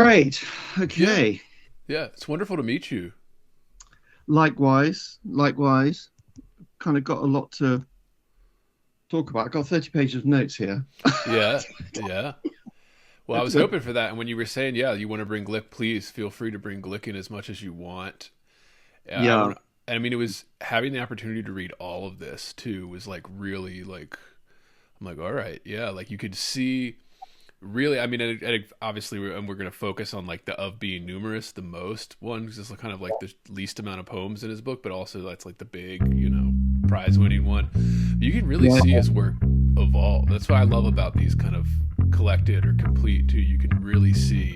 Great. Yeah, Okay. yeah, it's wonderful to meet you. Likewise. Likewise. Kind of got a lot to talk about. I've got 30 pages of notes here. Yeah, yeah. Well, I was hoping for that, and when you were saying, yeah, you want to bring Glick, please feel free to bring Glick in as much as you want. I Yeah. want. I mean, it was having the opportunity to read all of this too was like really like I'm like, all right, yeah, like you could see really. I mean, and obviously, we're going to focus on like the of being numerous, the most one, because it's kind of like the least amount of poems in his book, but also that's like the big, prize winning one. But you can really Yeah. see his work evolve. That's what I love about these kind of collected or complete too. You can really see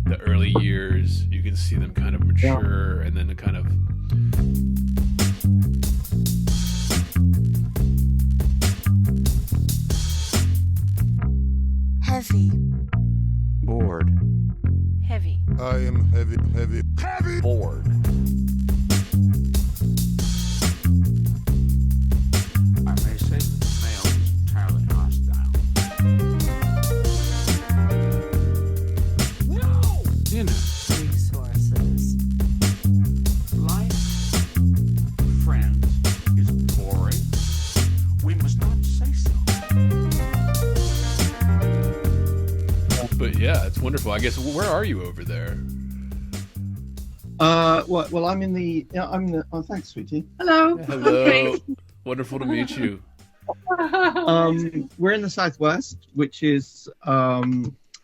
the early years. You can see them kind of Yeah. mature, and then the kind of Heavy. Bored. Heavy. I am heavy, heavy, heavy. Bored. I may say that the male is entirely hostile. No! Resources. Life, friends, is boring. We must not say so. but yeah, it's wonderful. I guess where are you over there? Well, I'm in the. Yeah, I'm in the. Oh, thanks, sweetie. Hello. Hello, wonderful to meet you. We're in the southwest, which is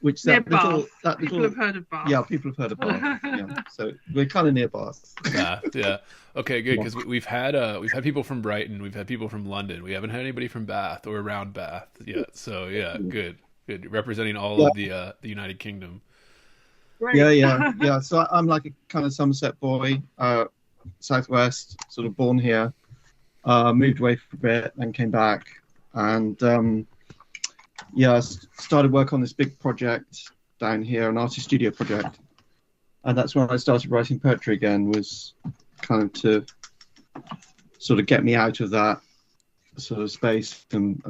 which Near that little Bath. that People little. have heard of Bath. Yeah, people have heard of Bath. Yeah, so we're kind of near Bath. Yeah, yeah. Okay, good. Because we've had people from Brighton, we've had people from London. We haven't had anybody from Bath or around Bath yet. So yeah, good. Representing all of the United Kingdom. Great. Yeah. So I'm like a kind of Somerset boy, southwest, sort of born here. Moved away for a bit, then came back, and started work on this big project down here, an artist studio project, and that's when I started writing poetry again. Was kind of to sort of get me out of that sort of space and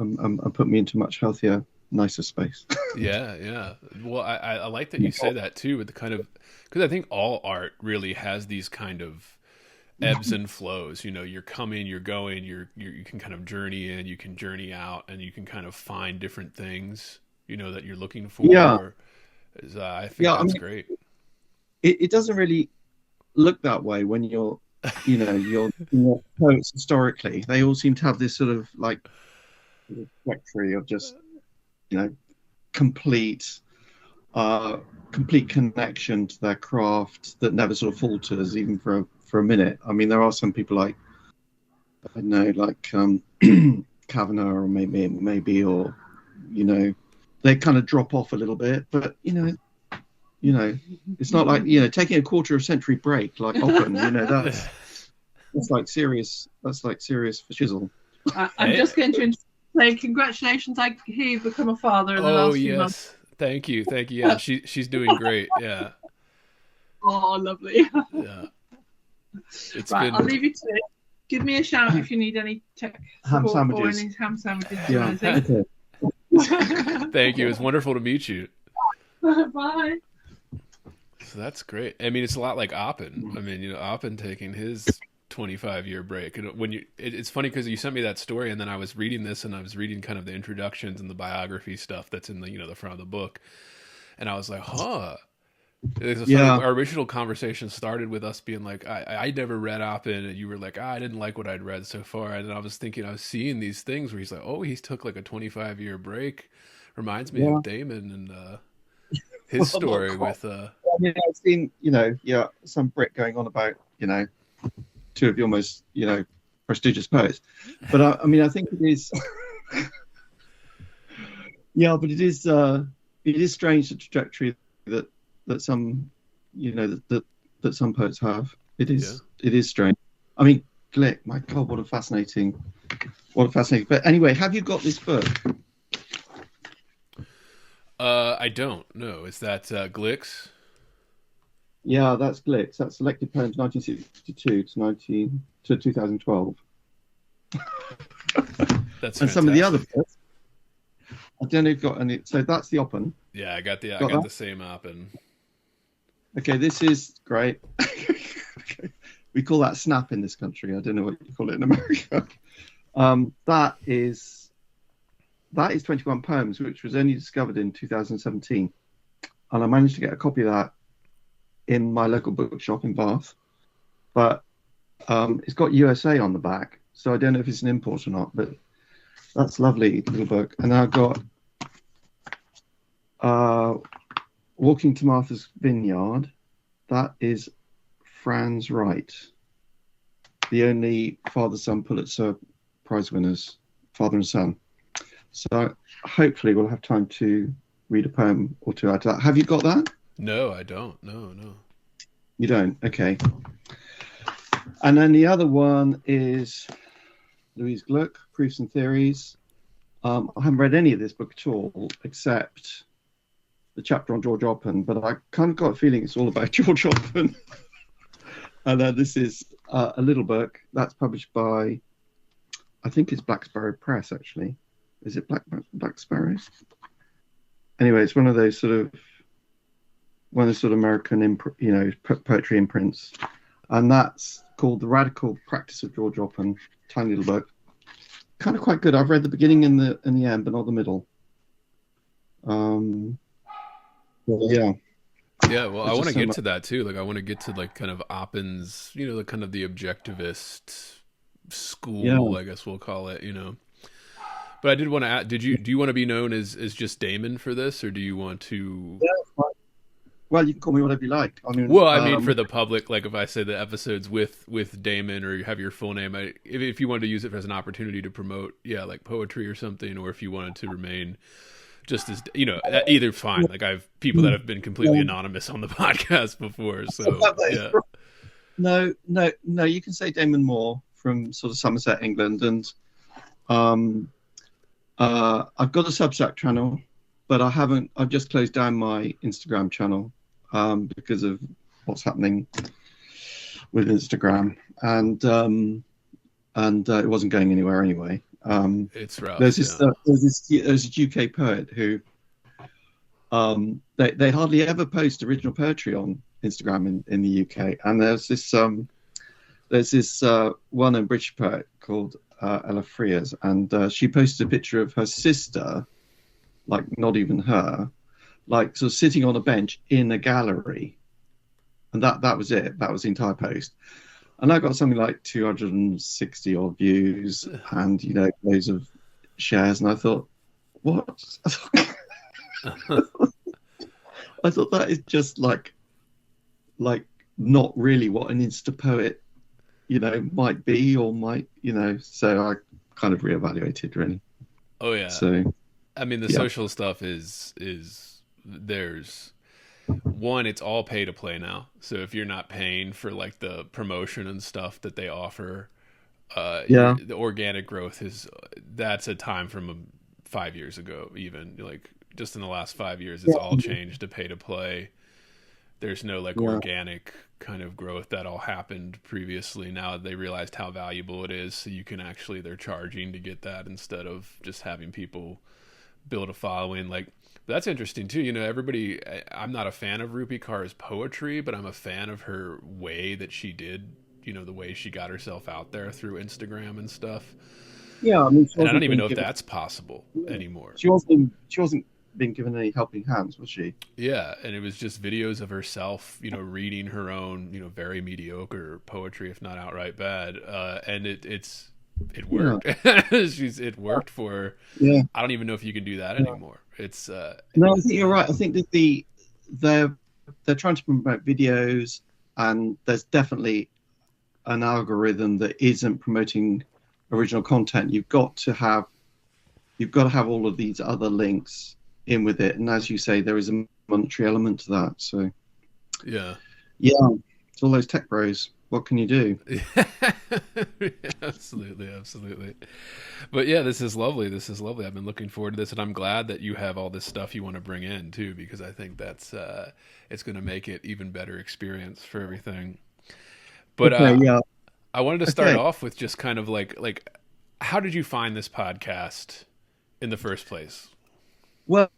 put me into much healthier, nicer space. Yeah. Well, I like that you say that too, with the kind of, because I think all art really has these kind of ebbs and flows. You're coming, you're going, you can kind of journey in, you can journey out, and you can kind of find different things, that you're looking for. Yeah. I think that's great. It doesn't really look that way when you're your poets historically. They all seem to have this sort of like trajectory of just complete connection to their craft that never sort of falters even for a minute. I mean, there are some people like, I don't know, like Kavanagh or maybe or they kind of drop off a little bit, but it's not like taking a quarter of a century break like Oppen. That's like serious for chisel. I'm just going to say congratulations. I hear you've become a father in the Oh last few months. yes, thank you. Yeah, she's doing great. Yeah, Oh, lovely. yeah. It's Right, been I'll leave you to it. Give me a shout if you need any tech Ham support or sandwiches. any ham sandwiches. Yeah. or anything. thank you. It's wonderful to meet you. Bye. So that's great. I mean, it's a lot like Oppen. I mean, Oppen taking his 25-year break. And it's funny because you sent me that story, and then I was reading this, and I was reading kind of the introductions and the biography stuff that's in the the front of the book, and I was like, huh. It's funny, our original conversation started with us being like, I never read Oppen, and you were like, I didn't like what I'd read so far, and then I was thinking, I was seeing these things where he's like, oh, he's took like a 25-year break. Reminds me of Damon and his story with. I mean, I've seen some Brit going on about two of your most prestigious poets, but I mean, I think it is. Yeah, but it is strange, the trajectory that some that some poets have. It is strange. I mean, Glick, my God, what a fascinating. But anyway, have you got this book? I don't know. Is that Glick's? Yeah, that's Glick's. That's Selected Poems 1962 to 2012. That's and some of the other fantastic. books. I don't know if you've got any. So that's the Oppen. Yeah, I got Got the that? same Oppen. Okay, this is great. Okay. We call that snap in this country. I don't know what you call it in America. That is 21 poems, which was only discovered in 2017. And I managed to get a copy of that in my local bookshop in Bath. But it's got USA on the back, so I don't know if it's an import or not, but that's a lovely little book. And I've got Walking to Martha's Vineyard. That is Franz Wright, the only father-son Pulitzer Prize winners, father and son. So hopefully we'll have time to read a poem or two out of that. Have you got that? No, I don't. No. You don't? Okay. And then the other one is Louise Gluck, Proofs and Theories. I haven't read any of this book at all, except the chapter on George Oppen, but I kind of got a feeling it's all about George Oppen. And then this is a little book that's published by, I think it's Black Sparrow Press, actually. Is it Black Sparrows? Anyway, it's one of those sort of American, poetry imprints. And that's called The Radical Practice of George Oppen. Tiny little book. Kind of quite good. I've read the beginning and the end, but not the middle. Yeah. Yeah, well, I want to get to that too. Like, I want to get to like kind of Oppen's, the kind of the objectivist school, I guess we'll call it, But I did want to add, do you want to be known as just Damon for this, or do you want to? Yeah, well, you can call me whatever you like. I mean, for the public, like if I say the episodes with Damon, or you have your full name, if you wanted to use it as an opportunity to promote, like poetry or something, or if you wanted to remain just as, either fine. Like I have people that have been completely anonymous on the podcast before, so yeah. No, you can say Damon Moore from sort of Somerset, England, and I've got a Substack channel, but I've just closed down my Instagram channel because of what's happening with Instagram, and it wasn't going anywhere anyway. It's rough. There's a UK poet who they hardly ever post original poetry on Instagram in the UK, and there's this well-known British poet called Ella Frears, and she posted a picture of her sister, like not even her, like sort of sitting on a bench in a gallery, and that was it. That was the entire post. And I got something like 260 odd views and, loads of shares. And I thought, what? I thought that is just like not really what an Insta poet, might be or might, so I kind of reevaluated really. Oh yeah. So, I mean, the social stuff is there's one, it's all pay to play now. So if you're not paying for like the promotion and stuff that they offer, the organic growth that's a time from 5 years ago, even like just in the last 5 years, it's all changed to pay to play. There's no organic kind of growth that all happened previously. Now they realized how valuable it is. So you can they're charging to get that instead of just having people build a following. Like, that's interesting too. Everybody, I'm not a fan of Rupi Kaur's poetry, but I'm a fan of her way that she did, the way she got herself out there through Instagram and stuff. Yeah, I mean, and I don't even know if that's possible anymore. She wasn't being given any helping hands, was she? Yeah, and it was just videos of herself, reading her own, very mediocre poetry, if not outright bad. And it worked. Yeah. It worked for her. Yeah. I don't even know if you can do that anymore. It's no, I think you're right. I think that they're trying to promote videos, and there's definitely an algorithm that isn't promoting original content. You've got to have all of these other links in with it, and as you say, there is a monetary element to that. So yeah, it's all those tech bros. What can you do? Absolutely. But yeah, this is lovely. I've been looking forward to this, and I'm glad that you have all this stuff you want to bring in too, because I think that's it's going to make it even better experience for everything. But I wanted to start off with just kind of like how did you find this podcast in the first place? Well,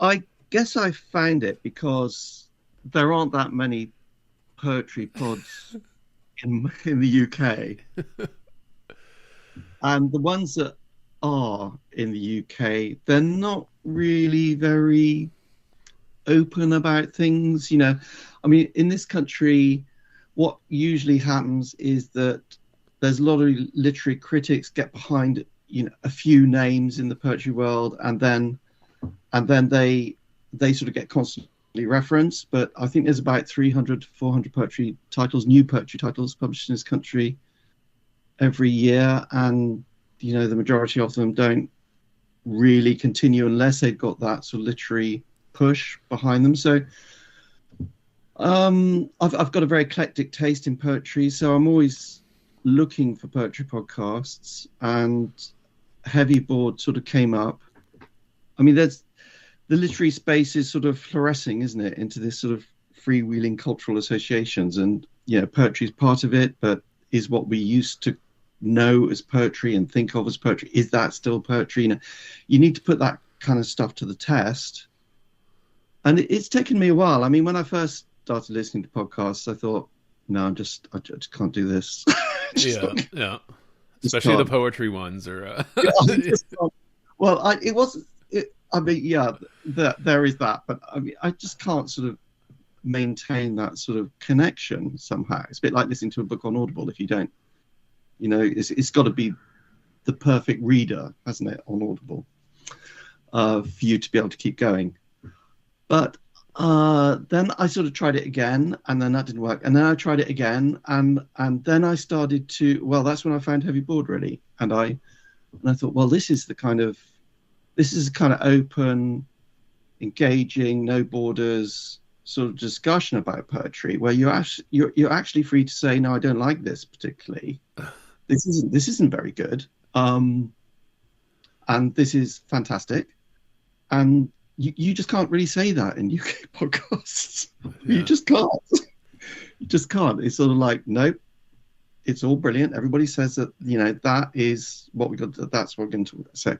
I guess I found it because there aren't that many poetry pods in the UK, and the ones that are in the UK, they're not really very open about things. I mean, in this country, what usually happens is that there's a lot of literary critics get behind, a few names in the poetry world, and then they sort of get constantly referenced. But I think there's about 300 400 poetry titles, new poetry titles, published in this country every year, and the majority of them don't really continue unless they've got that sort of literary push behind them. So I've got a very eclectic taste in poetry, so I'm always looking for poetry podcasts, and Heavy Board sort of came up. I mean, there's the literary space is sort of fluorescing, isn't it, into this sort of freewheeling cultural associations, and poetry is part of it, but is what we used to know as poetry and think of as poetry, is that still poetry? You need to put that kind of stuff to the test, and it's taken me a while. I mean, when I first started listening to podcasts, I thought, no, I just can't do this. Yeah, especially the poetry ones, or well, it wasn't. I mean, yeah, there is that, but I mean, I just can't sort of maintain that sort of connection somehow. It's a bit like listening to a book on Audible. If you don't, it's got to be the perfect reader, hasn't it, on Audible, for you to be able to keep going. But then I sort of tried it again, and then that didn't work. And then I tried it again, and then I started to. Well, that's when I found Heavy Board, really, and I thought, well, this is a kind of open, engaging, no borders sort of discussion about poetry, where you're actually free to say, no, I don't like this particularly. This isn't very good, and this is fantastic, and you just can't really say that in UK podcasts. Yeah. You just can't. You just can't. It's sort of like, nope, it's all brilliant. Everybody says that, that is what we got. That's what we're going to say.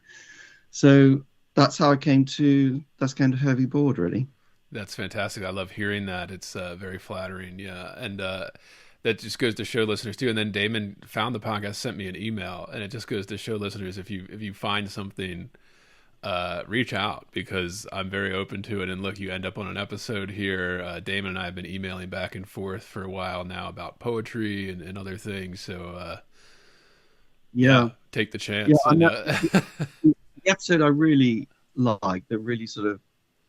So that's how I came to Heavy Board, really. That's fantastic. I love hearing that. It's very flattering. Yeah. And that just goes to show listeners too. And then Damon found the podcast, sent me an email, and it just goes to show listeners, if you find something, reach out, because I'm very open to it. And look, you end up on an episode here. Damon and I have been emailing back and forth for a while now about poetry and other things. So yeah, take the chance. Yeah, the episode I really liked, that really sort of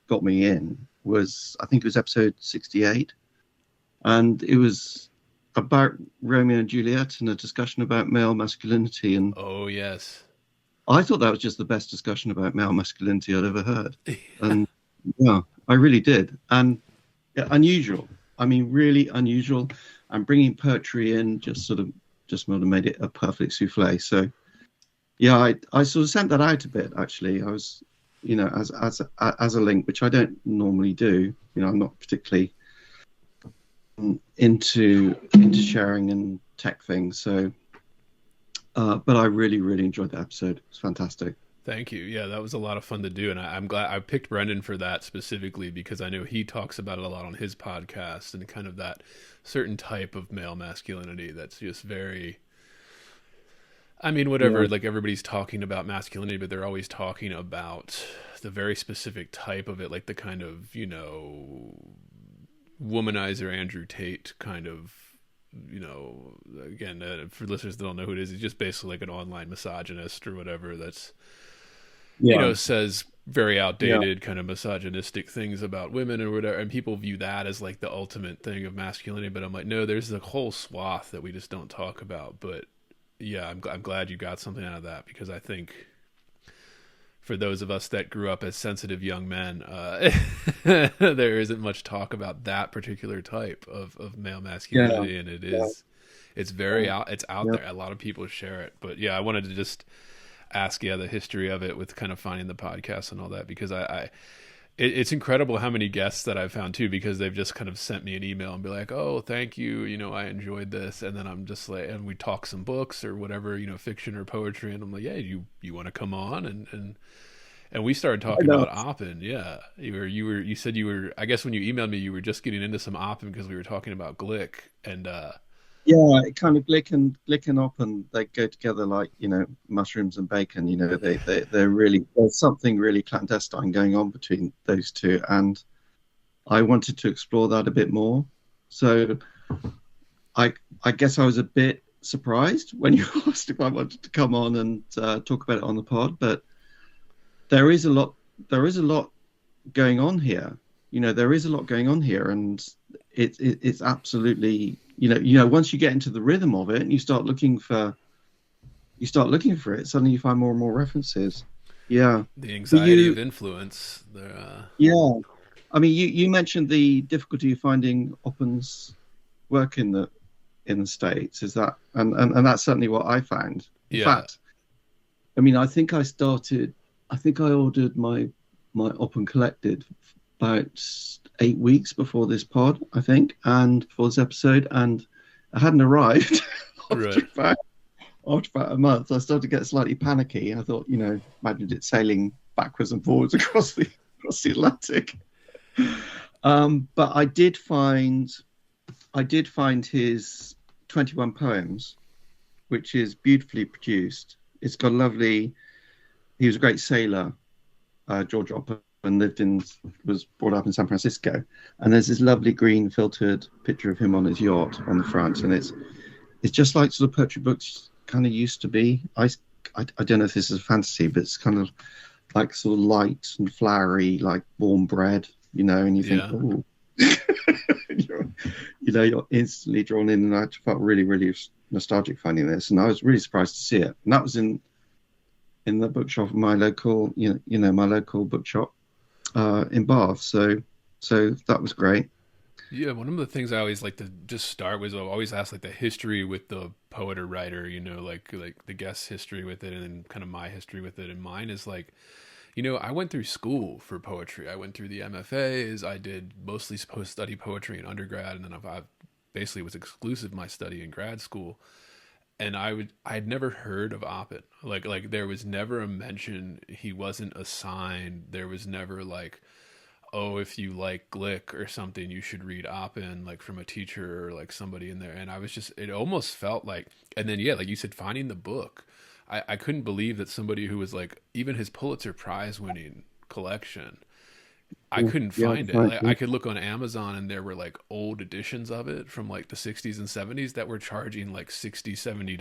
got me in, was, I think it was episode 68, and it was about Romeo and Juliet and a discussion about male masculinity. And oh yes, I thought that was just the best discussion about male masculinity I'd ever heard. And yeah, I really did. And yeah, unusual. I mean, really unusual. And bringing poetry in just sort of made it a perfect souffle. So yeah, I sort of sent that out a bit, actually. I was, as a link, which I don't normally do. I'm not particularly into sharing and tech things. So, but I really, really enjoyed the episode. It was fantastic. Thank you. Yeah, that was a lot of fun to do. And I'm glad I picked Brendan for that specifically, because I know he talks about it a lot on his podcast, and kind of that certain type of male masculinity that's just very, I mean, whatever, like everybody's talking about masculinity, but they're always talking about the very specific type of it, like the kind of, womanizer Andrew Tate kind of, again, for listeners that don't know who it is, he's just basically like an online misogynist or whatever that's, says very outdated kind of misogynistic things about women or whatever. And people view that as like the ultimate thing of masculinity. But I'm like, no, there's a whole swath that we just don't talk about. But yeah, I'm glad you got something out of that, because I think for those of us that grew up as sensitive young men, there isn't much talk about that particular type of male masculinity, and it's very out there. A lot of people share it, but yeah, I wanted to just ask the history of it with kind of finding the podcast and all that, because it's incredible how many guests that I've found too, because they've just kind of sent me an email and be like, oh, thank you, I enjoyed this, and then I'm just like, and we talk some books or whatever, fiction or poetry, and I'm like, yeah, you want to come on, and And we started talking know. about Oppen. Yeah, you said you were. I guess when you emailed me, you were just getting into some Oppen because we were talking about Glick. And Yeah, it kind of Glick and Oppen, they go together like, mushrooms and bacon. They're really, there's something really clandestine going on between those two, and I wanted to explore that a bit more. So I guess I was a bit surprised when you asked if I wanted to come on and talk about it on the pod, but there is a lot going on here. There is a lot going on here, and it's absolutely, once you get into the rhythm of it and you start looking for it, suddenly you find more and more references. Yeah. The anxiety of influence. Yeah. I mean, you mentioned the difficulty of finding Oppen's work in the States. Is that, and that's certainly what I found. In fact, I mean, I think I ordered my Oppen Collected about 8 weeks before this pod, I think, and for this episode, and I hadn't arrived after about a month. I started to get slightly panicky. I thought, imagine it sailing backwards and forwards across the Atlantic. But I did find his 21 poems, which is beautifully produced. It's got he was a great sailor, George Oppen, and was brought up in San Francisco. And there's this lovely green filtered picture of him on his yacht on the front. And it's just like sort of poetry books kind of used to be. I don't know if this is a fantasy, but it's kind of like sort of light and flowery, like warm bread, and you think, oh, you're instantly drawn in. And I felt really, really nostalgic finding this. And I was really surprised to see it. And that was in the bookshop of my local, my local bookshop in Bath. So that was great. Yeah, one of the things I always like to just start with, I always ask like the history with the poet or writer, like the guest history with it, and kind of my history with it. And mine is like, I went through school for poetry. I went through the MFAs. I did mostly post-study poetry in undergrad, and then I basically was exclusive my study in grad school. And I'd never heard of Oppen. Like there was never a mention. He wasn't assigned. There was never like, oh, if you like Glick or something, you should read Oppen, like from a teacher or like somebody in there. And I was just, it almost felt like, and then, yeah, like you said, finding the book, I couldn't believe that somebody who was like, even his Pulitzer Prize winning collection, I couldn't find it. Like, I could look on Amazon and there were like old editions of it from like the 60s and 70s that were charging like $60, $70. And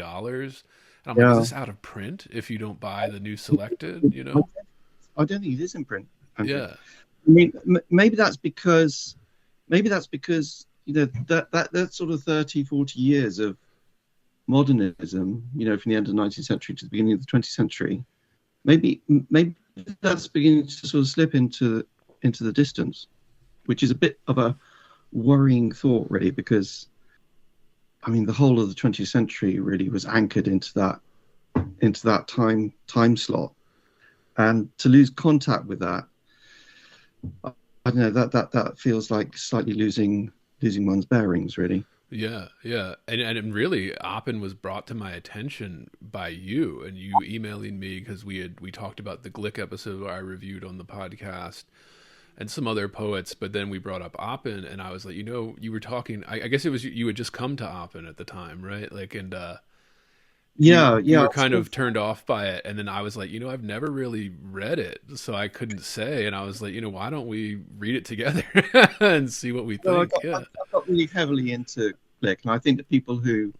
I'm like, is this out of print if you don't buy the new selected, I don't think it is in print. Andrew. Yeah. I mean, maybe that's because that sort of 30, 40 years of modernism, from the end of the 19th century to the beginning of the 20th century, maybe that's beginning to sort of slip into the distance, which is a bit of a worrying thought, really, because I mean the whole of the 20th century really was anchored into that time slot, and to lose contact with that, I don't know, that feels like slightly losing one's bearings, really. Yeah. And really, Oppen was brought to my attention by you and you emailing me, because we talked about the Glick episode where I reviewed on the podcast and some other poets, but then we brought up Oppen, and I was like, you were talking, I guess it was you had just come to Oppen at the time, right? Like, and you were kind of turned off by it, and then I was like, I've never really read it, so I couldn't say, and I was like, why don't we read it together and see what we think? I got really heavily into Glick, and I think that people who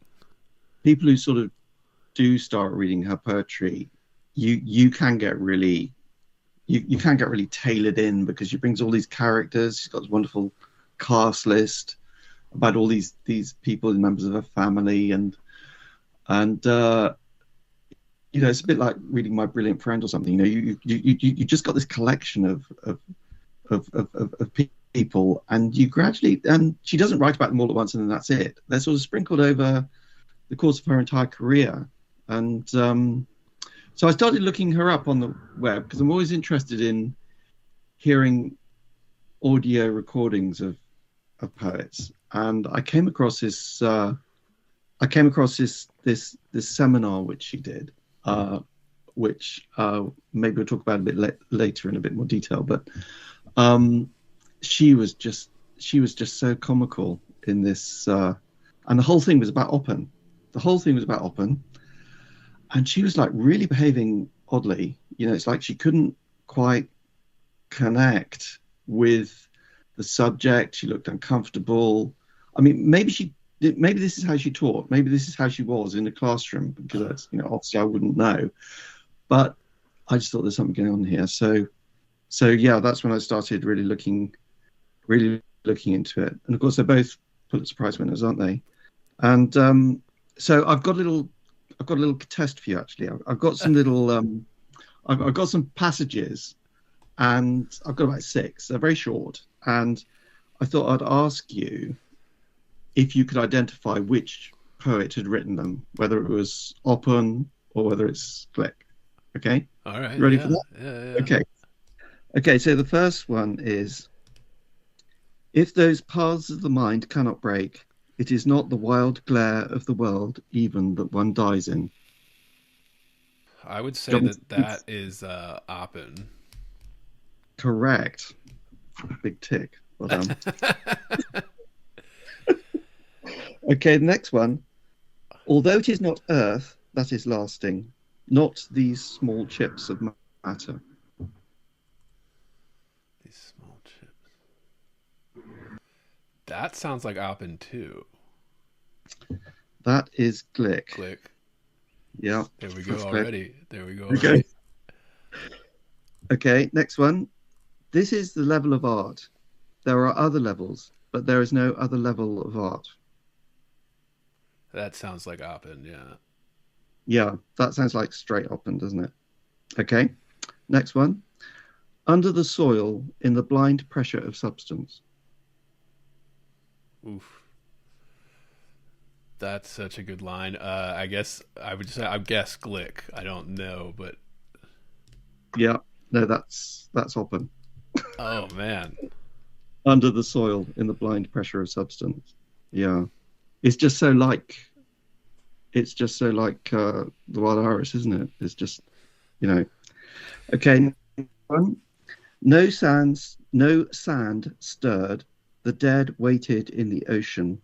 sort of do start reading her poetry, you can get really tailored in, because she brings all these characters. She's got this wonderful cast list about all these people, members of her family, and it's a bit like reading My Brilliant Friend or something. You just got this collection of people, and you gradually, and she doesn't write about them all at once and then that's it. They're sort of sprinkled over the course of her entire career, and so I started looking her up on the web, because I'm always interested in hearing audio recordings of poets, and I came across this seminar which she did which maybe we'll talk about a bit later in a bit more detail. But she was just so comical in this, and the whole thing was about Oppen. And she was like really behaving oddly. It's like she couldn't quite connect with the subject. She looked uncomfortable. I mean, maybe this is how she taught. Maybe this is how she was in the classroom, because that's, obviously I wouldn't know. But I just thought there's something going on here. So yeah, that's when I started really looking into it. And of course, they're both Pulitzer Prize winners, aren't they? And so I've got a little test for you. Actually, I've got some little I've got some passages, and I've got about 6. They're very short, and I thought I'd ask you if you could identify which poet had written them, whether it was Oppen or whether it's Glick. Okay. All right. Ready for that? Yeah. Okay. So the first one is: if those paths of the mind cannot break, it is not the wild glare of the world even that one dies in. I would say that is Oppen. Correct. Big tick. Well done. Okay, the next one. Although it is not earth that is lasting, not these small chips of matter. These small chips. That sounds like Oppen too. That is Glick. Glick. Yeah. There we go already. There we go. Okay. Okay, next one. This is the level of art. There are other levels, but there is no other level of art. That sounds like Oppen, yeah. Yeah, that sounds like straight Oppen, doesn't it? Okay, next one. Under the soil, in the blind pressure of substance. Oof. That's such a good line. I guess I guess Glick. I don't know, but yeah, no, that's Oppen. Oh man. Under the soil, in the blind pressure of substance. Yeah, it's just so like the Wild Iris, isn't it? It's just, Okay, one. No sand stirred. The dead waited in the ocean.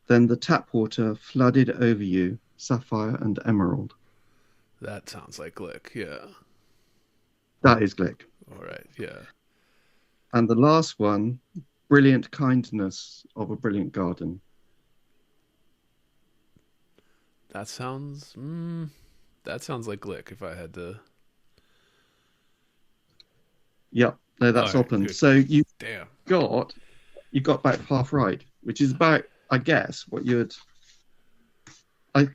Then the tap water flooded over you, sapphire and emerald. That sounds like Glick, yeah. That is Glick. All right, yeah. And the last one, brilliant kindness of a brilliant garden. That sounds like Glick if I had to. Yeah, no, that's right, Oppen. good. So you Damn. got about half right, which is about, I guess, what you'd. I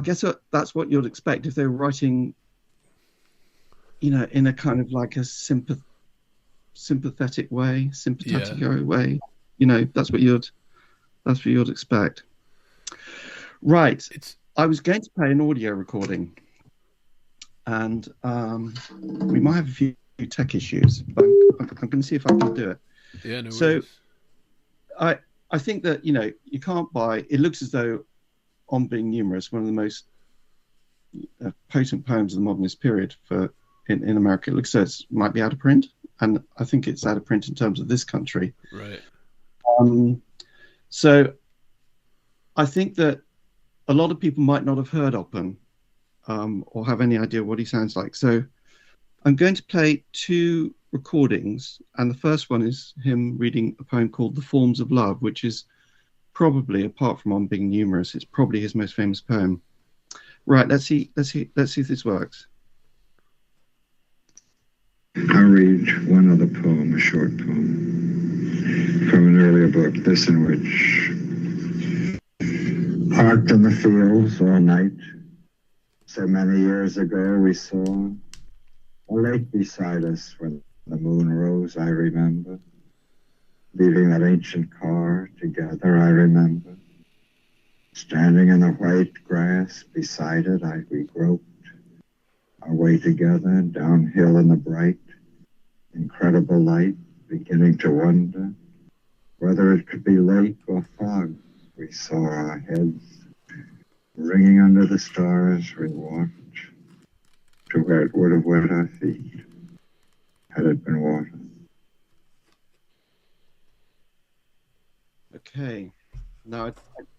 guess that's what you'd expect if they were writing, in a kind of like a sympathetic way, way. That's what you'd expect. Right. I was going to play an audio recording, and we might have a few tech issues, but I'm going to see if I can do it. Yeah, no So, worries. I think that, you can't buy. It looks as though On Being Numerous, one of the most potent poems of the modernist period in America, it looks as though it might be out of print, and I think it's out of print in terms of this country. Right. So I think that a lot of people might not have heard Oppen or have any idea what he sounds like. So I'm going to play 2 recordings, and the first one is him reading a poem called The Forms of Love, which is probably, apart from On Being Numerous, it's probably his most famous poem. Right, let's see if this works. I'll read one other poem, a short poem, from an earlier book, this in which, parked in the fields all night, so many years ago we saw a lake beside us when the moon rose, I remember. Leaving that ancient car together, I remember. Standing in the white grass beside it, we groped our way together downhill in the bright, incredible light, beginning to wonder whether it could be lake or fog. We saw our heads ringing under the stars. We walked to where it would have wet our feet had it been water. Okay. Now, I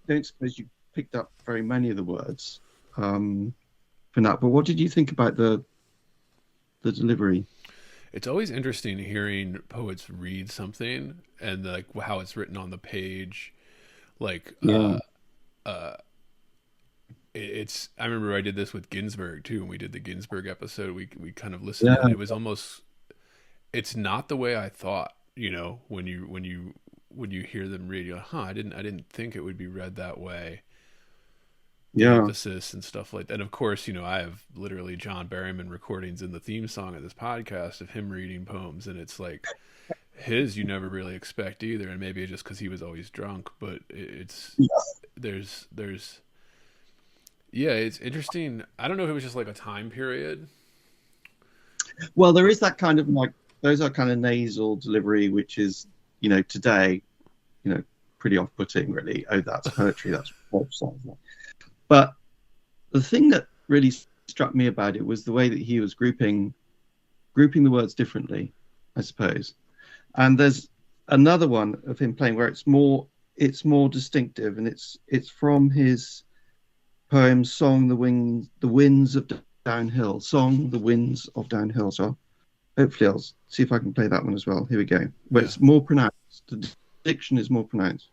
don't suppose you picked up very many of the words from that, but what did you think about the delivery? It's always interesting hearing poets read something and like how it's written on the page. Like, Yeah. it's. I remember I did this with Ginsberg too, and we did the Ginsberg episode. We kind of listened, and it was almost. It's not the way I thought. You know, when you hear them read, you're like, huh, I didn't think it would be read that way. The Yeah. emphasis and stuff like that. And of course, you know, I have literally John Berryman recordings in the theme song of this podcast of him reading poems, and it's like his you never really expect either. And maybe just because he was always drunk, but it's there's yeah, it's interesting. I don't know if it was just like a time period. Well, there is that kind of like, those are kind of nasal delivery, which is, you know, today, you know, pretty off-putting, really. Oh, that's poetry, that's pop songs. But the thing that really struck me about it was the way that he was grouping the words differently, I suppose. And there's another one of him playing where it's more distinctive, and it's from his poem "Song the Winds of Downhill." Song the Winds of Downhill. So hopefully I'll see if I can play that one as well. Here we go. Where it's more pronounced. The diction is more pronounced.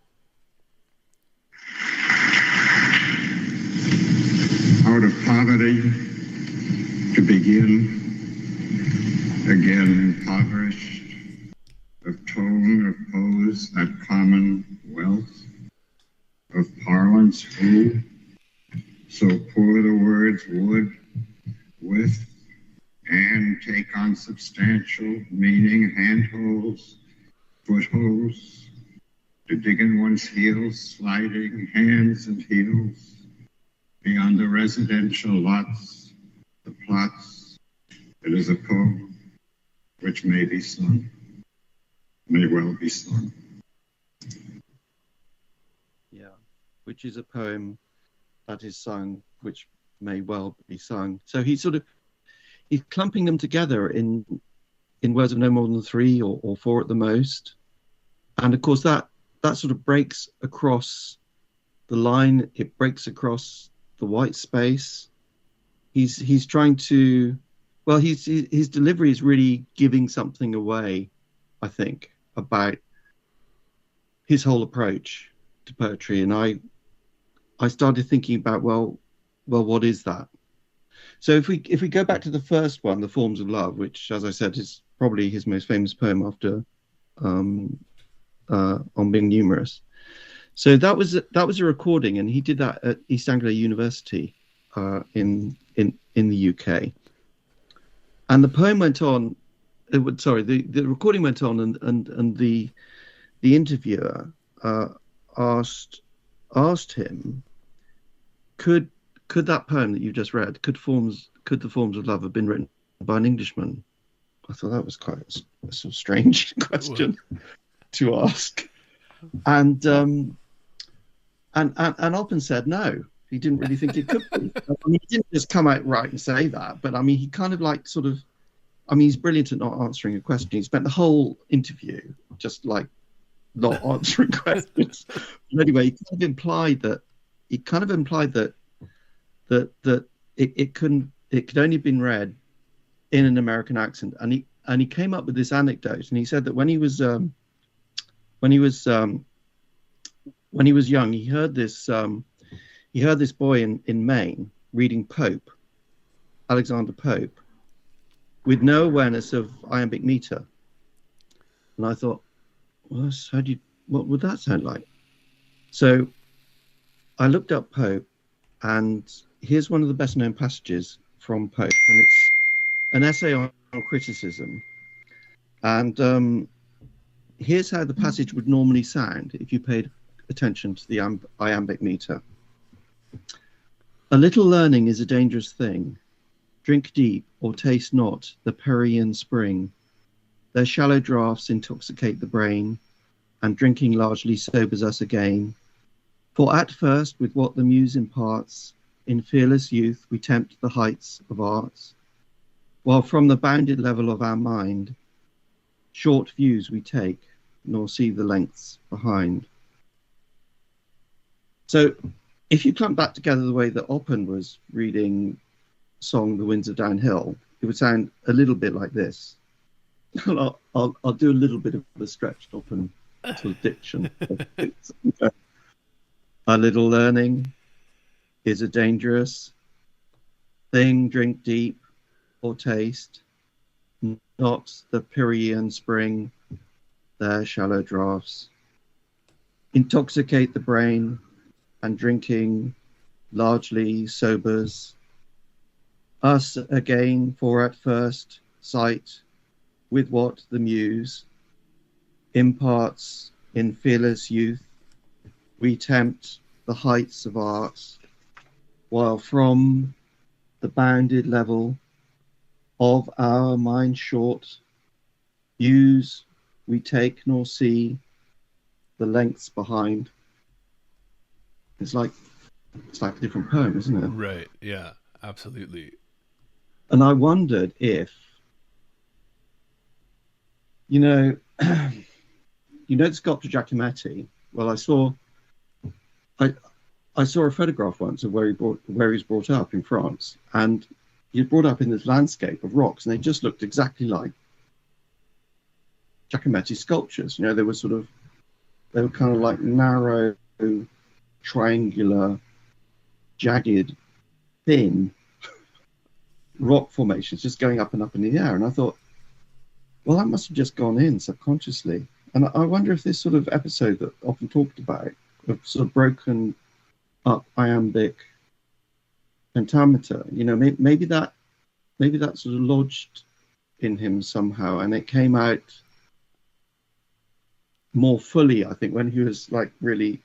Out of poverty to begin, again impoverished, of tone, of pose, that commonwealth, of parlance who, so poor the words would, with, and take on substantial meaning, handholds, footholds, to dig in one's heels, sliding hands and heels, beyond the residential lots, the plots. It is a poem which may be sung, may well be sung. Yeah, which is a poem that is sung, which may well be sung. So he's clumping them together in words of no more than three or four at the most. And of course that sort of breaks across the line. It breaks across the white space. He's trying to, well, his delivery is really giving something away, I think, about his whole approach to poetry. And I started thinking about, well, what is that? So if we go back to the first one, The Forms of Love, which, as I said, is probably his most famous poem after On Being Numerous. So that was a recording, and he did that at East Anglia University in the UK. And the poem went on. The recording went on, and the interviewer asked him, could that poem that you just read, could the Forms of Love have been written by an Englishman? I thought that was quite a sort of strange question to ask. And Oppen said no, he didn't really think it could be. I mean, he didn't just come out right and say that, but I mean, he kind of like sort of, I mean, he's brilliant at not answering a question. He spent the whole interview just like not answering questions. But anyway, he kind of implied that it could only have been read in an American accent, and he came up with this anecdote, and he said that when he was young, he heard this boy in Maine reading Pope, Alexander Pope, with no awareness of iambic meter. And I thought, well, what would that sound like? So I looked up Pope, and here's one of the best known passages from Pope, and it's an essay on criticism. And here's how the passage would normally sound if you paid attention to the iambic meter. A little learning is a dangerous thing. Drink deep or taste not the Perian spring. Their shallow draughts intoxicate the brain, and drinking largely sobers us again. For at first, with what the muse imparts, in fearless youth we tempt the heights of arts, while from the bounded level of our mind, short views we take, nor see the lengths behind. So if you clump that together the way that Oppen was reading song The Winds of Downhill, it would sound a little bit like this. I'll do a little bit of a stretched Oppen sort of diction. A little learning is a dangerous thing, drink deep or taste, not the Pyrenean spring, their shallow draughts. Intoxicate the brain, and drinking largely sobers us again, for at first sight, with what the muse imparts in fearless youth, we tempt the heights of art, while from the bounded level of our mind short views we take nor see the lengths behind. It's like a different poem, isn't it? Right. Yeah, absolutely. And I wondered if, you know the sculptor Giacometti. Well, I saw a photograph once of where he was brought up in France, and he was brought up in this landscape of rocks, and they just looked exactly like Giacometti's sculptures. They were kind of like narrow, triangular, jagged, thin rock formations just going up and up in the air. And I thought, well, that must have just gone in subconsciously. And I wonder if this sort of episode that often talked about, of sort of broken up iambic pentameter, maybe that sort of lodged in him somehow, and it came out more fully, I think, when he was like really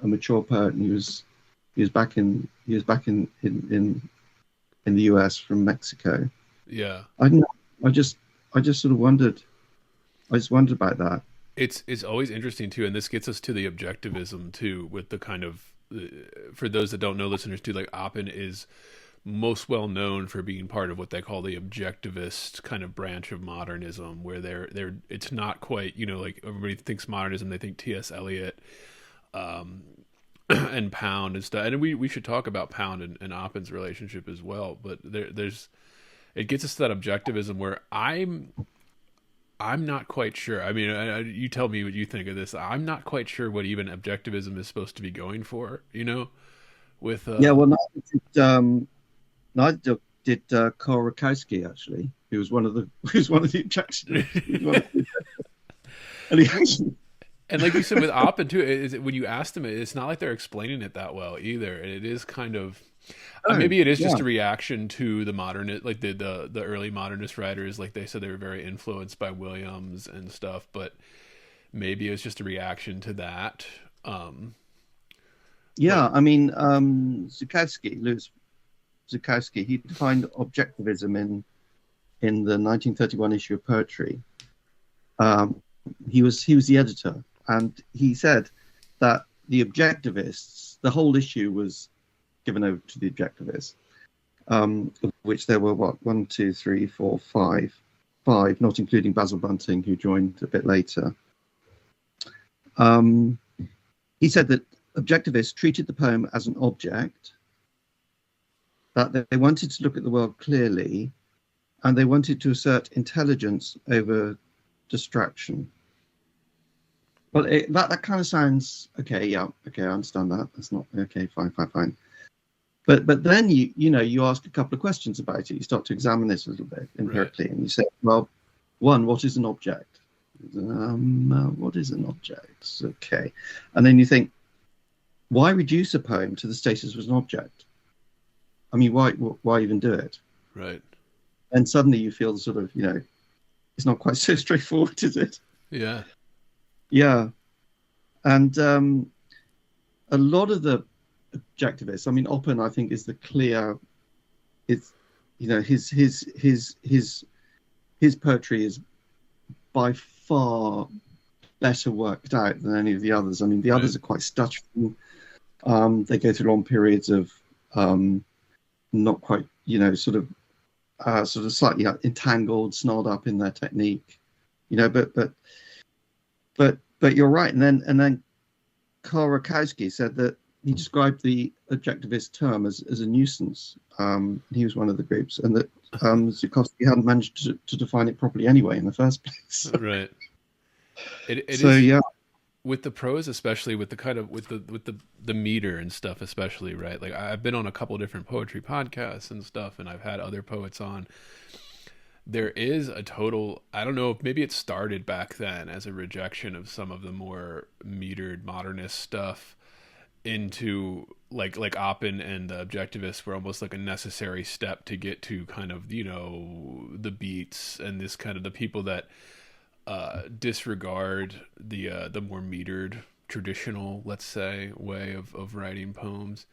a mature poet, and he was back in the US from Mexico. Yeah. I don't know. I just sort of wondered. I just wondered about that. It's always interesting too, and this gets us to the objectivism too, with the kind of, for those that don't know, listeners too, like Oppen is most well known for being part of what they call the objectivist kind of branch of modernism, where they're it's not quite, like everybody thinks modernism, they think T.S. Eliot, and Pound and stuff, and we should talk about Pound and Oppen's relationship as well. But it gets us to that objectivism where I'm not quite sure. I mean, you tell me what you think of this. I'm not quite sure what even objectivism is supposed to be going for. With well, neither did Karl Rakowski, actually. He was one of the objectionists. And like you said with Oppen too, when you asked them, it's not like they're explaining it that well either. And it is kind of, maybe it is just a reaction to the modernist, like the early modernist writers. Like they said, they were very influenced by Williams and stuff, but maybe it was just a reaction to that. Zukowski, Louis Zukowski, he defined objectivism in the 1931 issue of Poetry. He was the editor, and he said that the objectivists, the whole issue was given over to the objectivists, of which there were one, two, three, four, five, not including Basil Bunting, who joined a bit later. He said that objectivists treated the poem as an object, that they wanted to look at the world clearly, and they wanted to assert intelligence over distraction. Well, that kind of sounds okay. Yeah, okay, I understand that. That's not okay. Fine. But then you ask a couple of questions about it. You start to examine this a little bit empirically, right. And you say, well, one, what is an object? What is an object? Okay, and then you think, why reduce a poem to the status of an object? I mean, why even do it? Right. And suddenly you feel sort of, it's not quite so straightforward, is it? Yeah. Yeah. And a lot of the objectivists, I mean, Oppen, I think, is the clear, it's, his poetry is by far better worked out than any of the others. I mean, the others are quite stuttering. They go through long periods of not quite, sort of sort of slightly entangled, snarled up in their technique, but you're right. And then Karl Rakowski said that he described the objectivist term as a nuisance. He was one of the groups, and that Zukowski hadn't managed to define it properly anyway in the first place. Right. It so is, yeah, with the prose, especially with the kind of with the meter and stuff, especially, right? Like I've been on a couple different poetry podcasts and stuff, and I've had other poets on. There is a total, I don't know, maybe it started back then as a rejection of some of the more metered modernist stuff into like Oppen and the Objectivists were almost like a necessary step to get to kind of, the beats and this kind of the people that disregard the more metered traditional, let's say, way of writing poems.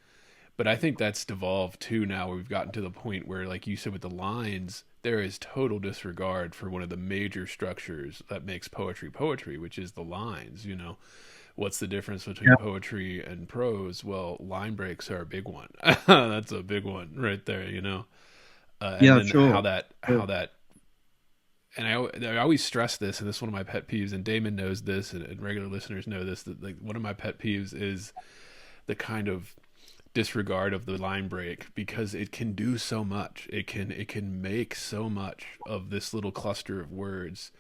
But I think that's devolved too now, where we've gotten to the point where, like you said, with the lines, there is total disregard for one of the major structures that makes poetry, which is the lines. What's the difference between poetry and prose? Well, line breaks are a big one. That's a big one right there, and then sure. how that, and I always stress this, and this is one of my pet peeves, and Damon knows this, and regular listeners know this, that like one of my pet peeves is the kind of disregard of the line break, because it can do so much. It can make so much of this little cluster of words.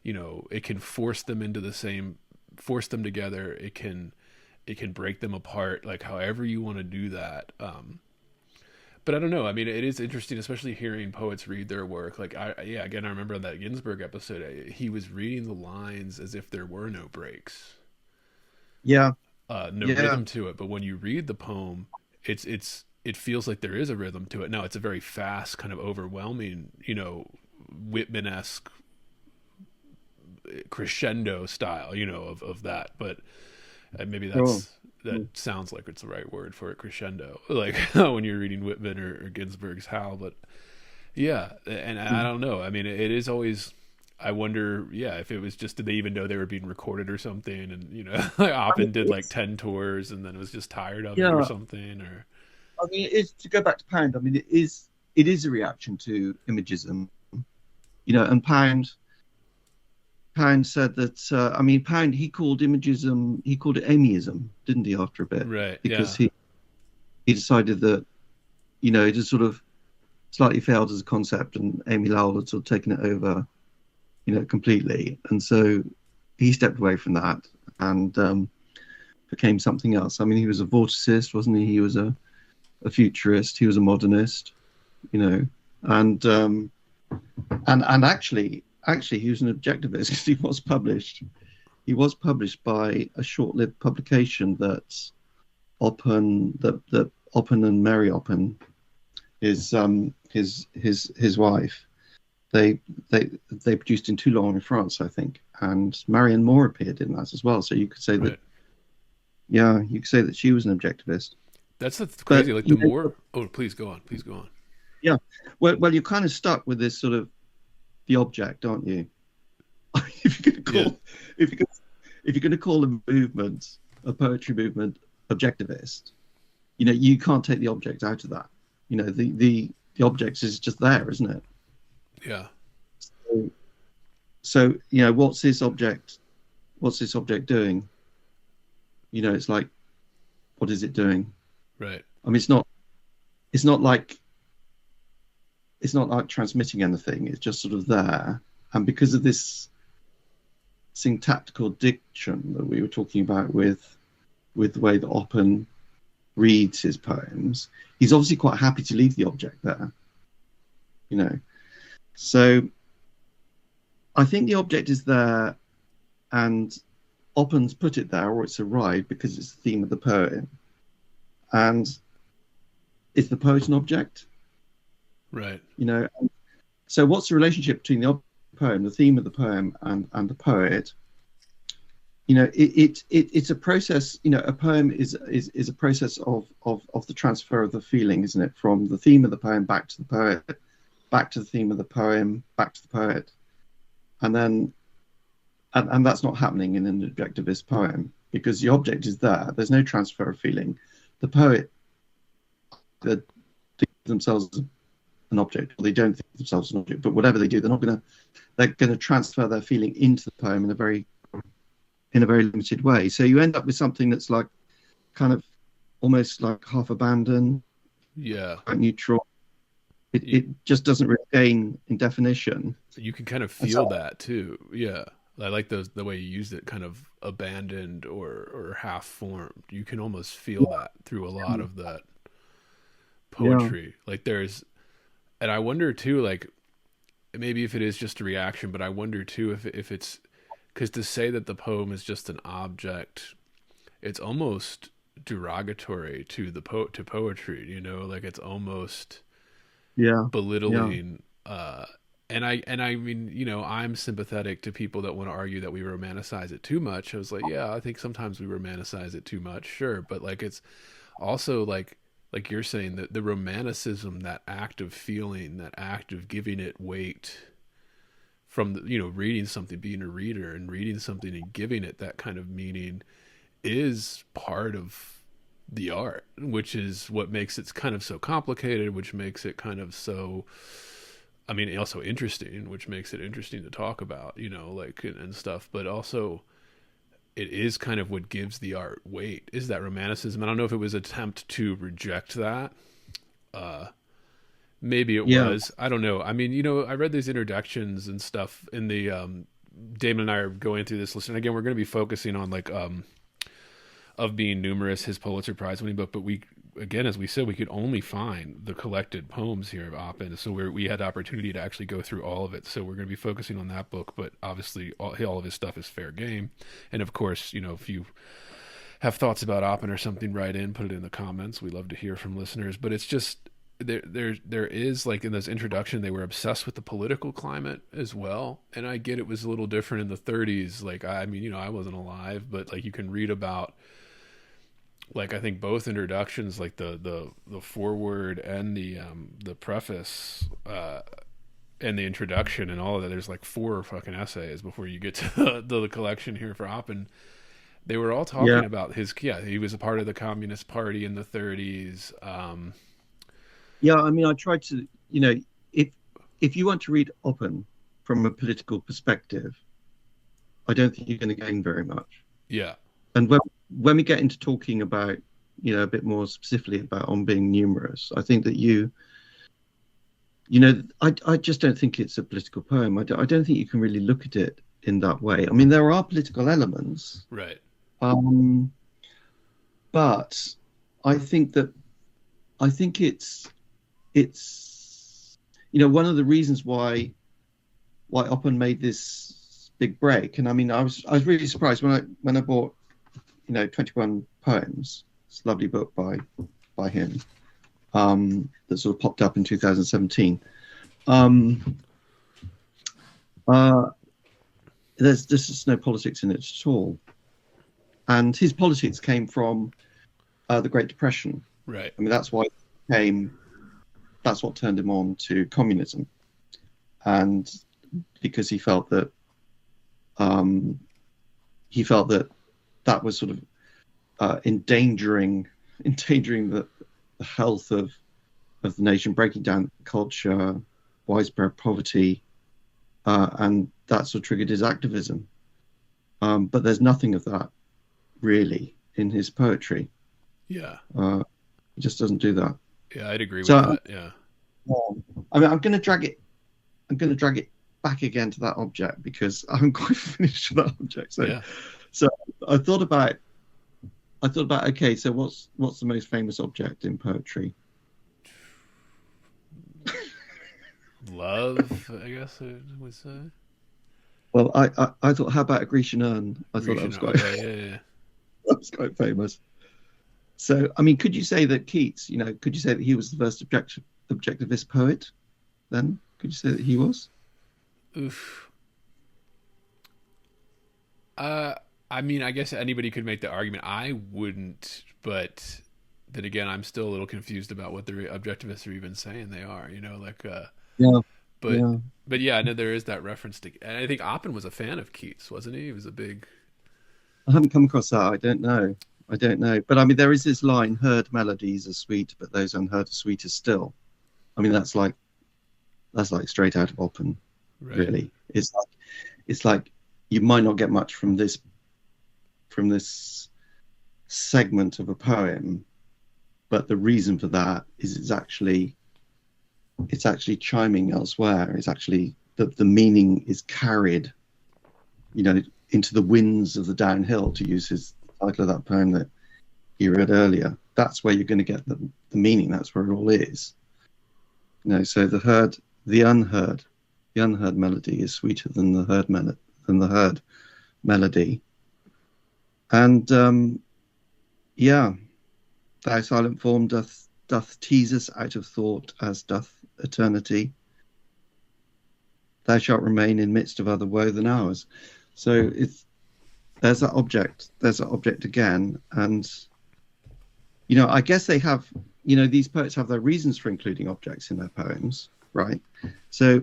It can force them together. It can break them apart, like however you want to do that. But I don't know. I mean, it is interesting, especially hearing poets read their work. Like, I remember on that Ginsberg episode, he was reading the lines as if there were no breaks. Yeah. No rhythm to it. But when you read the poem, it feels like there is a rhythm to it. Now, it's a very fast, kind of overwhelming, Whitman-esque crescendo style, of that. But maybe that sounds like it's the right word for it, crescendo, like when you're reading Whitman or Ginsberg's Howl. But yeah, and I don't know. I mean, it is always, I wonder, if it was just, did they even know they were being recorded or something? And, like Oppen did like 10 tours and then was just tired of it or something. Or I mean, it's, to go back to Pound, I mean, it is a reaction to imagism, and Pound said that, Pound, he called imagism, he called it Amyism, didn't he, after a bit? Right, because he decided that, it had sort of slightly failed as a concept, and Amy Lowell had sort of taken it over, completely. And so he stepped away from that and became something else. I mean, he was a vorticist, wasn't he? He was a futurist. He was a modernist, and actually he was an objectivist, because he was published by a short-lived publication that Oppen and Mary Oppen, his wife, they produced in Toulon in France, I think, and Marianne Moore appeared in that as well. So you could say that, you could say that she was an objectivist. That's crazy. Like the more. Oh, please go on. Yeah. Well, you're kind of stuck with this sort of the object, aren't you? if you're going to call a movement, a poetry movement, objectivist, you can't take the object out of that. The object is just there, isn't it? Yeah. So what's this object doing? It's like, what is it doing? Right. I mean, it's not like transmitting anything. It's just sort of there. And because of this syntactical diction that we were talking about with the way that Oppen reads his poems, he's obviously quite happy to leave the object there. So I think the object is there, and Oppen's put it there, or it's arrived, because it's the theme of the poem. And is the poet an object? Right. So what's the relationship between the poem, the theme of the poem, and the poet? It's a process. A poem is a process of the transfer of the feeling, isn't it? From the theme of the poem back to the poet, back to the theme of the poem, back to the poet, and then and that's not happening in an objectivist poem, because the object is there. There's no transfer of feeling. The poet, they think themselves as an object, or they don't think themselves as an object, but whatever they do, they're going to transfer their feeling into the poem in a very limited way. So you end up with something that's like kind of almost like half abandoned, quite neutral. It just doesn't really gain in definition. You can kind of feel that too. Yeah. I like the way you used it, kind of abandoned or half formed. You can almost feel that through a lot of that poetry. Like and I wonder too, like maybe if it is just a reaction, but I wonder too if it's, because to say that the poem is just an object, it's almost derogatory to to poetry, you know, like it's almost belittling. And I mean, you know, I'm sympathetic to people that want to argue that we romanticize it too much. I was like, yeah, I think sometimes we romanticize it too much, sure, but like it's also like you're saying, that the romanticism, that act of feeling, that act of giving it weight, from the, you know, reading something, being a reader and reading something and giving it that kind of meaning, is part of the art, which is what makes it kind of so complicated, which makes it kind of so, I mean, also interesting, which makes it interesting to talk about, you know, like, and stuff, but also it is kind of what gives the art weight, is that romanticism. I don't know if it was an attempt to reject that. Maybe it was. I don't know. I mean, you know, I read these introductions and stuff in the, Damon and I are going through this list. And again, we're going to be focusing on like, Of Being Numerous, his Pulitzer Prize winning book. But we, again, as we said, we could only find the collected poems here of Oppen. So we had the opportunity to actually go through all of it. So we're going to be focusing on that book. But obviously all of his stuff is fair game. And of course, you know, if you have thoughts about Oppen or something, write in, put it in the comments. We love to hear from listeners. But it's just, there is, like, in this introduction, they were obsessed with the political climate as well. And I get it was a little different in the 30s. Like, I mean, you know, I wasn't alive, but like you can read about, like, I think both introductions, like the foreword and the preface, and the introduction and all of that, there's like 4 fucking essays before you get to the collection here for Oppen. They were all talking about he was a part of the Communist Party in the 30s. I mean, I tried to, you know, if you want to read Oppen from a political perspective, I don't think you're going to gain very much. Yeah. And when we get into talking about, you know, a bit more specifically about On Being Numerous, I think that you know, I just don't think it's a political poem. I don't think you can really look at it in that way. I mean, there are political elements. Right. But I think it's, you know, one of the reasons why Oppen made this big break. And I mean, I was really surprised when I bought, you know, 21 Poems. It's a lovely book by him, that sort of popped up in 2017. There's just no politics in it at all. And his politics came from the Great Depression. Right. I mean, that's what turned him on to communism. And because he felt that that was sort of endangering the health of the nation, breaking down culture, widespread poverty, and that sort of triggered his activism. But there's nothing of that really in his poetry. Yeah. He just doesn't do that. Yeah, I'd agree with that. Yeah. I mean, I'm going to drag it back again to that object because I haven't quite finished with that object. So I thought about, okay, so what's the most famous object in poetry? Love, I guess it would say. Well, I thought, how about a Grecian urn? I thought that was quite, that was quite famous. So, I mean, could you say that Keats, you know, could you say that he was the first objectivist poet then? Could you say that he was? Oof. I mean, I guess anybody could make the argument. I wouldn't, but then again, I'm still a little confused about what the objectivists are even saying they are, you know, like, But yeah, I know there is that reference to, and I think Oppen was a fan of Keats, wasn't he? He was a big... I haven't come across that. I don't know. But I mean, there is this line, heard melodies are sweet, but those unheard are sweeter still. I mean, that's like That's like straight out of Oppen, Right. really. It's like you might not get much from this segment of a poem, but the reason for that is it's actually chiming elsewhere. It's actually the meaning is carried, into the winds of the downhill, to use his title of that poem that he read earlier. That's where you're going to get the meaning. That's where it all is. So the unheard melody is sweeter than the heard melody. And thy silent form doth tease us out of thought, as doth eternity. Thou shalt remain in midst of other woe than ours. So there's that object again. And I guess they have, these poets have their reasons for including objects in their poems, right? So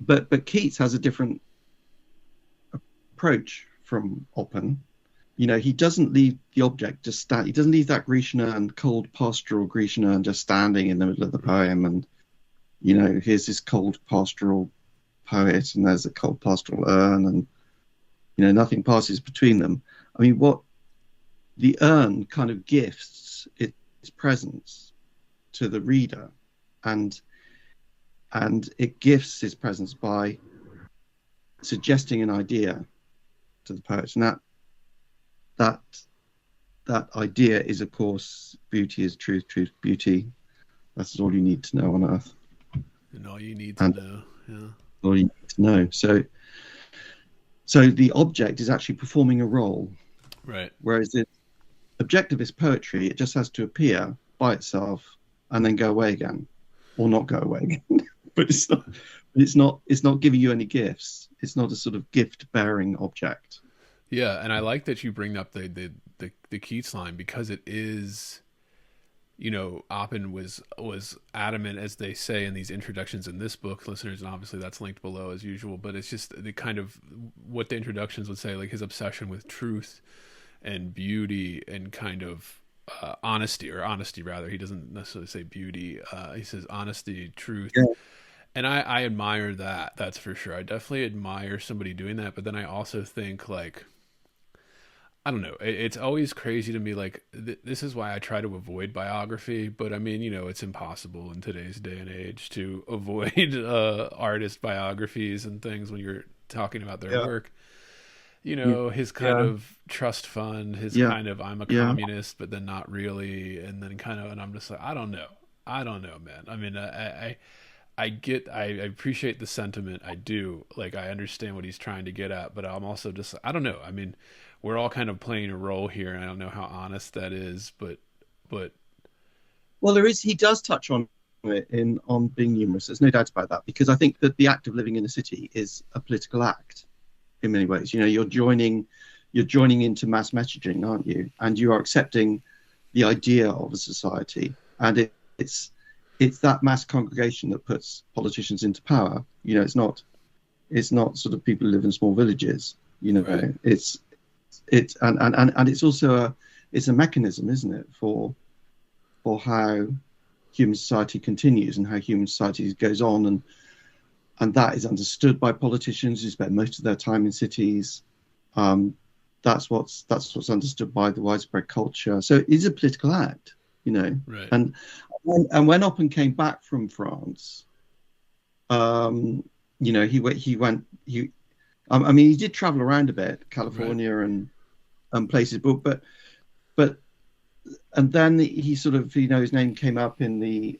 but Keats has a different approach from Oppen. He doesn't leave the object just stand. He doesn't leave that Grecian urn, cold pastoral Grecian urn, just standing in the middle of the poem. And here's this cold pastoral poet, and there's a cold pastoral urn, and nothing passes between them. I mean, what the urn kind of gifts its presence to the reader, and it gifts its presence by suggesting an idea to the poet, and that idea is, of course, beauty is truth, truth beauty. That's all you need to know on earth, and all you need to know. Yeah, all you need to know. So the object is actually performing a role, right? Whereas in objectivist poetry, it just has to appear by itself and then go away again, or not go away again. But it's not giving you any gifts. It's not a sort of gift-bearing object. Yeah, and I like that you bring up the Keats line, because it is, Oppen was adamant, as they say in these introductions in this book, listeners, and obviously that's linked below as usual, but it's just the kind of what the introductions would say, like his obsession with truth and beauty and kind of honesty rather. He doesn't necessarily say beauty. He says honesty, truth. Yeah. And I admire that. That's for sure. I definitely admire somebody doing that. But then I also think, like, I don't know. It's always crazy to me. Like, this is why I try to avoid biography. But I mean, it's impossible in today's day and age to avoid artist biographies and things when you're talking about their work. His kind of trust fund, his kind of I'm a communist, but then not really, and then and I'm just like, I don't know, man. I mean, I appreciate the sentiment. I do. Like, I understand what he's trying to get at, but I'm also just, I don't know. I mean, we're all kind of playing a role here, and I don't know how honest that is, but. Well, he does touch on it on being humorous. There's no doubt about that, because I think that the act of living in a city is a political act in many ways. You're joining into mass messaging, aren't you? And you are accepting the idea of a society, and it's that mass congregation that puts politicians into power. It's not sort of people who live in small villages. Right. It's also a mechanism, isn't it, for how human society continues and how human society goes on, and that is understood by politicians who spend most of their time in cities. That's what's understood by the widespread culture. So it is a political act, Right. And when Oppen came back from France, he did travel around a bit, California, right, and places, but and then he sort of, his name came up in the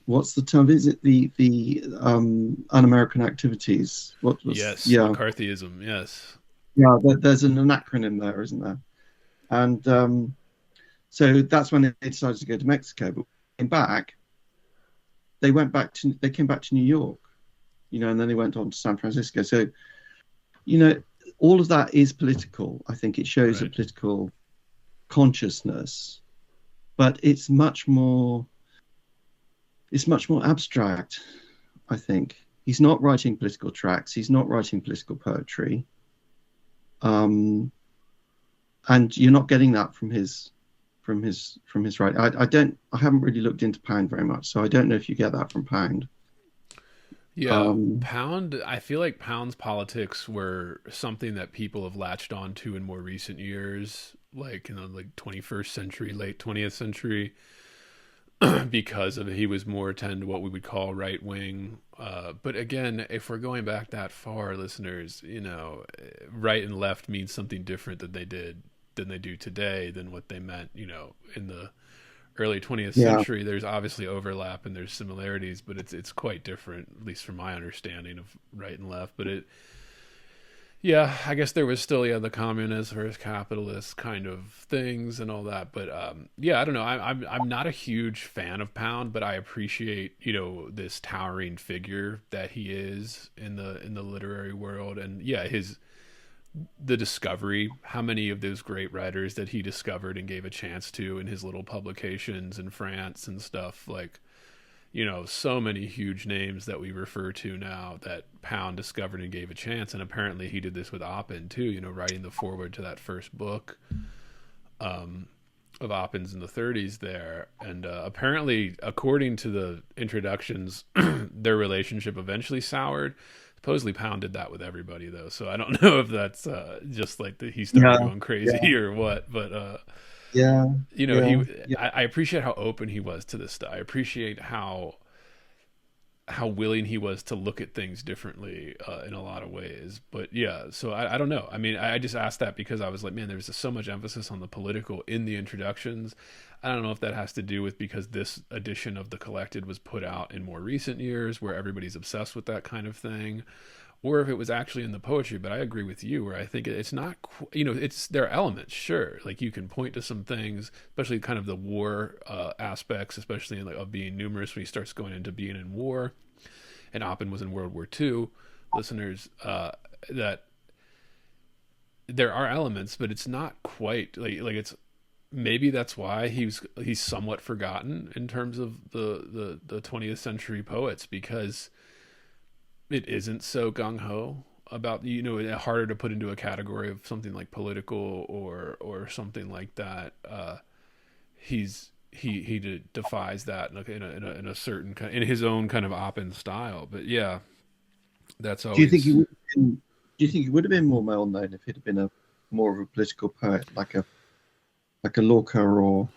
what's the term? Is it the un-American activities? Yes, McCarthyism. Yes. Yeah, there's an acronym there, isn't there? And so that's when they decided to go to Mexico. But when they came back to New York, and then they went on to San Francisco. So, all of that is political. I think it shows a political consciousness, but it's much more abstract. I think he's not writing political tracts. He's not writing political poetry. And you're not getting that from his from his writing. I haven't really looked into Pound very much, so I don't know if you get that from Pound. Yeah, Pound, I feel like Pound's politics were something that people have latched on to in more recent years, like in the like 21st century, late 20th century, because of he was more tend to what we would call right wing. But again, if we're going back that far, listeners, right and left means something different than they do today than what they meant, in the early 20th century. There's obviously overlap and there's similarities, but it's quite different, at least from my understanding of right and left. But I guess there was still the communist versus capitalist kind of things and all that. But I don't know. I'm not a huge fan of Pound, but I appreciate this towering figure that he is in the literary world, and the discovery, how many of those great writers that he discovered and gave a chance to in his little publications in France and stuff, like, so many huge names that we refer to now that Pound discovered and gave a chance. And apparently he did this with Oppen too, writing the foreword to that first book of Oppen's in the 30s there. And apparently, according to the introductions, their relationship eventually soured. Supposedly Pound did that with everybody though, so I don't know if that's just like he started going crazy or what. But I appreciate how open he was to this stuff. I appreciate how willing he was to look at things differently in a lot of ways. But so I don't know. I mean, I just asked that because I was like, man, there's so much emphasis on the political in the introductions. I don't know if that has to do with because this edition of The Collected was put out in more recent years where everybody's obsessed with that kind of thing, or if it was actually in the poetry. But I agree with you where I think it's not, it's there are elements, sure. Like you can point to some things, especially kind of the war aspects, especially of being numerous when he starts going into being in war. And Oppen was in World War II, listeners, that there are elements, but it's not quite like it's, maybe that's why he's somewhat forgotten in terms of the 20th century poets, because it isn't so gung-ho about, harder to put into a category of something like political or something like that. He defies that in a certain kind, in his own kind of Oppen style. But that's always. Do you think he would have been more well known if he'd have been more of a political poet, like a Lorca or?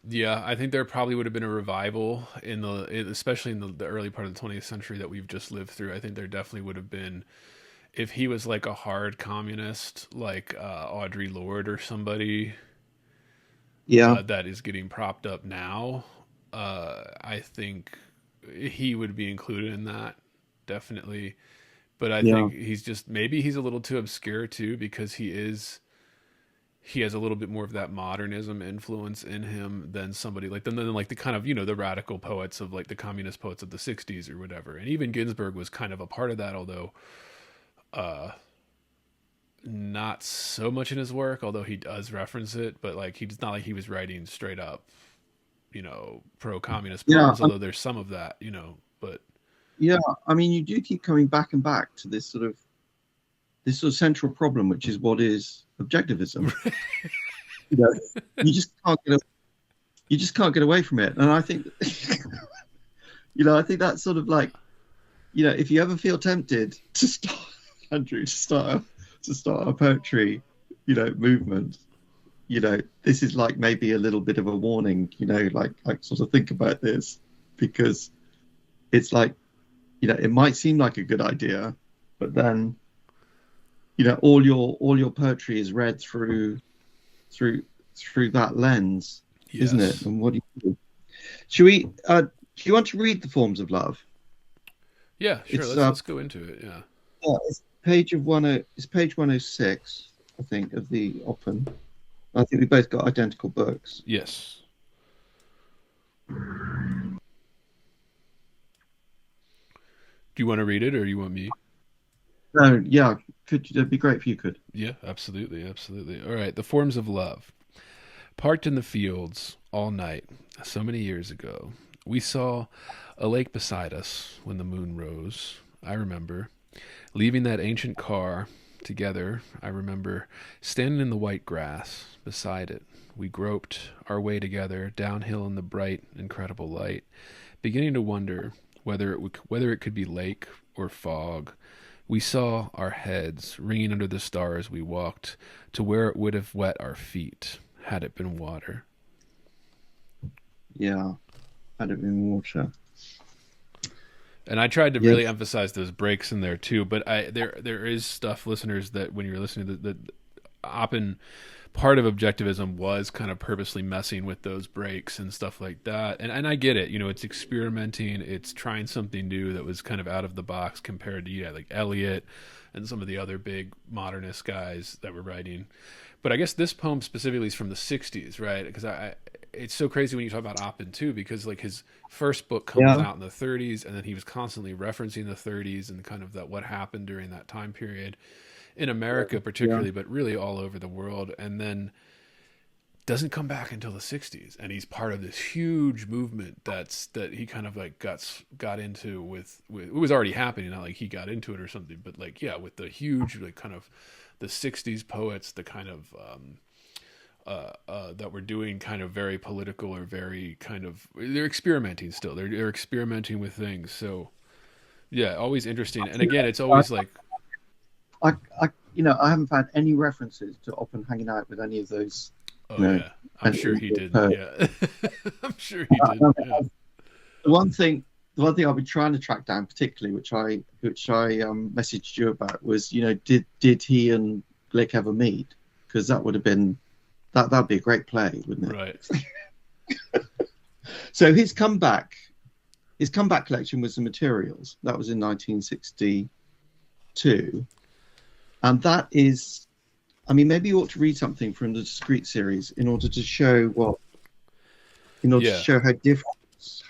Yeah, I think there probably would have been a revival especially in the early part of the 20th century that we've just lived through. I think there definitely would have been, if he was like a hard communist, like Audre Lorde or somebody. That is getting propped up now. I think he would be included in that, definitely. But I think maybe he's a little too obscure too, because he has a little bit more of that modernism influence in him than somebody like than like the kind of, the radical poets of like the communist poets of the 60s or whatever. And even Ginsberg was kind of a part of that, although not so much in his work, although he does reference it, but like he's not like he was writing straight up, pro-communist poems, although there's some of that, but I mean, you do keep coming back and back to this sort of central problem, which is what is objectivism. You just can't get away from it. And I think I think that's sort of like, if you ever feel tempted to start a poetry, movement, this is like maybe a little bit of a warning, like sort of think about this, because it's like, it might seem like a good idea, but then, all your poetry is read through that lens, isn't it? And what do you do? Should we? Do you want to read The Forms of Love? Yeah, sure. Let's go into it. Yeah. It's page 106, I think, of the Oppen. I think we both got identical books. Yes. Do you want to read it, or do you want me? No, yeah. It'd be great if you could. Yeah, absolutely. All right. The Forms of Love. Parked in the fields all night, so many years ago, we saw a lake beside us when the moon rose. I remember leaving that ancient car together, I remember standing in the white grass beside it. We groped our way together downhill in the bright, incredible light, beginning to wonder whether it could be lake or fog. We saw our heads ringing under the stars. We walked to where it would have wet our feet had it been water. Yeah, had it been water. And I tried to really emphasize those breaks in there too, but there is stuff, listeners, that when you're listening to the Oppen, part of Objectivism was kind of purposely messing with those breaks and stuff like that. And I get it, it's experimenting, it's trying something new that was kind of out of the box compared to like Eliot and some of the other big modernist guys that were writing. But I guess this poem specifically is from the 60s, right? Because it's so crazy when you talk about Oppen too, because like his first book comes out in the 30s, and then he was constantly referencing the 30s and kind of that what happened during that time period in America particularly, but really all over the world. And then doesn't come back until the 60s, and he's part of this huge movement that he kind of like got into with it was already happening, not like he got into it or something, but like with the huge like kind of the 60s poets, the kind of that were doing kind of very political or very kind of, they're experimenting still. They're experimenting with things. So always interesting. And again, it's always like, I haven't found any references to Oppen hanging out with any of those. I'm sure he did. Yeah, I'm sure he did. Yeah. The one thing I've been trying to track down, particularly, which I messaged you about, was did he and Glick ever meet? Because that would have been that'd be a great play, wouldn't it? Right. So his comeback collection was the Materials. That was in 1962, and that is, I mean, maybe you ought to read something from the Discrete series in order to show to show how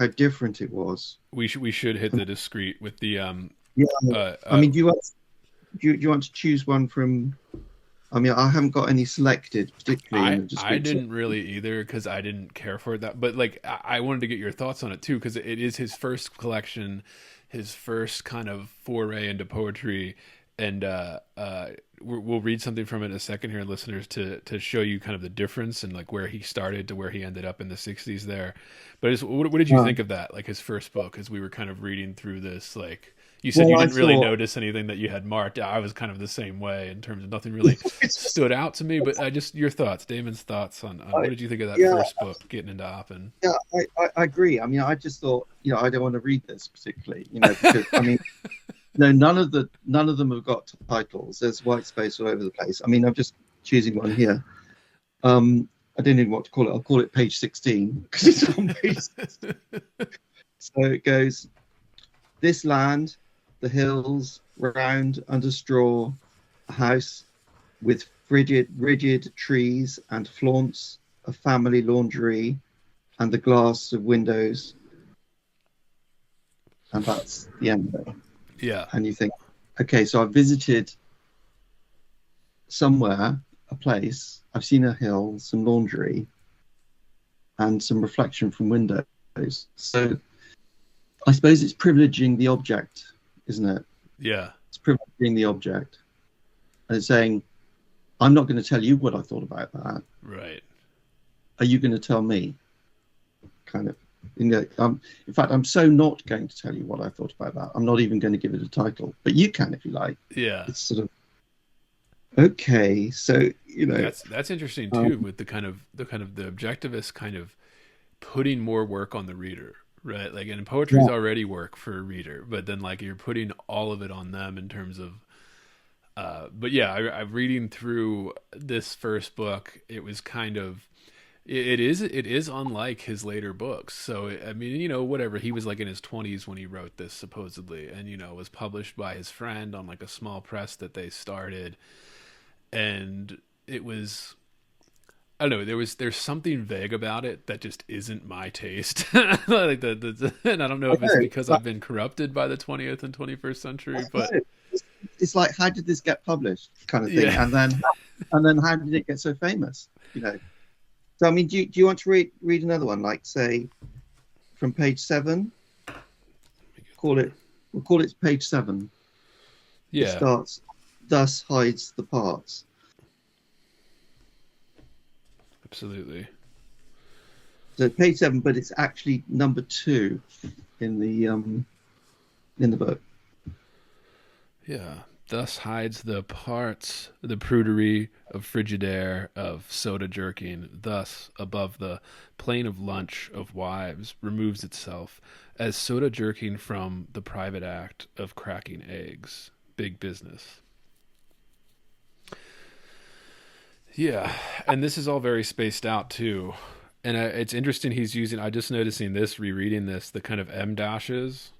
different it was. We should hit the Discrete with the I mean, do you want to choose one from? I mean, I haven't got any selected particularly. In the I didn't really either, because I didn't care for that. But like, I wanted to get your thoughts on it too, because it is his first collection, his first kind of foray into poetry. And we'll read something from it in a second here, listeners, to show you kind of the difference and like where he started to where he ended up in the 60s there. But what did you think of that, like his first book, as we were kind of reading through this? Like you said, you didn't really notice anything that you had marked. I was kind of the same way in terms of nothing really stood out to me. But your thoughts, Damon's thoughts on what did you think of that first book, getting into Oppen? Yeah, I agree. I mean, I just thought, I don't want to read this particularly, because I mean. No, none of them have got titles. There's white space all over the place. I mean, I'm just choosing one here. I don't even know what to call it. I'll call it page 16 because it's on page 16. So it goes, this land, the hills, round under straw, a house with rigid trees and flaunts, a family laundry, and the glass of windows. And that's the end of it. Yeah. And you think, okay, so I've visited somewhere, a place, I've seen a hill, some laundry, and some reflection from windows. So I suppose it's privileging the object, isn't it? Yeah. It's privileging the object. And it's saying, I'm not going to tell you what I thought about that. Right. Are you going to tell me? Kind of. In fact, I'm so not going to tell you what I thought about that. I'm not even going to give it a title, but you can if you like. Yeah, it's sort of okay. So that's interesting too, with the kind of the objectivist kind of putting more work on the reader, right? Like, and poetry is already work for a reader, but then like you're putting all of it on them in terms of. But yeah, I'm reading through this first book. It was kind of. It is unlike his later books. So, I mean, whatever, he was like in his 20s when he wrote this supposedly, and, was published by his friend on like a small press that they started. And it was, I don't know, there's something vague about it that just isn't my taste. Like and I don't know if it's because I've been corrupted by the 20th and 21st century, but it's like, how did this get published kind of thing? Yeah. And then how did it get so famous? So, I mean, do you want to read another one, like, say, from page 7? We'll call it page 7. Yeah. It starts, thus hides the parts. Absolutely. So page 7, but it's actually number 2 in the book. Yeah. Thus hides the parts, the prudery of Frigidaire, of soda jerking. Thus, above the plane of lunch of wives, removes itself, as soda jerking from the private act of cracking eggs. Big business. Yeah, and this is all very spaced out too. And it's interesting he's using, I just noticing this, rereading this, the kind of M dashes.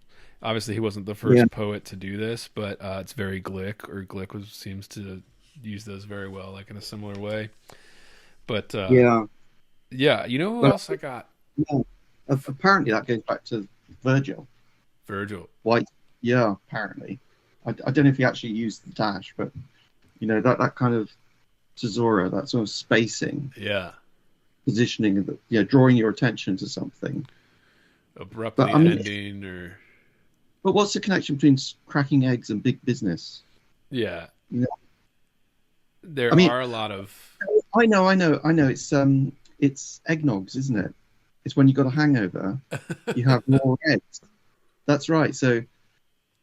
Obviously, he wasn't the first poet to do this, but it's very Glick, or Glick seems to use those very well, like in a similar way. But yeah, you know who else I got? Yeah. Apparently, that goes back to Virgil. White, yeah, apparently. I don't know if he actually used the dash, but you know that kind of tesora, that sort of spacing, positioning, drawing your attention to something, abruptly ending, or. But what's the connection between cracking eggs and big business? Yeah. You know? There are a lot of. I know. It's eggnogs, isn't it? It's when you got a hangover, you have more eggs. That's right. So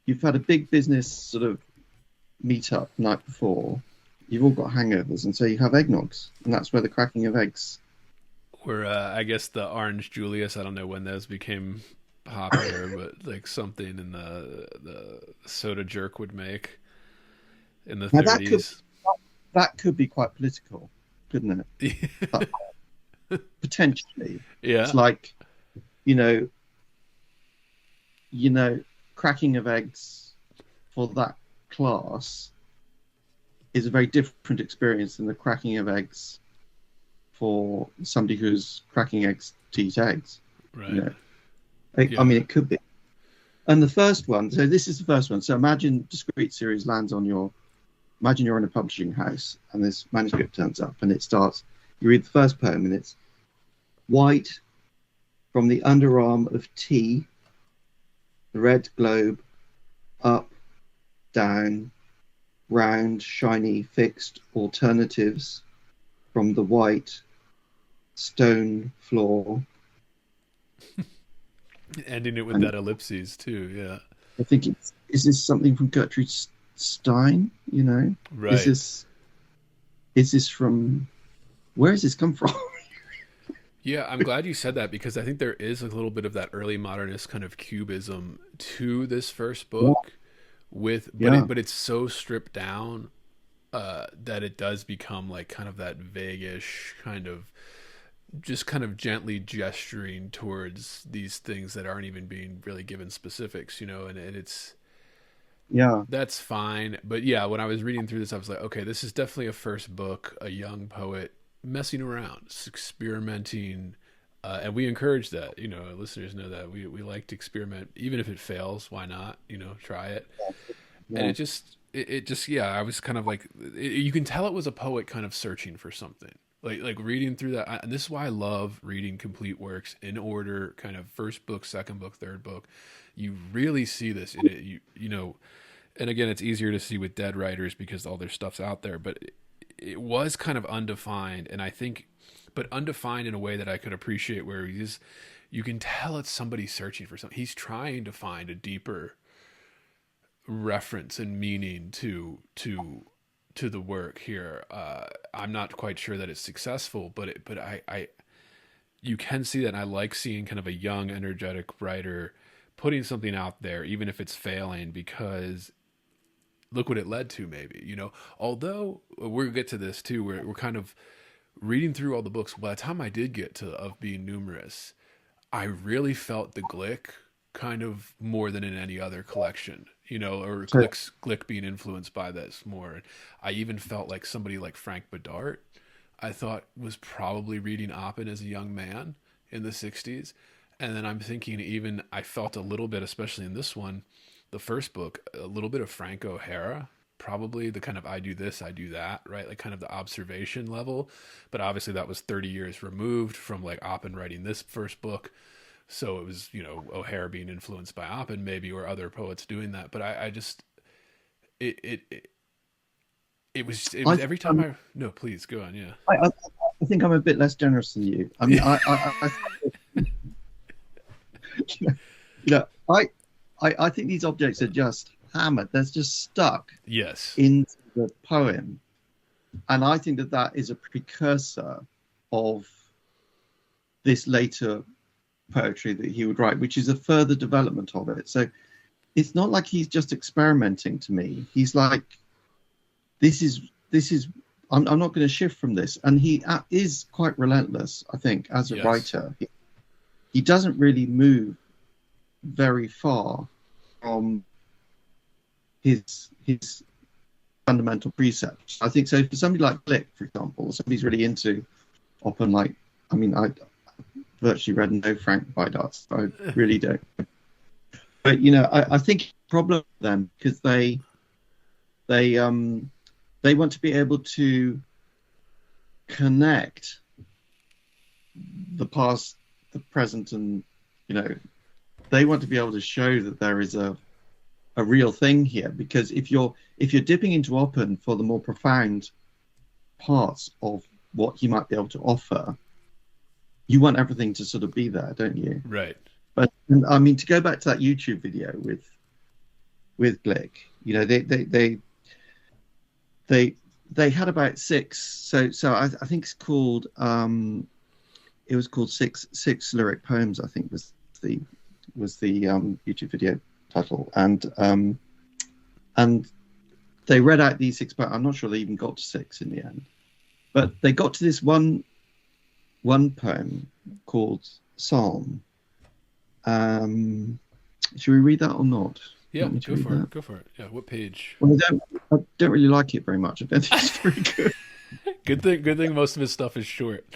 you've had a big business sort of meet up night before. You've all got hangovers, and so you have eggnogs, and that's where the cracking of eggs. Or I guess the Orange Julius. I don't know when those became popular, but like something in the soda jerk would make in the 30s. That could be quite political, couldn't it? Potentially. Yeah. It's like, cracking of eggs for that class is a very different experience than the cracking of eggs for somebody who's cracking eggs to eat eggs. Right. I mean, it could be. And the first one, so this is the first one. So imagine Discrete Series lands on imagine you're in a publishing house and this manuscript turns up and it starts, you read the first poem and it's white from the underarm of T, the red globe, up, down, round, shiny, fixed alternatives from the white stone floor. Ending it with that ellipses too, yeah. I think is this something from Gertrude Stein? Right? Is this from? Where does this come from? Yeah, I'm glad you said that because I think there is a little bit of that early modernist kind of cubism to this first book, but it's so stripped down that it does become like kind of that vaguish kind of. Just kind of gently gesturing towards these things that aren't even being really given specifics, and it's, that's fine. But yeah, when I was reading through this, I was like, okay, this is definitely a first book, a young poet messing around, experimenting. And we encourage that, listeners know that we like to experiment, even if it fails, why not, try it. Yeah. And it just, I was kind of like, you can tell it was a poet kind of searching for something. Like reading through that, and this is why I love reading complete works in order, kind of first book, second book, third book. You really see this in it, and again, it's easier to see with dead writers because all their stuff's out there, but it was kind of undefined, and I think, but undefined in a way that I could appreciate, where you can tell it's somebody searching for something. He's trying to find a deeper reference and meaning to the work here. I'm not quite sure that it's successful, but I you can see that, and I like seeing kind of a young, energetic writer putting something out there, even if it's failing, because look what it led to, maybe, although we'll get to this too, we're kind of reading through all the books. By the time I did get to Of Being Numerous, I really felt the Glick kind of more than in any other collection, or Glick being influenced by this more. I even felt like somebody like Frank Bedart, I thought, was probably reading Oppen as a young man in the 60s. And then I'm thinking, I felt a little bit, especially in this one, the first book, a little bit of Frank O'Hara, probably the kind of I do this, I do that, right? Like kind of the observation level. But obviously that was 30 years removed from like Oppen writing this first book. So it was, O'Hara being influenced by Oppen maybe, or other poets doing that. But I just, It was I, every time no, please go on. Yeah. I think I'm a bit less generous than you. I mean, you know, I think these objects are just hammered. They're just stuck Yes. into the poem, and I think that is a precursor of this later poetry that he would write, which is a further development of it. So it's not like he's just experimenting to me. He's like, this is I'm not going to shift from this. And he is quite relentless, I think, as a Yes. writer. He doesn't really move very far from his fundamental precepts. I think so. For somebody like Glick, for example, somebody's really into Oppen, like, I mean, I virtually read no Frank Baidarts. I really don't. But I think the problem with them because they want to be able to connect the past, the present, and they want to be able to show that there is a real thing here. Because if you're dipping into Oppen for the more profound parts of what he might be able to offer, you want everything to sort of be there, don't you? Right. But I mean, to go back to that YouTube video with Glick, they had about six. So I think it's called it was called six lyric poems. I think was the YouTube video title, and they read out these six poems. I'm not sure they even got to six in the end, but they got to this one poem called Psalm. Should we read that or not? Yeah, go for it. Yeah, what page? Well, I don't really like it very much. I don't think it's very good. Good thing most of his stuff is short.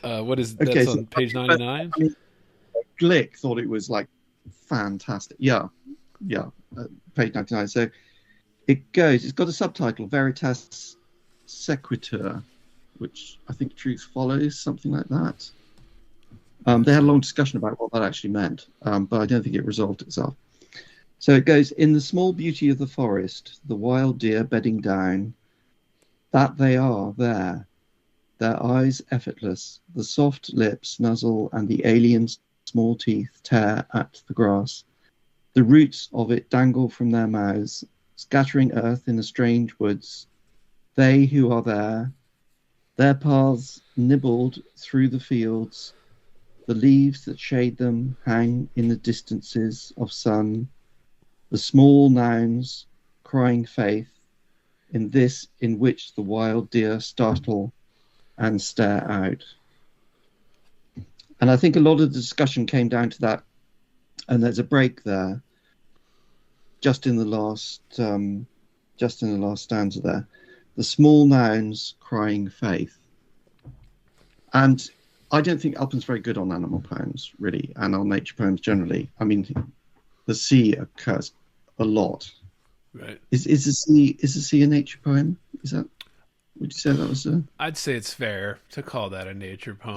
What is Okay, that's so on page 99? I mean, Glick thought it was like fantastic. Yeah, page 99. So it's got a subtitle, Veritas Sequitur, which I think truth follows, something like that. They had a long discussion about what that actually meant, but I don't think it resolved itself. So it goes, in the small beauty of the forest, the wild deer bedding down, that they are there, their eyes effortless, the soft lips nuzzle and the alien small teeth tear at the grass. The roots of it dangle from their mouths, scattering earth in the strange woods. They who are there, their paths nibbled through the fields, the leaves that shade them hang in the distances of sun, the small nouns crying faith in this in which the wild deer startle and stare out. And I think a lot of the discussion came down to that, and there's a break there, just in the last stanza there. The small nouns crying faith. And I don't think Oppen's very good on animal poems, really, and on nature poems generally. I mean, the sea occurs a lot. Right. Is the sea a nature poem? Is that? Would you say that was a? I'd say it's fair to call that a nature poem.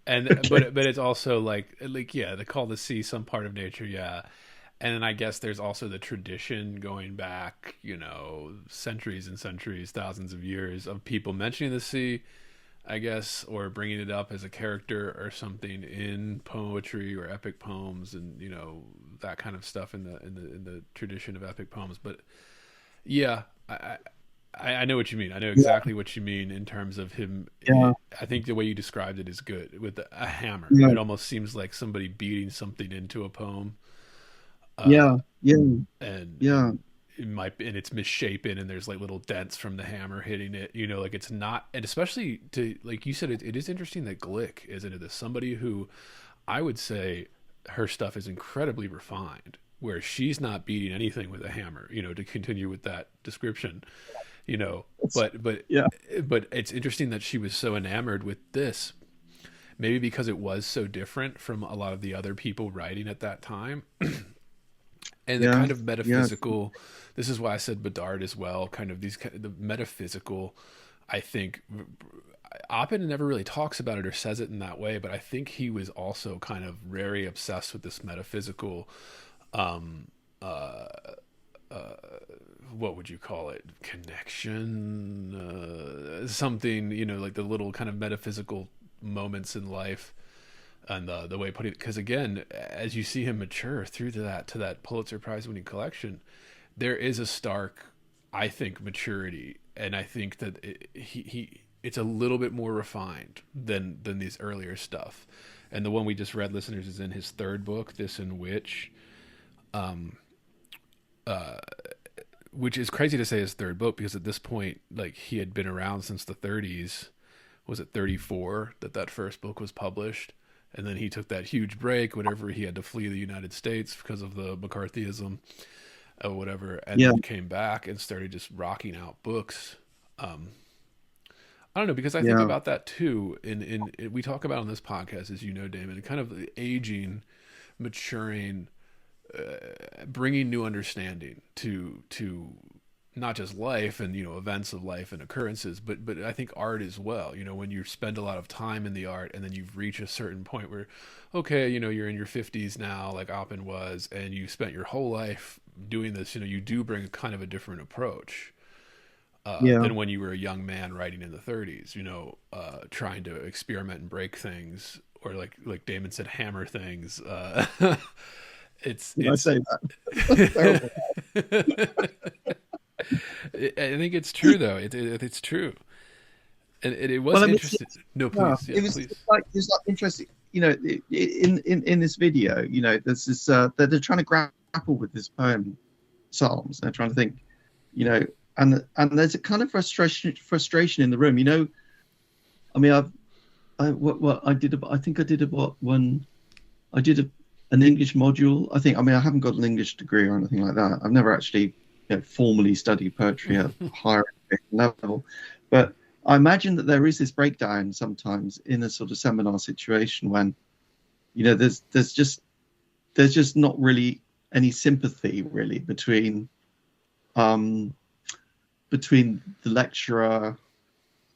And but it's also like yeah, to call the sea some part of nature, yeah. And then I guess there's also the tradition going back, centuries and centuries, thousands of years of people mentioning the sea, I guess, or bringing it up as a character or something in poetry or epic poems, and that kind of stuff in the tradition of epic poems. But yeah, I know what you mean. I know exactly what you mean in terms of him. Yeah. I think the way you described it is good with a hammer. Yeah. It almost seems like somebody beating something into a poem. And it might be, and it's misshapen, and there's like little dents from the hammer hitting it. Like it's not, and especially to like you said, it is interesting that Glick is into this. Somebody who I would say her stuff is incredibly refined, where she's not beating anything with a hammer. To continue with that description. But it's interesting that she was so enamored with this, maybe because it was so different from a lot of the other people writing at that time. And the kind of metaphysical, this is why I said Bedard as well, kind of the metaphysical, I think, Oppen never really talks about it or says it in that way, but I think he was also kind of very obsessed with this metaphysical, what would you call it? Connection, something, like the little kind of metaphysical moments in life, and the way putting it. Because again, as you see him mature through to that Pulitzer Prize winning collection, there is a stark, I think, maturity, and I think that it's a little bit more refined than these earlier stuff. And the one we just read, listeners, is in his third book, This and which is crazy to say his third book, because at this point, like, he had been around since the 30s. Was it 34 that first book was published? And then he took that huge break whenever he had to flee the United States because of the McCarthyism or whatever, and then came back and started just rocking out books. I don't know, because I think about that too. In we talk about on this podcast, as you know, Damon, kind of the aging, maturing, bringing new understanding to not just life and events of life and occurrences, but I think art as well. When you spend a lot of time in the art, and then you reach a certain point where, okay, you're in your 50s now, like Oppen was, and you spent your whole life doing this. You do bring kind of a different approach than when you were a young man writing in the 30s. Trying to experiment and break things, or like Damon said, hammer things. It's I say that. I think it's true, though. It's true, and it was interesting. No, please, it please. was interesting. In this video, there's this they're trying to grapple with this poem, Psalms. They're trying to think, and there's a kind of frustration in the room. I mean, I did an English module. I haven't got an English degree or anything like that. I've never actually formally studied poetry at a higher level, but I imagine that there is this breakdown sometimes in a sort of seminar situation when there's just not really any sympathy really between the lecturer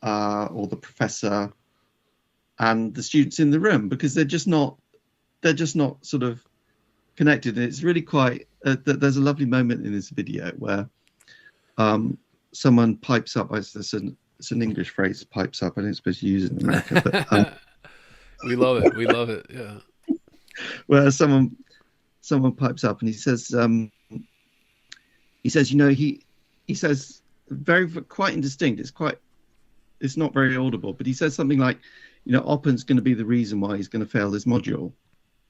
or the professor and the students in the room, because they're just not sort of connected. And it's really quite there's a lovely moment in this video where someone pipes up. It's an English phrase, pipes up. I don't suppose you use it in America, but we love it. Yeah. Where someone pipes up and he says he says very quite indistinct. It's not very audible, but he says something like, Oppen's going to be the reason why he's going to fail this module,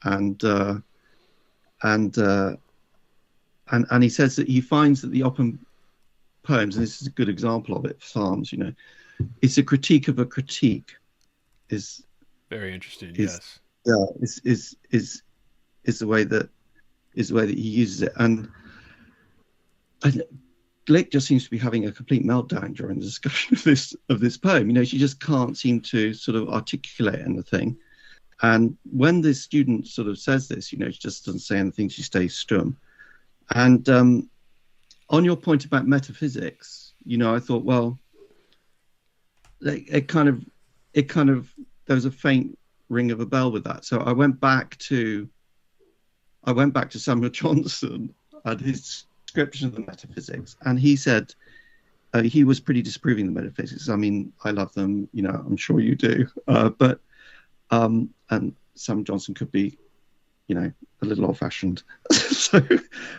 and he says that he finds that the Oppen poems, and this is a good example of it, Psalms, it's a critique of a critique. Is very interesting. Yes. Yeah. Is the way that he uses it, and Glick just seems to be having a complete meltdown during the discussion of this poem. She just can't seem to sort of articulate anything. And when the student sort of says this, she just doesn't say anything. She stays stum. And on your point about metaphysics, I thought, well, it kind of there was a faint ring of a bell with that. So I went back to Samuel Johnson and his description of the metaphysics, and he said he was pretty disapproving of the metaphysics. I mean, I love them, I'm sure you do, but and Samuel Johnson could be, a little old-fashioned. So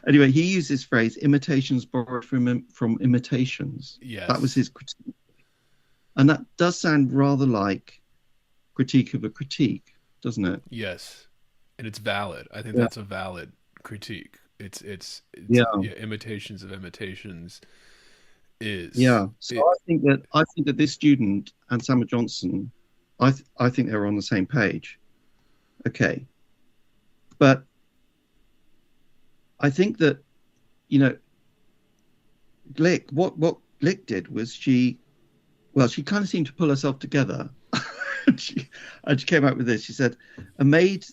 anyway, he used this phrase, imitations borrowed from imitations. Yes. That was his critique. And that does sound rather like critique of a critique, doesn't it? Yes. And it's valid. I think that's a valid critique. It's imitations of imitations is. Yeah. So I think that this student and Samuel Johnson, I think they were on the same page. Okay. But I think that, Glick, what Glick did was she kind of seemed to pull herself together. she came out with this. She said,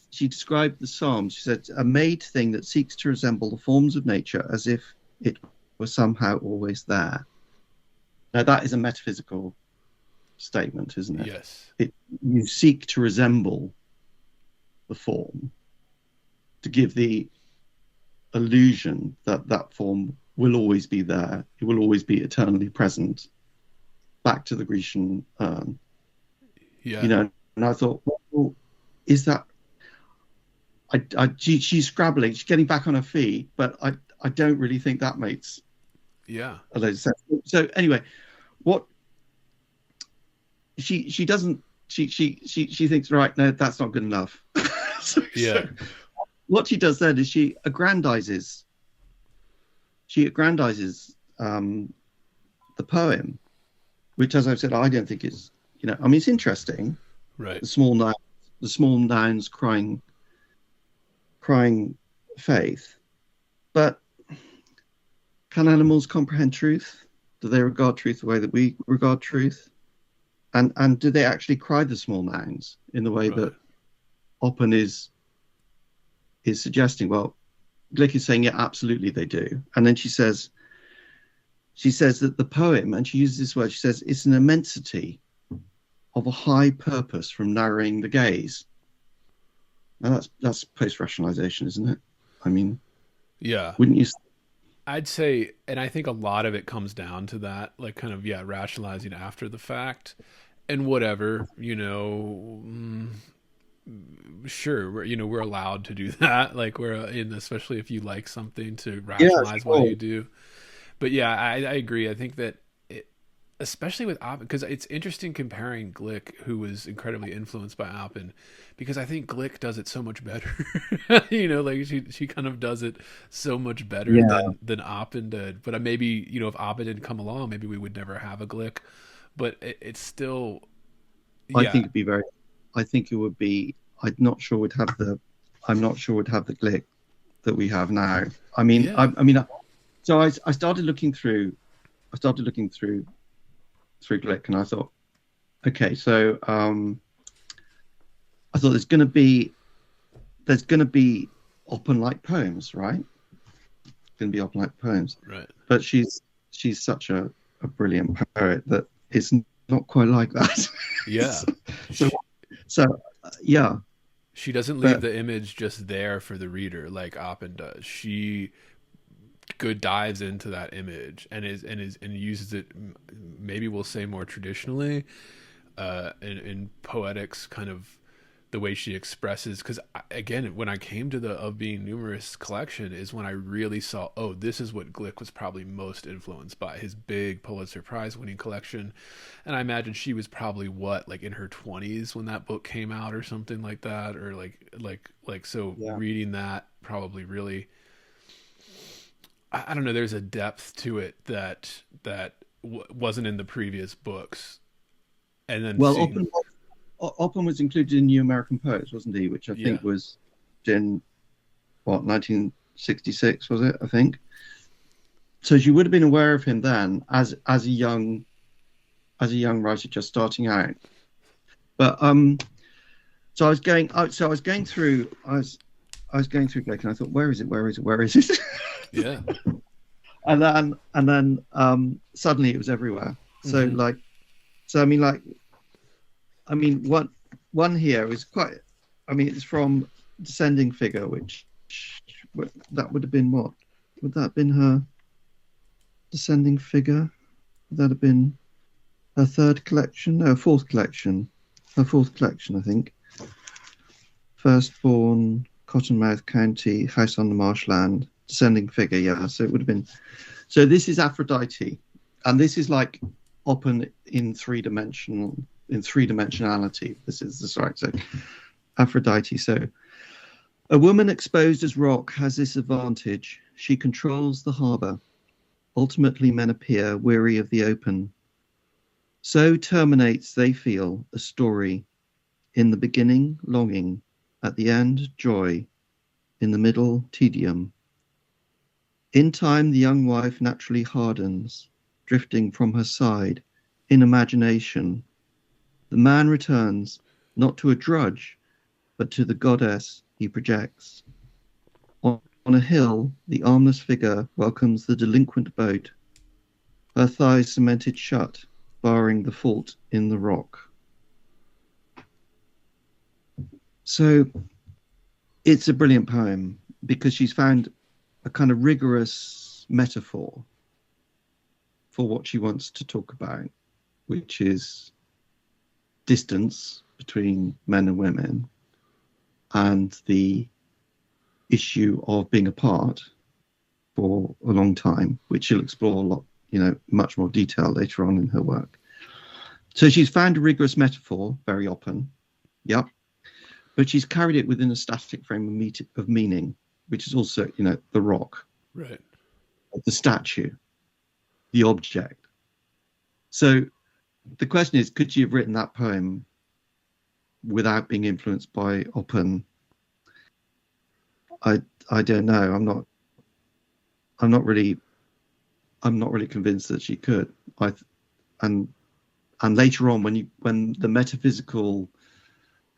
she described the Psalms. She said, a made thing that seeks to resemble the forms of nature as if it were somehow always there. Now, that is a metaphysical statement, isn't it? Yes. You seek to resemble the form to give the illusion that form will always be there. It will always be eternally present. Back to the Grecian urn. Yeah. You know, and I thought, well, is that? She's scrabbling. She's getting back on her feet, but I don't really think that makes Yeah. a load of sense. So anyway, what she doesn't. She thinks, right, no, that's not good enough. So what she does then is she aggrandizes the poem, which, as I've said, I don't think is, you know, I mean, it's interesting. Right. The small nouns crying faith, but can animals comprehend truth? Do they regard truth the way that we regard truth? And do they actually cry the small nouns in the way that Oppen is suggesting? Well, Glick is saying, yeah, absolutely they do. And then she says that the poem, and she uses this word, she says, it's an immensity of a high purpose from narrowing the gaze. Now that's post-rationalization, isn't it? I mean, yeah, wouldn't you? I'd say, and I think a lot of it comes down to that, like kind of, rationalizing after the fact and whatever, you know, sure, we're allowed to do that. Like especially if you like something, to rationalize why you do. But yeah, I agree. I think that especially with Oppen, because it's interesting comparing Glick, who was incredibly influenced by Oppen, because I think Glick does it so much better. You know, like she kind of does it so much better than Oppen did. But maybe, you know, if Oppen didn't come along, maybe we would never have a Glick. But it's still, I think it would be. I'm not sure we'd have the Glick that we have now. I mean, so I started looking through Glick, and I thought, okay, so I thought there's going to be Oppen-like poems, right? Going to be Oppen-like poems, right? But she's such a brilliant poet that it's not quite like that. Yeah. So yeah. She doesn't leave the image just there for the reader like Oppen does. She dives into that image and uses it, maybe we'll say more traditionally, in poetics, kind of the way she expresses. Because again, when I came to the Of Being Numerous collection is when I really saw, oh, this is what Glick was probably most influenced by, his big Pulitzer Prize winning collection. And I imagine she was probably like in her 20s when that book came out or something like that, or reading that probably really, I don't know, there's a depth to it that wasn't in the previous books. And then Oppen was included in New American Poets, wasn't he? Which I think was in 1966, was it? I think. So she would have been aware of him then, as a young writer just starting out. But so I was going through Glick, and I thought, where is it? Yeah. and then suddenly it was everywhere. So one here is quite. I mean, it's from Descending Figure, which that would have been what? Would that have been her Descending Figure? Would that have been her third collection? No, fourth collection. Her fourth collection, I think. Firstborn, Cottonmouth County, House on the Marshland, Descending Figure. Yeah, so it would have been. So this is Aphrodite, and this is like Oppen in three-dimensionality. This is right. So Aphrodite. So a woman exposed as rock has this advantage: she controls the harbour. Ultimately, men appear weary of the open. So terminates, they feel, a story. In the beginning, longing. At the end, joy. In the middle, tedium. In time, the young wife naturally hardens, drifting from her side, in imagination. The man returns, not to a drudge, but to the goddess he projects. On a hill, the armless figure welcomes the delinquent boat, her thighs cemented shut, barring the fault in the rock. So it's a brilliant poem because she's found a kind of rigorous metaphor for what she wants to talk about, which is distance between men and women and the issue of being apart for a long time, which she'll explore a lot, much more detail later on in her work. So she's found a rigorous metaphor, very often, yep, but she's carried it within a static frame of meaning, which is also, the rock, right, the statue, the object. So the question is, could she have written that poem without being influenced by Oppen? I don't know. I'm not really convinced that she could. And later on, when the metaphysical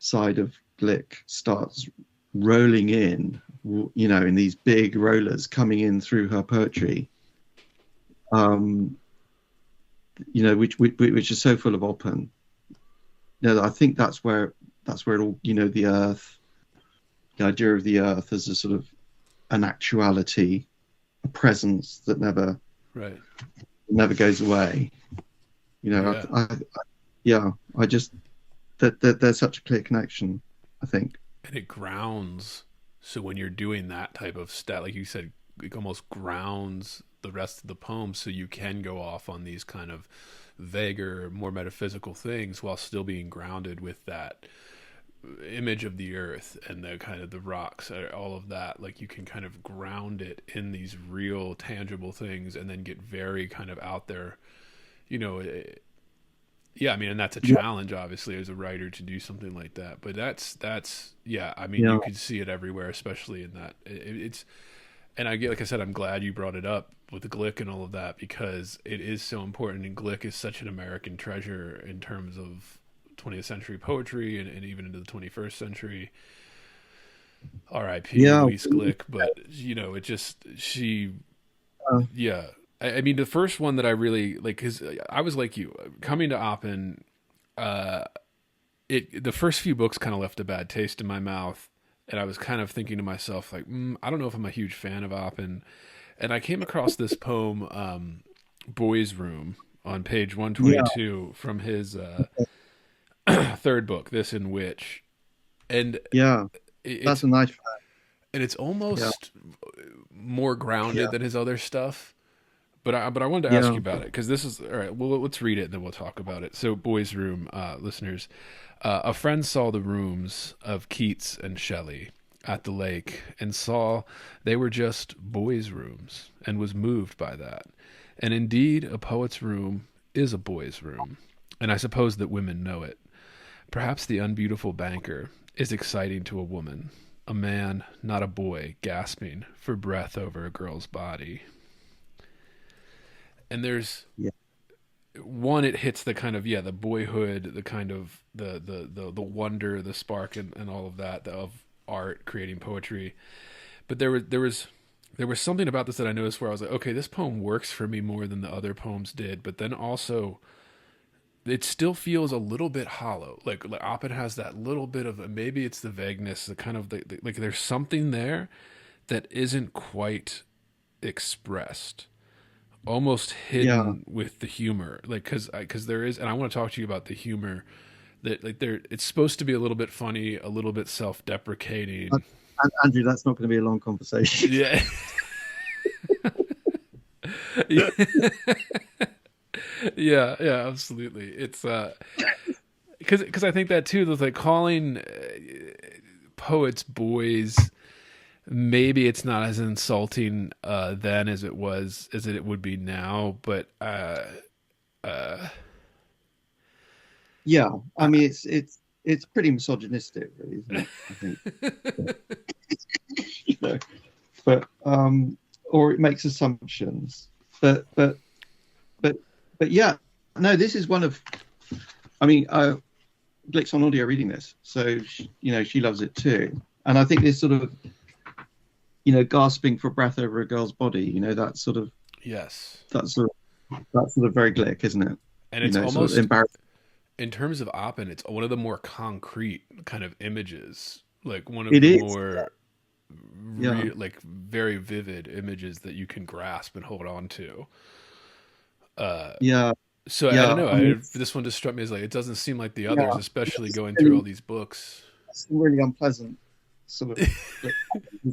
side of Glick starts rolling in, in these big rollers coming in through her poetry, which is so full of Oppen. I think that's where it all, the earth, the idea of the earth as a sort of an actuality, a presence that never goes away. I just that there's such a clear connection, I think. And it grounds. So when you're doing that type of stat, like you said, it almost grounds the rest of the poem, so you can go off on these kind of vaguer, more metaphysical things while still being grounded with that image of the earth and the kind of the rocks, all of that. Like you can kind of ground it in these real tangible things and then get very kind of out there, and that's a challenge, obviously, as a writer to do something like that. But you can see it everywhere, especially in that it's. And like I said, I'm glad you brought it up with the Glick and all of that, because it is so important. And Glick is such an American treasure in terms of 20th century poetry and even into the 21st century. R.I.P. Louise Gluck, but it just I mean, the first one that I really like, because I was like you, coming to Oppen, the first few books kind of left a bad taste in my mouth, and I was kind of thinking to myself, like, I don't know if I'm a huge fan of Oppen, and I came across this poem, Boy's Room, on page 122 from his third book, This in Which, and that's a nice fact. And it's almost more grounded than his other stuff. But I wanted to ask you about it, because this is all right. Well, let's read it and then we'll talk about it. So, Boy's Room, listeners. A friend saw the rooms of Keats and Shelley at the lake and saw they were just boys' rooms and was moved by that. And indeed, a poet's room is a boy's room, and I suppose that women know it. Perhaps the unbeautiful banker is exciting to a woman, a man, not a boy, gasping for breath over a girl's body. And there's one, it hits the kind of the boyhood, the kind of the wonder, the spark, and all of that of art, creating poetry. But there was something about this that I noticed where I was like, okay, this poem works for me more than the other poems did. But then also, it still feels a little bit hollow. Like Oppen has that little bit of, maybe it's the vagueness, the kind of like there's something there that isn't quite expressed. Almost hidden with the humor, like because there is, and I want to talk to you about the humor that it's supposed to be a little bit funny, a little bit self-deprecating. Andrew, that's not going to be a long conversation. Yeah, absolutely. It's because I think that too. There's like calling poets boys. Maybe it's not as insulting then as it would be now, but I mean it's pretty misogynistic, really, isn't it? I think. But or it makes assumptions. But yeah, no, this is one of. I mean, Glick's on audio reading this, so she loves it too, and I think this sort of. Gasping for breath over a girl's body, that sort of that's sort of very Glick, isn't it? And it's almost sort of in terms of Oppen, it's one of the more concrete kind of images, like one of the more Yeah. like very vivid images that you can grasp and hold on to. Yeah. So I Yeah. don't know. I mean, This one just struck me as like, it doesn't seem like the others, yeah. especially It's going through all really, these books. it's really unpleasant sort of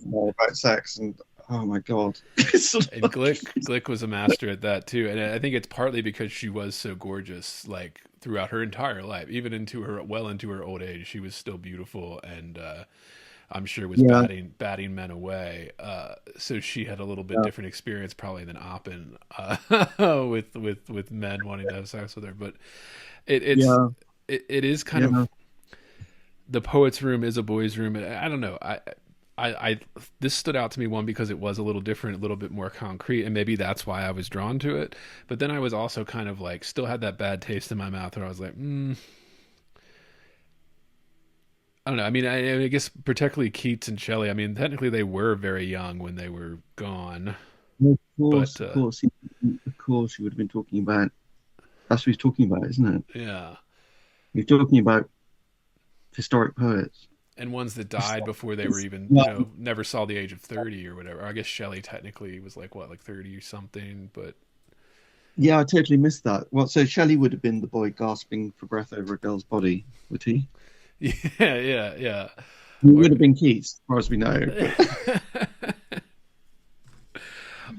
about sex, and oh my god. It's sort of And like- Glick was a master at that too. And I think it's partly because she was so gorgeous, like throughout her entire life, even into her old age, she was still beautiful, and I'm sure was Yeah. batting men away. So she had a little bit Yeah. different experience probably than Oppen with men wanting to have sex with her. But Yeah. it is kind Yeah. of, the poet's room is a boy's room. I don't know. I this stood out to me, one, because it was a little different, a little bit more concrete, and maybe that's why I was drawn to it. But then I was also kind of like, still had that bad taste in my mouth where I was like, I don't know. I mean, I guess particularly Keats and Shelley. I mean, technically they were very young when they were gone. Of course, But, of course, of course, you would have been talking about. That's what he's talking about, isn't it? Yeah. You're talking about historic poets. And ones that died before they were even, Yeah. never saw the age of 30 or whatever. I guess Shelley technically was like 30 or something, but Yeah, I totally missed that. Well, so Shelley would have been the boy gasping for breath over a girl's body, would he? yeah. He would have been Keats, as far as we know.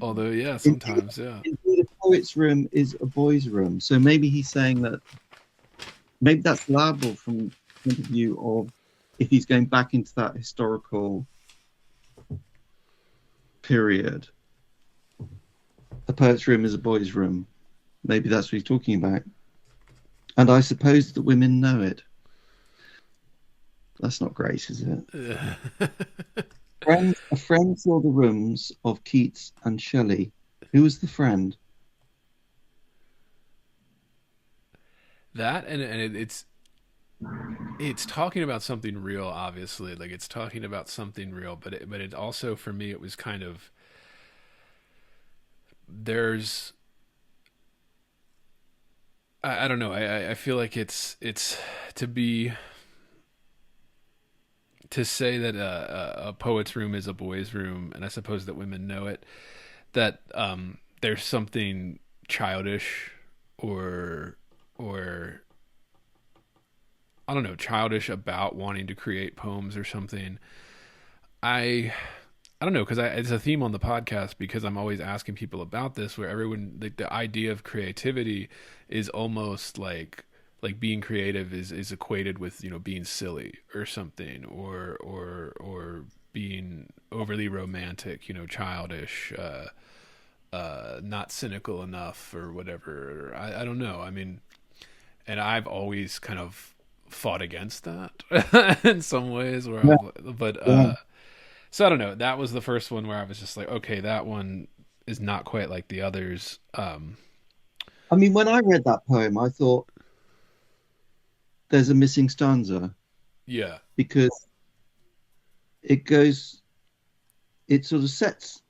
Although, yeah, sometimes, yeah. Indeed, a poet's room is a boy's room. So maybe he's saying that, maybe that's allowable from the point of view of, if he's going back into that historical period, a poet's room is a boy's room. Maybe that's what he's talking about. And I suppose that women know it. That's not great, is it? A friend saw the rooms of Keats and Shelley. Who was the friend? That, and it's talking about something real, obviously. Like, it's talking about something real, but it also, for me, it was kind of, there's, I don't know. I feel like it's to say that a poet's room is a boy's room, and I suppose that women know it, that there's something childish or I don't know, childish about wanting to create poems or something. I don't know, because it's a theme on the podcast, because I'm always asking people about this, where everyone, the idea of creativity is almost like being creative is equated with, being silly or something, or being overly romantic, childish, not cynical enough or whatever. I don't know. I mean, and I've always kind of fought against that in some ways, where so I don't know. That was the first one where I was just like, okay, that one is not quite like the others. I mean, when I read that poem, I thought there's a missing stanza. Yeah. Because it sort of sets,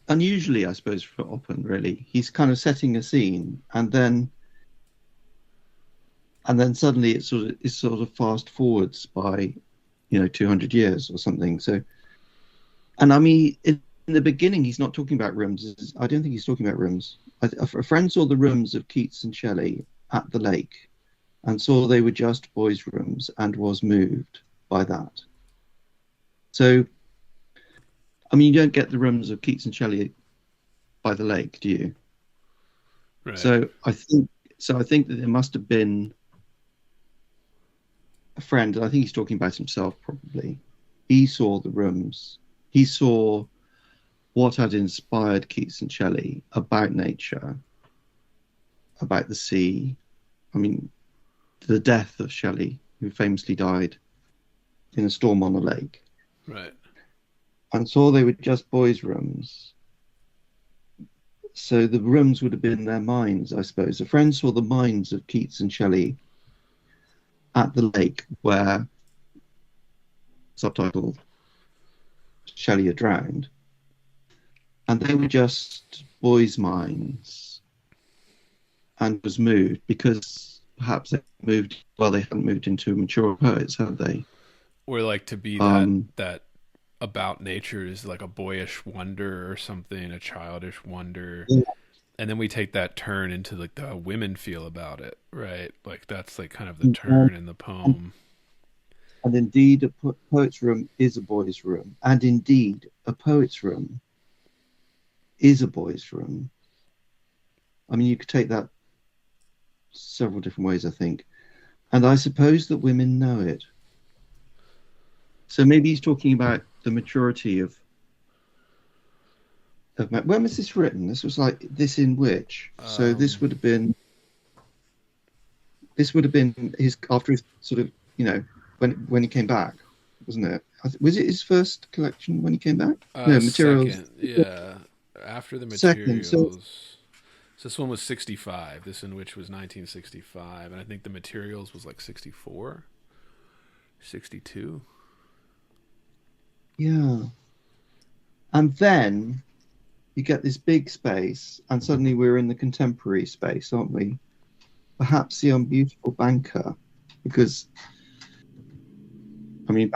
unusually, I suppose, for Oppen, really. He's kind of setting a scene, and then suddenly it sort of fast forwards by, 200 years or something. So, and I mean, in the beginning, he's not talking about rooms. I don't think he's talking about rooms. A friend saw the rooms of Keats and Shelley at the lake, and saw they were just boys' rooms, and was moved by that. So, I mean, you don't get the rooms of Keats and Shelley by the lake, do you? Right. So I think that there must have been a friend, and I think he's talking about himself probably. He saw the rooms. He saw what had inspired Keats and Shelley about nature, about the sea. I mean, the death of Shelley, who famously died in a storm on a lake. Right. And saw they were just boys' rooms. So the rooms would have been their minds, I suppose. A friend saw the minds of Keats and Shelley at the lake where, subtitled, Shelley had drowned. And they were just boys' minds, and was moved because perhaps they hadn't moved into mature poets, had they? Or like to be that about nature is like a boyish wonder or something, a childish wonder. Yeah. And then we take that turn into like the women feel about it, right? Like that's like kind of the turn in the poem. And indeed, a poet's room is a boy's room. And indeed, a poet's room is a boy's room. I mean, you could take that several different ways, I think. And I suppose that women know it. So maybe he's talking about the maturity of when was this written? This was like this in which? So this would have been his after his sort of, you know, when he came back, wasn't it? Was it his first collection when he came back? No, materials. Second, yeah, after the Second, materials. So this one was 65. This in which was 1965, and I think the materials was like 64, 62. Yeah. And then you get this big space, and suddenly we're in the contemporary space, aren't we? Perhaps the unbeautiful banker, because I mean,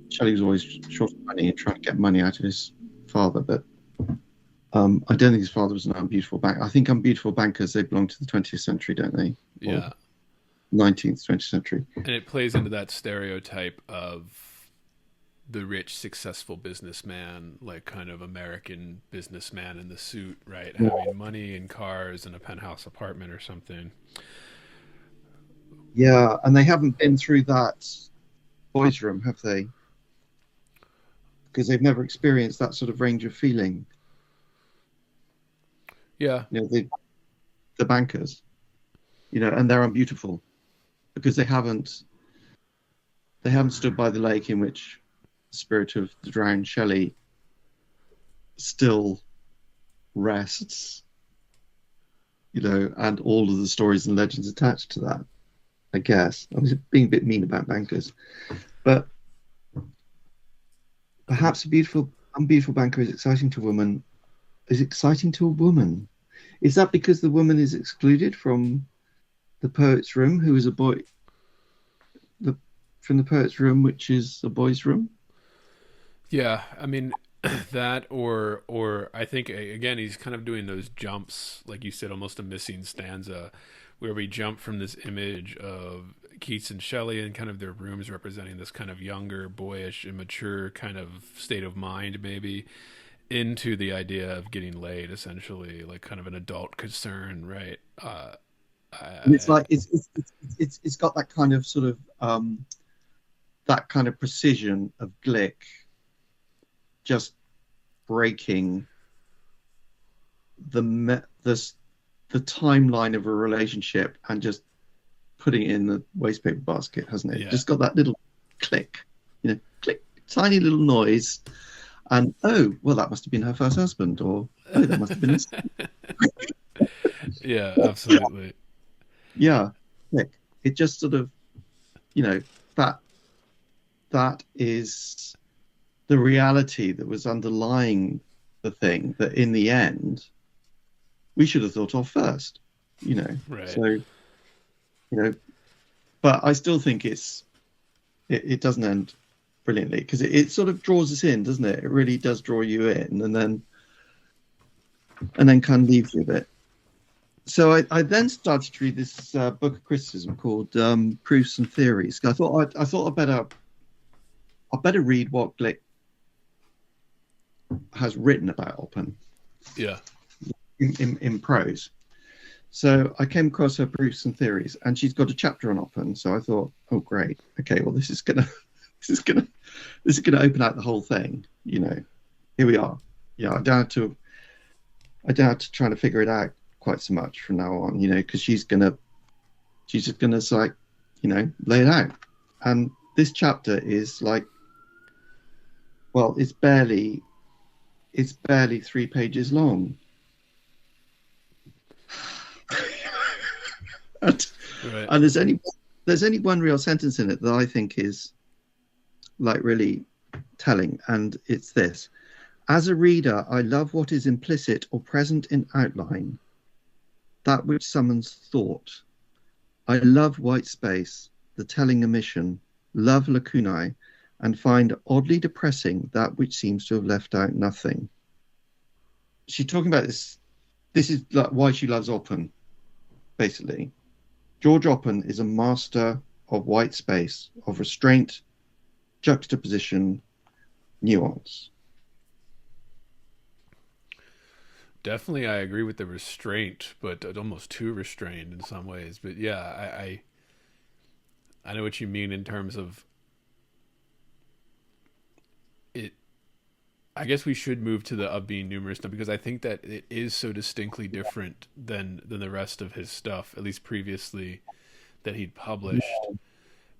Shelley was always short of money and trying to get money out of his father, but I don't think his father was an unbeautiful banker. I think unbeautiful bankers, they belong to the 20th century, don't they? Yeah. 19th, 20th century. And it plays into that stereotype of the rich, successful businessman, like kind of American businessman in the suit, right? Yeah. Having money and cars and a penthouse apartment or something. Yeah, and they haven't been through that boys' room, have they? Because they've never experienced that sort of range of feeling. Yeah. You know, the bankers, you know, and they're unbeautiful because they haven't stood by the lake in which the spirit of the drowned Shelley still rests, you know, and all of the stories and legends attached to that, I guess. I was being a bit mean about bankers, but perhaps unbeautiful banker is exciting to a woman. Is exciting to a woman. Is that because the woman is excluded from the poet's room, who is a boy? From the poet's room, which is a boy's room. Yeah, I mean that, or I think again he's kind of doing those jumps, like you said, almost a missing stanza, where we jump from this image of Keats and Shelley and kind of their rooms representing this kind of younger, boyish, immature kind of state of mind, maybe, into the idea of getting laid, essentially, like kind of an adult concern, right? And it's like it's got that kind of sort of that kind of precision of Glick, just breaking the timeline of a relationship and just putting it in the wastepaper basket, hasn't it? Yeah. Just got that little click, you know, click, tiny little noise. And, oh, well, that must have been her first husband, or, oh, that must have been his. Yeah, absolutely. Yeah, click. It just sort of, you know, that is the reality that was underlying the thing that in the end we should have thought of first, you know. Right. So, you know, but I still think it doesn't end brilliantly, because it sort of draws us in, doesn't it? It really does draw you in, and then kind of leaves you a bit. So I then started to read this book of criticism called Proofs and Theories. I thought I'd better read what Glick has written about Oppen. Yeah. In prose. So I came across her Proofs and Theories, and she's got a chapter on Oppen. So I thought, oh great, okay, well this is gonna open out the whole thing. You know, here we are. Yeah, I don't have to try to figure it out quite so much from now on. You know, because she's just gonna like, you know, lay it out. And this chapter is like, well, it's barely 3 pages long. And there's only one real sentence in it that I think is like really telling, and it's this: as a reader, I love what is implicit or present in outline, that which summons thought. I love white space, the telling omission, love lacunae, and find oddly depressing that which seems to have left out nothing. She's talking about this. This is like why she loves Oppen, basically. George Oppen is a master of white space, of restraint, juxtaposition, nuance. Definitely, I agree with the restraint, but almost too restrained in some ways. But yeah, I know what you mean in terms of it. I guess we should move to the of being numerous now, because I think that it is so distinctly different than the rest of his stuff, at least previously that he'd published. Yeah.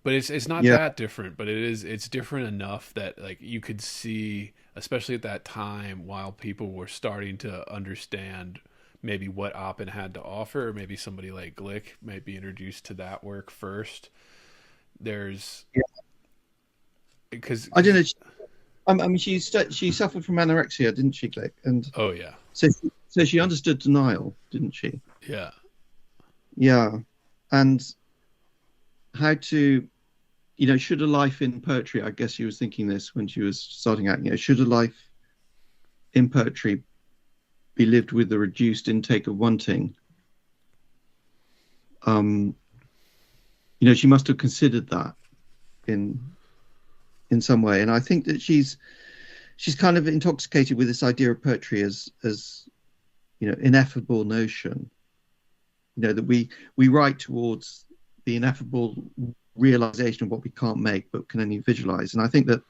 But it's not that different, but it's different enough that like you could see, especially at that time, while people were starting to understand maybe what Oppen had to offer, maybe somebody like Glick might be introduced to that work first. There's because I don't know. I mean, she suffered from anorexia, didn't she, Glick? And oh yeah, so she understood denial, didn't she? Yeah, yeah, and how to, should a life in poetry? I guess she was thinking this when she was starting out. Should a life in poetry be lived with a reduced intake of wanting? She must have considered that in some way, and I think that she's kind of intoxicated with this idea of poetry as ineffable notion. That we write towards the ineffable realization of what we can't make but can only visualize, and I think that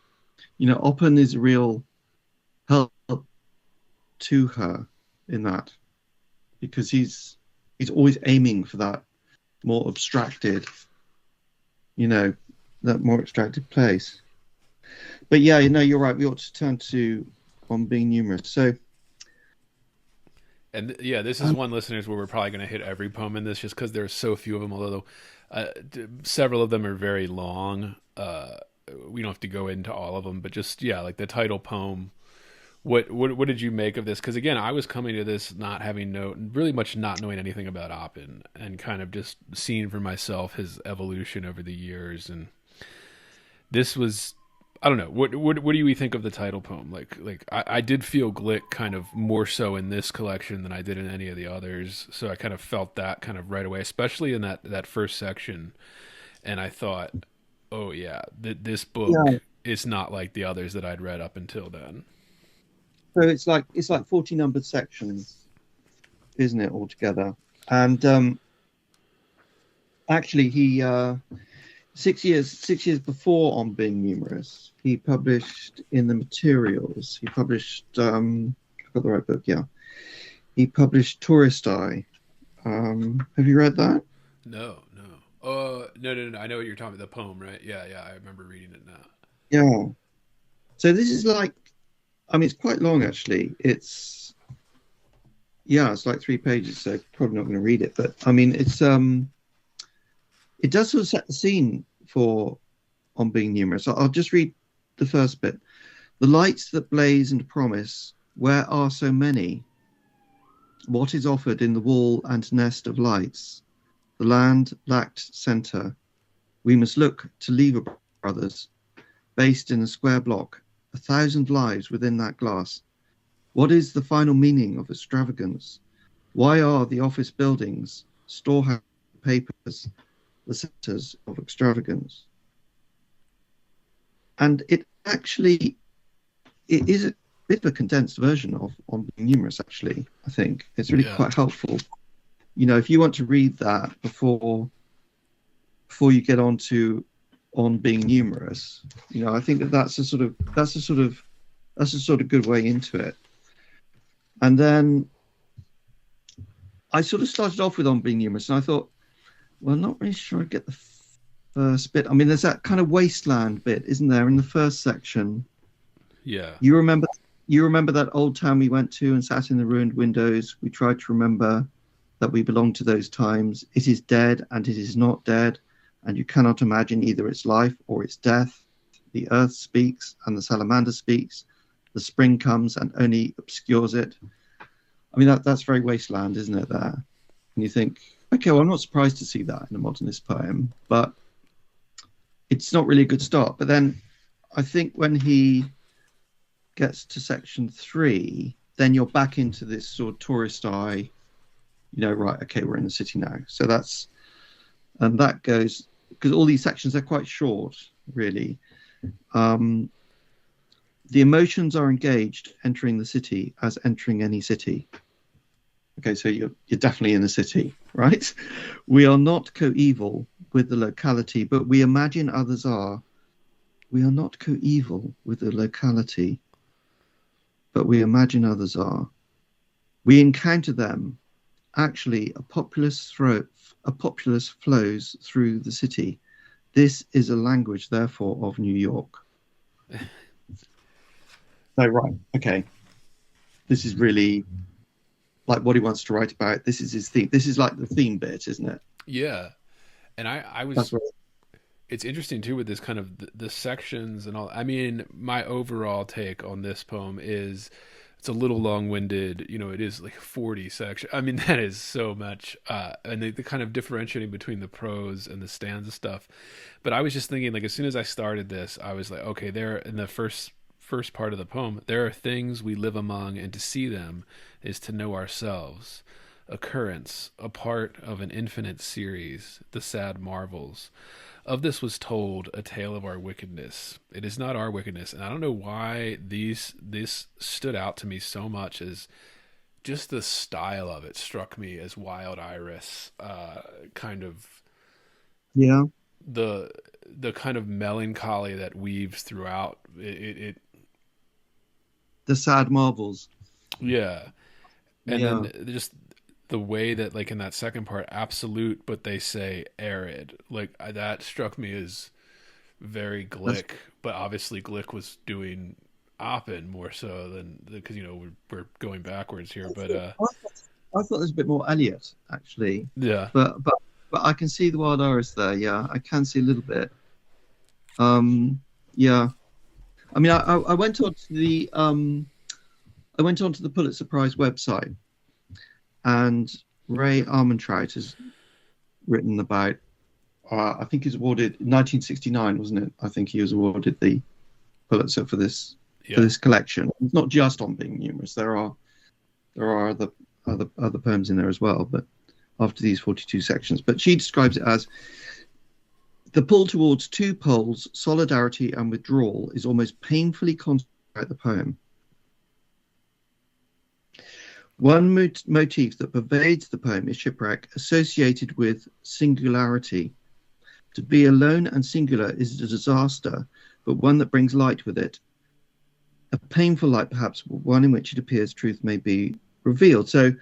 Oppen is a real help to her in that, because he's always aiming for that more abstracted, that more abstracted place. But yeah, you're right. We ought to turn to On Being Numerous. So, and yeah, this is one, listeners, where we're probably going to hit every poem in this, just because there's so few of them. Although several of them are very long. We don't have to go into all of them, but just like the title poem. What did you make of this? Because again, I was coming to this not knowing anything about Oppen, and kind of just seeing for myself his evolution over the years. And this was, I don't know, what do you think of the title poem? Like I did feel Glick kind of more so in this collection than I did in any of the others. So I kind of felt that kind of right away, especially in that first section. And I thought, oh yeah, this book is not like the others that I'd read up until then. So it's like 40 numbered sections, isn't it, altogether? And actually, he 6 years before On Being Numerous, he published in the Materials. He published I got the right book, yeah. He published Tourist Eye. Have you read that? No. No. I know what you're talking about. The poem, right? Yeah. I remember reading it now. Yeah. So this is like, it's quite long actually. It's like 3 pages, so probably not going to read it. But it's it does sort of set the scene for On Being Numerous. I'll just read the first bit. The lights that blaze and promise, where are so many? What is offered in the wall and nest of lights? The land lacked centre. We must look to Lever Brothers, based in a square block, 1,000 lives within that glass. What is the final meaning of extravagance? Why are the office buildings, storehouse papers, the centres of extravagance? And it is a bit of a condensed version of On Being Numerous, actually, I think. It's really quite helpful. If you want to read that before you get on to On Being Numerous, I think that's a sort of good way into it. And then I sort of started off with On Being Numerous, and I thought, well, I'm not really sure I get the first bit. There's that kind of wasteland bit, isn't there, in the first section? Yeah. You remember that old town we went to and sat in the ruined windows? We tried to remember that we belong to those times. It is dead and it is not dead, and you cannot imagine either its life or its death. The earth speaks and the salamander speaks. The spring comes and only obscures it. That's very wasteland, isn't it, there? And you think, okay, well, I'm not surprised to see that in a modernist poem, but it's not really a good start. But then I think when he gets to section 3, then you're back into this sort of tourist eye, right, okay, we're in the city now. So that goes, because all these sections are quite short, really. The emotions are engaged entering the city as entering any city. Okay, so you're definitely in the city, right? We are not coeval with the locality, but we imagine others are. We are not coeval with the locality, but we imagine others are. We encounter them. Actually, a populace flows through the city. This is a language, therefore, of New York. So, right, okay. This is really like what he wants to write about. This is his theme. This is like the theme bit, isn't it? Yeah. And I was... It's interesting, too, with this kind of the sections and all. I mean, my overall take on this poem is it's a little long-winded. It is like 40 sections. I mean, that is so much. And the kind of differentiating between the prose and the stanza stuff. But I was just thinking, like, as soon as I started this, I was like, okay, there in the first part of the poem, there are things we live among, and to see them is to know ourselves. Occurrence, a part of an infinite series, the sad marvels. Of this was told a tale of our wickedness. It is not our wickedness. And I don't know why this stood out to me so much, as just the style of it struck me as Wild Iris, kind of. Yeah. The kind of melancholy that weaves throughout it. The sad marvels. Yeah. And then just the way that, like, in that second part, absolute, but they say arid, like that struck me as very Glick. But obviously Glick was doing Oppen more so than, because we're going backwards here. But I thought there's a bit more Eliot, actually. Yeah. But I can see the Wild Iris there. Yeah, I can see a little bit. Yeah. I mean, I went onto the Pulitzer Prize website. And Ray Armantrout has written about, I think he was awarded in 1969, wasn't it? I think he was awarded the Pulitzer for this collection. It's not just on being numerous. There are other poems in there as well, but after these 42 sections. But she describes it as the pull towards two poles, solidarity and withdrawal, is almost painfully constant throughout the poem. One motif that pervades the poem is shipwreck, associated with singularity. To be alone and singular is a disaster, but one that brings light with it. A painful light, perhaps, one in which it appears truth may be revealed. So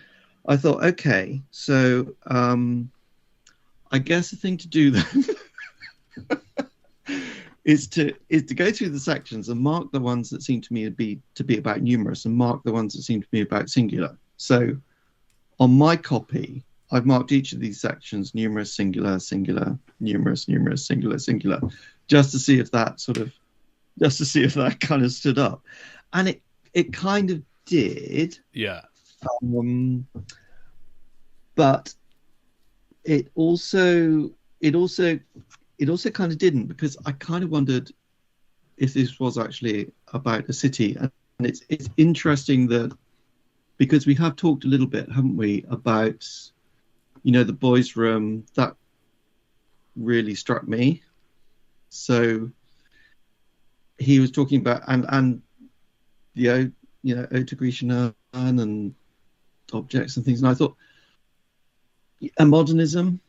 I thought, okay, so I guess the thing to do then is to go through the sections and mark the ones that seem to me to be about numerous, and mark the ones that seem to be about singular. So on my copy, I've marked each of these sections numerous, singular, singular, numerous, numerous, singular, singular, just to see if that kind of stood up. And it kind of did. Yeah. But it also kind of didn't, because I kind of wondered if this was actually about a city. And it's interesting that, because we have talked a little bit, haven't we, about, the boys' room. That really struck me. So he was talking about, and the Ode to Grecian Urn and objects and things. And I thought, and modernism,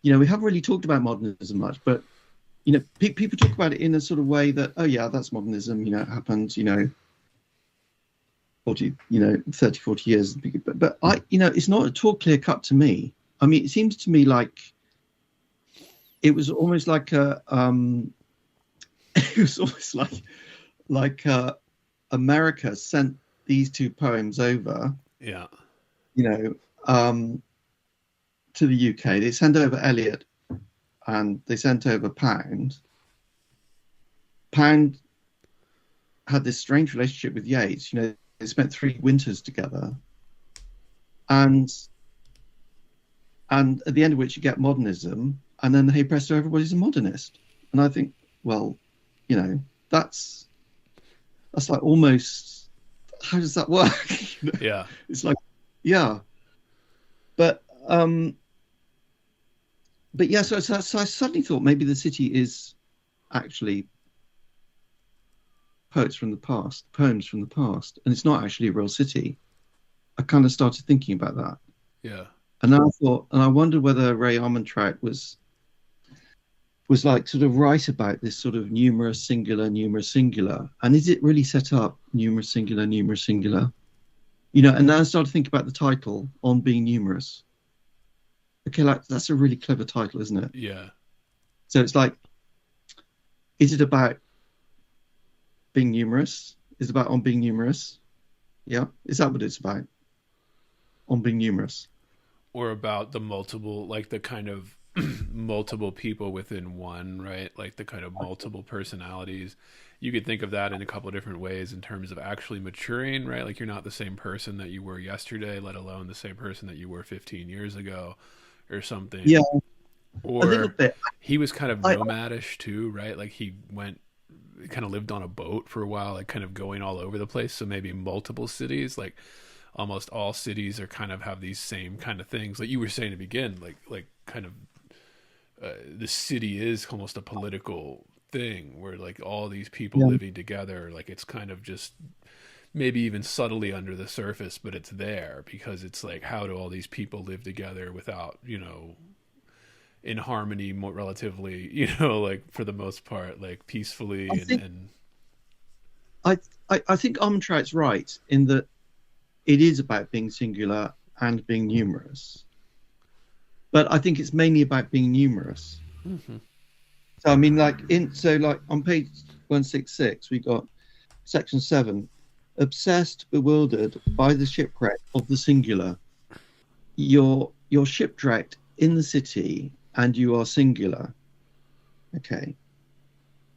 we haven't really talked about modernism much, but, people talk about it in a sort of way that, oh yeah, that's modernism, it happened, 30, 40 years. But I, it's not at all clear cut to me. I mean, it seems to me like it was almost like America sent these two poems over. Yeah. To the UK. They sent over Eliot and they sent over Pound. Pound had this strange relationship with Yeats. They spent 3 winters together, and at the end of which you get modernism, and then hey presto, everybody's a modernist. And I think, well, that's like almost, how does that work? Yeah. It's like, yeah. But yeah, so I suddenly thought maybe the city is actually poems from the past, and it's not actually a real city. I kind of started thinking about that. Yeah. And then I thought, and I wondered whether Ray Armantrout was like sort of right about this sort of numerous singular, and is it really set up numerous singular? You know, and then I started thinking about the title, On Being Numerous. Okay, like that's a really clever title, isn't it? Yeah. So it's like, is it about being numerous? Is it about on being numerous? Yeah, is that what it's about? On being numerous. Or about the multiple, like the kind of multiple people within one, right? Like the kind of multiple personalities. You could think of that in a couple of different ways in terms of actually maturing, right? Like you're not the same person that you were yesterday, let alone the same person that you were 15 years ago or something. Yeah, or a little bit. He was kind of nomadish too, right? Like he kind of lived on a boat for a while, like kind of going all over the place. So maybe multiple cities, like almost all cities are kind of have these same kind of things. Like you were saying to begin, like kind of the city is almost a political thing where like all these people living together, like it's kind of just maybe even subtly under the surface, but it's there because it's like, how do all these people live together without, you know, in harmony, more relatively, you know, like for the most part, like peacefully. I think Armantrout's right in that it is about being singular and being numerous, but I think it's mainly about being numerous. Mm-hmm. So I mean, like on page 166, we got section 7, obsessed, bewildered by the shipwreck of the singular. You're shipwrecked in the city, and you are singular. Okay.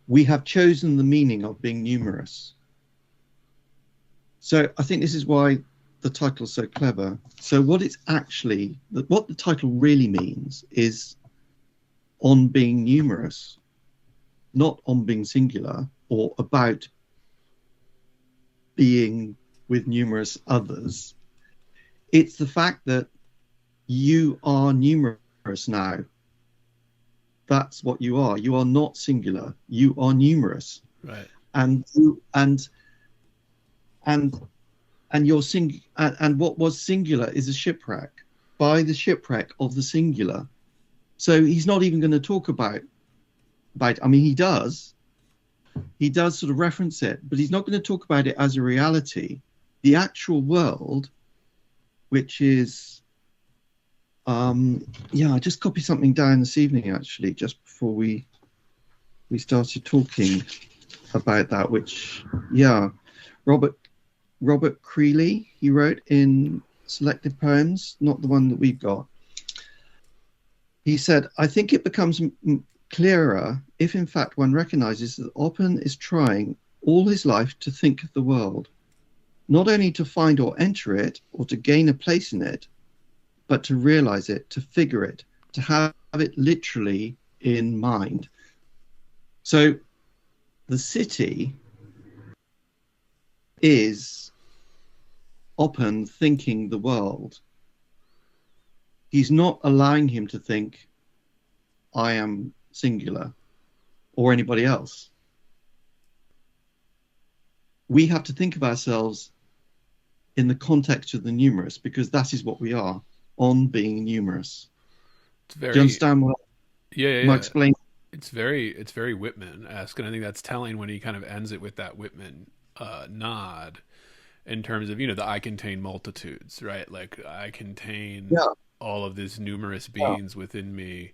We have chosen the meaning of being numerous. So I think this is why the title is so clever. So what the title really means is on being numerous, not on being singular or about being with numerous others. It's the fact that you are numerous now. That's what you are. You are not singular. You are numerous. Right. And what was singular is a shipwreck. By the shipwreck of the singular. So he's not even going to talk about. I mean, he does sort of reference it, but he's not going to talk about it as a reality. The actual world, which is. I just copied something down this evening, actually, just before we started talking about that, which, Robert Creeley, he wrote in Selected Poems, not the one that we've got. He said, I think it becomes clearer if, in fact, one recognizes that Oppen is trying all his life to think of the world, not only to find or enter it or to gain a place in it, but to realize it, to figure it, to have it literally in mind. So the city is Oppen thinking the world. He's not allowing him to think, I am singular, or anybody else. We have to think of ourselves in the context of the numerous, because that is what we are. On being numerous. Do you understand what? Yeah. Am I explaining? It's very Whitman-esque, and I think that's telling when he kind of ends it with that Whitman nod, in terms of, you know, the I contain multitudes, right? Like I contain all of these numerous beings within me,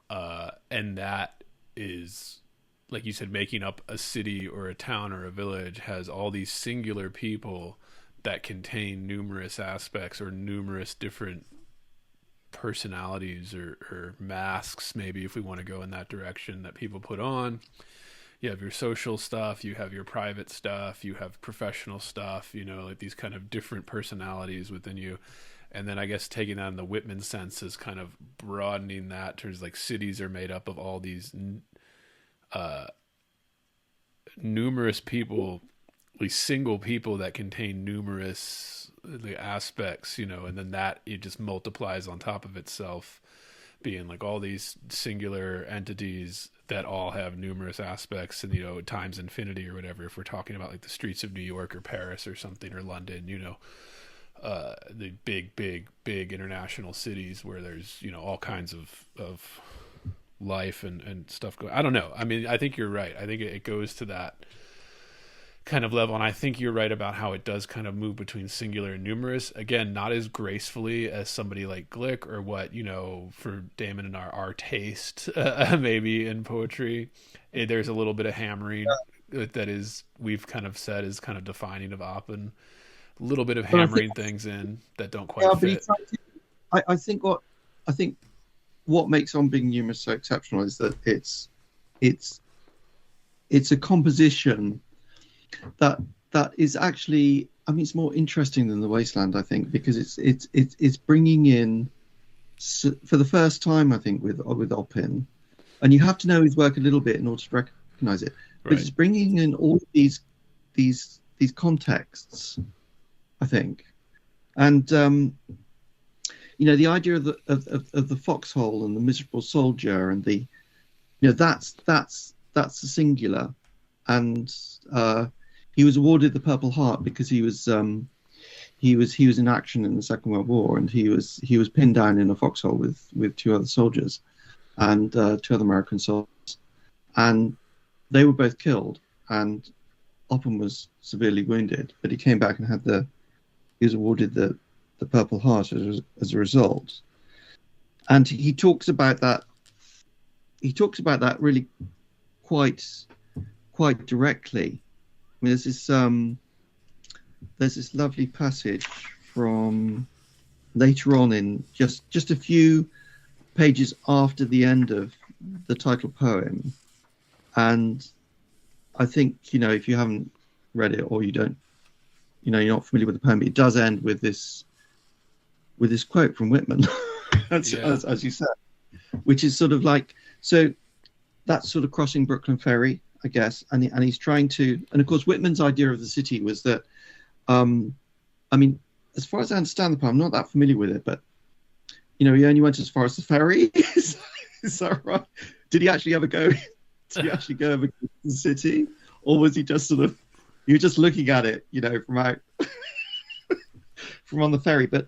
and that is, like you said, making up a city or a town or a village has all these singular people that contain numerous aspects or numerous different personalities or masks, maybe, if we want to go in that direction, that people put on. You have your social stuff, you have your private stuff, you have professional stuff, you know, like these kind of different personalities within you. And then I guess taking that in the Whitman sense is kind of broadening that towards like cities are made up of all these numerous people, like single people that contain numerous aspects, and then that it just multiplies on top of itself, being like all these singular entities that all have numerous aspects and, times infinity or whatever, if we're talking about like the streets of New York or Paris or something, or London, the big international cities where there's, all kinds of life and stuff going. I don't know. I mean, I think you're right. I think it goes to that kind of level, and I think you're right about how it does kind of move between singular and numerous. Again, not as gracefully as somebody like Glick, or what, for Damon and our taste, maybe in poetry, there's a little bit of hammering that is, we've kind of said, is kind of defining of Oppen. A little bit of hammering things in that don't quite fit. I think what makes On Being Numerous so exceptional is that it's a composition that is actually, I mean, it's more interesting than The Wasteland, I think, because it's bringing in, for the first time, I think, with Oppen, and you have to know his work a little bit in order to recognize it, but it's bringing in all these contexts, I think, and the idea of the foxhole and the miserable soldier and that's the singular, and he was awarded the Purple Heart because he was in action in the Second World War, and he was pinned down in a foxhole with two other soldiers and two other American soldiers, and they were both killed, and Oppen was severely wounded, but he came back and he was awarded the Purple Heart as a result. And he talks about that really quite directly. I mean, there's this lovely passage from later on, in just a few pages after the end of the title poem, and I think, if you haven't read it, or you don't, you're not familiar with the poem, it does end with this quote from Whitman, as you said, which is sort of like, so that's sort of crossing Brooklyn Ferry, I guess, and he's trying to, and of course Whitman's idea of the city was that, I mean, as far as I understand the poem, I'm not that familiar with it, but he only went as far as the ferry. Is that right? Did he actually ever go? Did he actually go over to the city, or was he just sort of, you were just looking at it, from out from on the ferry? But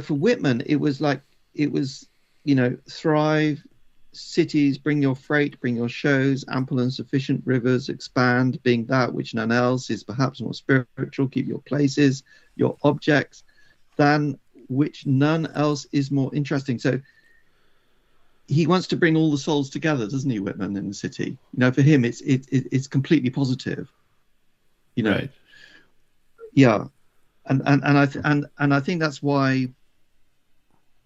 for Whitman, it was thrive, cities, bring your freight, bring your shows, ample and sufficient rivers, expand, being that which none else is perhaps more spiritual, keep your places, your objects, than which none else is more interesting. So he wants to bring all the souls together, doesn't he, Whitman, in the city? For him, it's completely positive. Right. Yeah, and I think that's why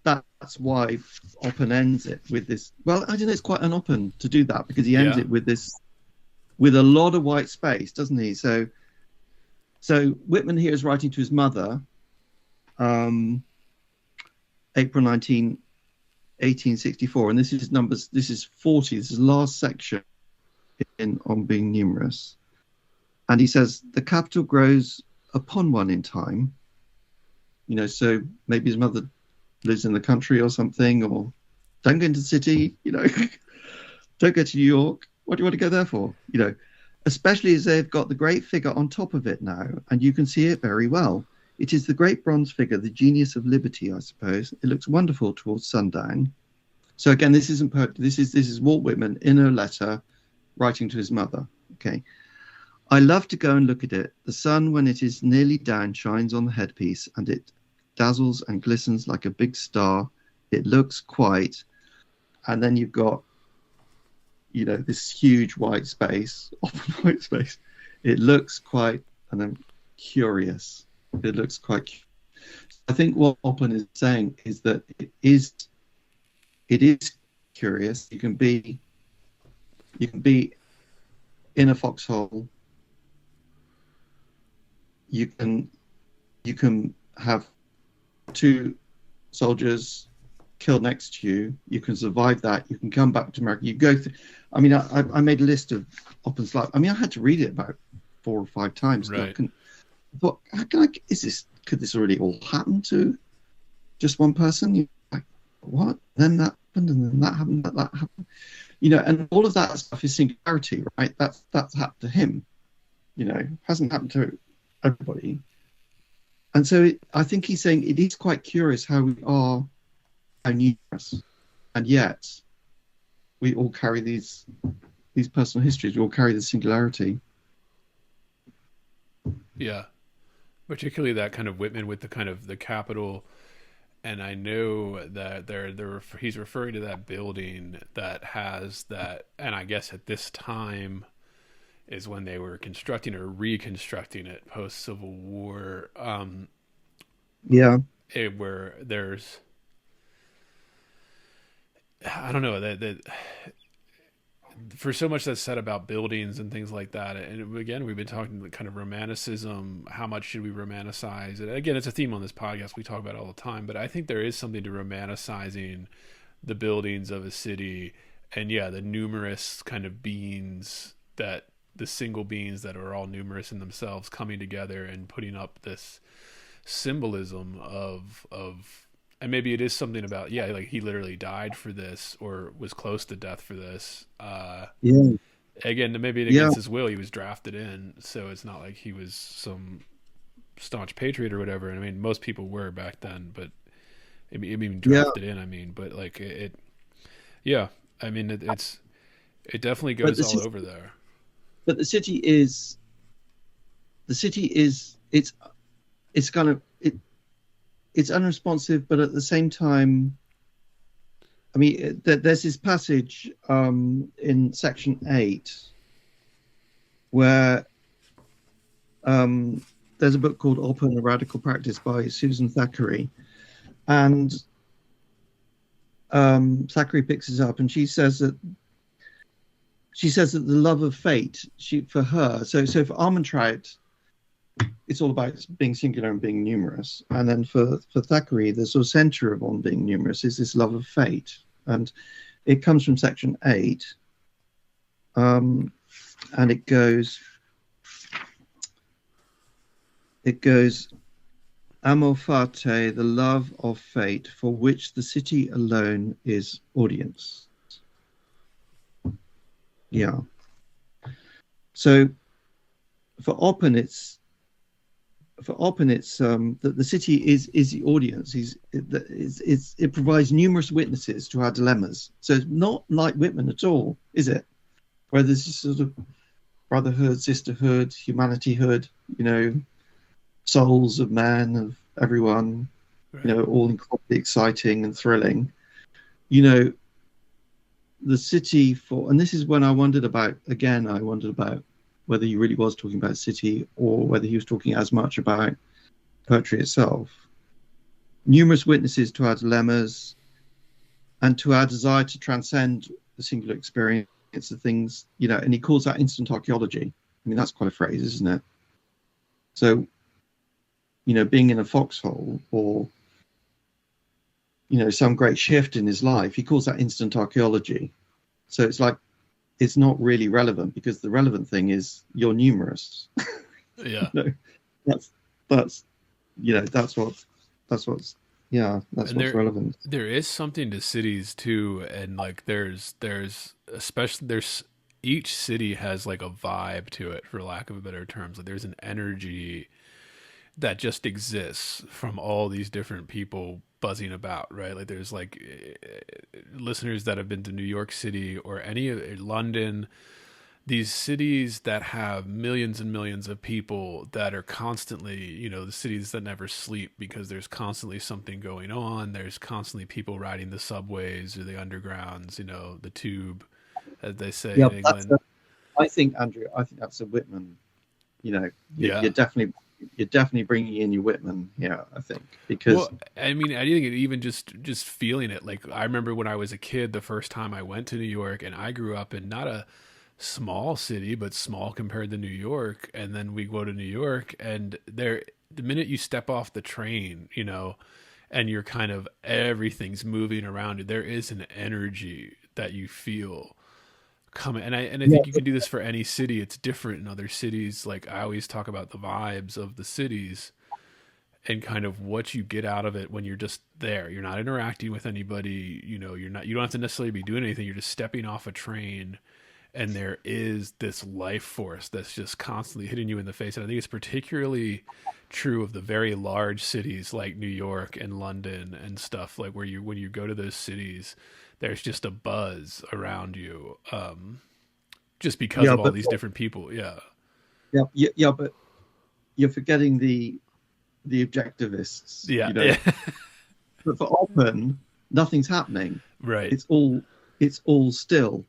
Oppen ends it with this. Well, I don't know, it's quite an Oppen to do that, because he ends it with this, with a lot of white space, doesn't he? So Whitman here is writing to his mother, April 19, 1864, and this is 40. This is the last section on Being Numerous, and he says the capital grows upon one in time. So maybe his mother lives in the country or something, or don't go into the city, don't go to New York. What do you want to go there for? Especially as they've got the great figure on top of it now, and you can see it very well. It is the great bronze figure, the genius of liberty, I suppose. It looks wonderful towards sundown. So again, this isn't poetry. This is Walt Whitman in a letter writing to his mother. Okay. I love to go and look at it. The sun, when it is nearly down, shines on the headpiece, and it dazzles and glistens like a big star. It looks quite, and then you've got, this huge white space, open white space. It looks quite, and then curious. It looks quite. I think what Oppen is saying is that it is curious. You can be in a foxhole. You can have two soldiers killed next to you. You can survive that. You can come back to America. You go through. I mean, I made a list of Oppen's life. I mean, I had to read it about 4 or 5 times. Right. I thought, how can could this already all happen to just one person? You're like, what? Then that happened, and then that happened, that happened. And all of that stuff is singularity, right? That's happened to him. Hasn't happened to everybody. And so I think he's saying it is quite curious how we are how numerous, and yet we all carry these personal histories. We all carry the singularity. Yeah, particularly that kind of Whitman with the kind of the capital. And I know that he's referring to that building that has that, and I guess at this time is when they were constructing or reconstructing it post Civil War. Where there's, I don't know, that for so much that's said about buildings and things like that, and again, we've been talking kind of romanticism. How much should we romanticize it? Again, it's a theme on this podcast. We talk about it all the time, but I think there is something to romanticizing the buildings of a city, and the numerous kind of beings, that the single beings that are all numerous in themselves coming together and putting up this symbolism of. And maybe it is something about, like he literally died for this or was close to death for this. Again, maybe against his will, he was drafted in. So it's not like he was some staunch patriot or whatever. And I mean, most people were back then, but I mean, drafted in, I mean, but like it I mean, it definitely goes all over there. But the city is, it's kind of, it's unresponsive, but at the same time, I mean, there's this passage in section 8 where there's a book called Open, A Radical Practice by Susan Thackeray. And Thackeray picks this up, and she says that the love of fate, for her, so for Armentrout, it's all about being singular and being numerous. And then for Thackeray, the sort of center of on being numerous is this love of fate. And it comes from section 8. And it goes, amor fati, the love of fate, for which the city alone is audience. Yeah. So for Oppen, it's that the city is the audience. It provides numerous witnesses to our dilemmas. So it's not like Whitman at all, is it? Where there's this sort of brotherhood, sisterhood, humanityhood, souls of man, of everyone, right. All incredibly exciting and thrilling. The city and this is when I wondered about whether he really was talking about city or whether he was talking as much about poetry itself. Numerous witnesses to our dilemmas and to our desire to transcend the singular experience of things, and he calls that instant archaeology. I mean, that's quite a phrase, isn't it? So, being in a foxhole or, some great shift in his life, he calls that instant archaeology. So it's like, it's not really relevant because the relevant thing is you're numerous. Yeah. That's what's relevant. There is something to cities too, and like there's each city has like a vibe to it, for lack of a better terms. Like there's an energy that just exists from all these different people buzzing about, right? Like there's like listeners that have been to New York City or any of London, these cities that have millions and millions of people that are constantly, the cities that never sleep because there's constantly something going on. There's constantly people riding the subways or the undergrounds, the tube, as they say in England. I think, Andrew, that's a Whitman. You're definitely bringing in your Whitman here, I think, because I think it even just feeling it. Like I remember when I was a kid, the first time I went to New York, and I grew up in not a small city, but small compared to New York. And then we go to New York, and the minute you step off the train, and you're kind of everything's moving around you, there is an energy that you feel coming, and I think you can do this for any city. It's different in other cities. Like I always talk about the vibes of the cities and kind of what you get out of it when you're just there. You're not interacting with anybody, you don't have to necessarily be doing anything. You're just stepping off a train and there is this life force that's just constantly hitting you in the face. And I think it's particularly true of the very large cities like New York and London and stuff, like when you go to those cities, there's just a buzz around you, just because of all these different people. Yeah, but you're forgetting the objectivists. Yeah. But for Oppen, nothing's happening. Right. It's all still.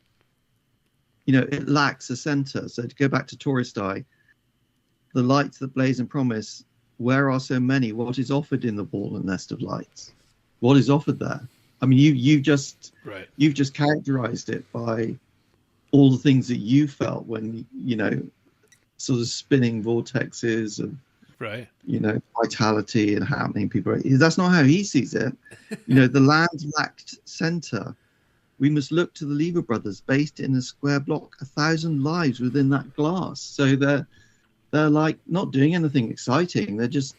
It lacks a center. So to go back to Tourist Eye, the lights that blaze and promise, where are so many? What is offered in the ball and nest of lights? What is offered there? I mean, you've just characterized it by all the things that you felt when, sort of spinning vortexes of, right, vitality and happening. People, that's not how he sees it. The land lacked center. We must look to the Lever Brothers, based in a square block, 1,000 lives within that glass. So they're like not doing anything exciting. They're just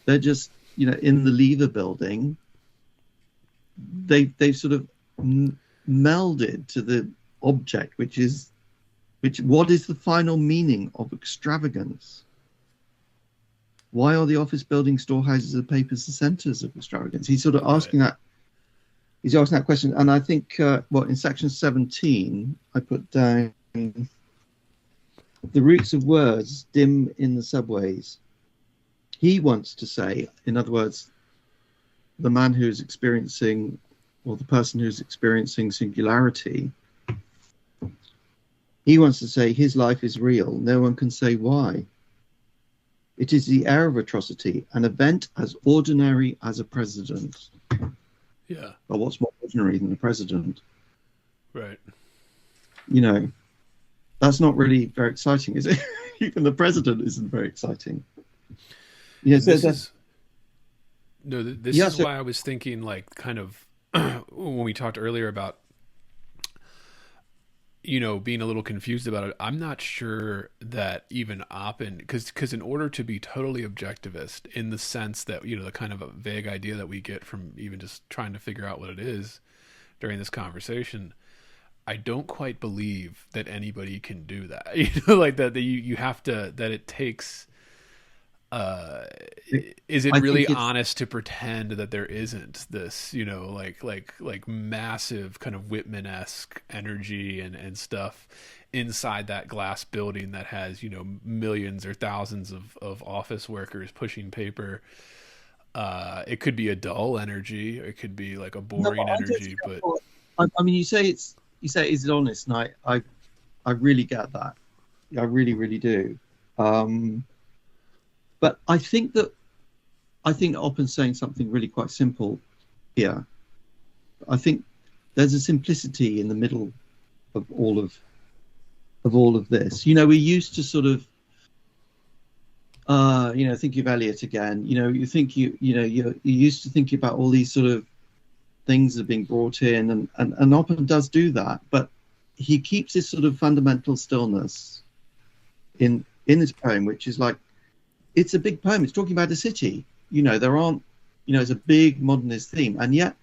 in the Lever building. They've sort of melded to the object, what is the final meaning of extravagance? Why are the office buildings, storehouses of papers the centers of extravagance? He's sort of asking that. He's asking that question, and I think in section 17 I put down the roots of words dim in the subways. He wants to say, in other words, the man who's experiencing, or the person who's experiencing singularity, he wants to say his life is real. No one can say why. It is the air of atrocity, an event as ordinary as a president. Yeah. Well, what's more ordinary than a president? Right. That's not really very exciting, is it? Even the president isn't very exciting. Yeah, this is why I was thinking, like, kind of when we talked earlier about being a little confused about it. I'm not sure that even Oppen, because in order to be totally objectivist, in the sense that the kind of a vague idea that we get from even just trying to figure out what it is during this conversation, I don't quite believe that anybody can do that. Like that you have to, that it takes. Is it really honest to pretend that there isn't this, like massive kind of Whitman-esque energy and stuff inside that glass building that has, millions or thousands of office workers pushing paper? It could be a dull energy. It could be like a boring energy. But I mean, you say is it honest? And I really get that. I really, really do. But I think that Oppen's saying something really quite simple here. I think there's a simplicity in the middle of all of this. We used to sort of think of Eliot again. You think you used to think about all these sort of things that are being brought in, and Oppen does do that, but he keeps this sort of fundamental stillness in this poem, which is like, it's a big poem. It's talking about a city. There aren't, it's a big modernist theme, and yet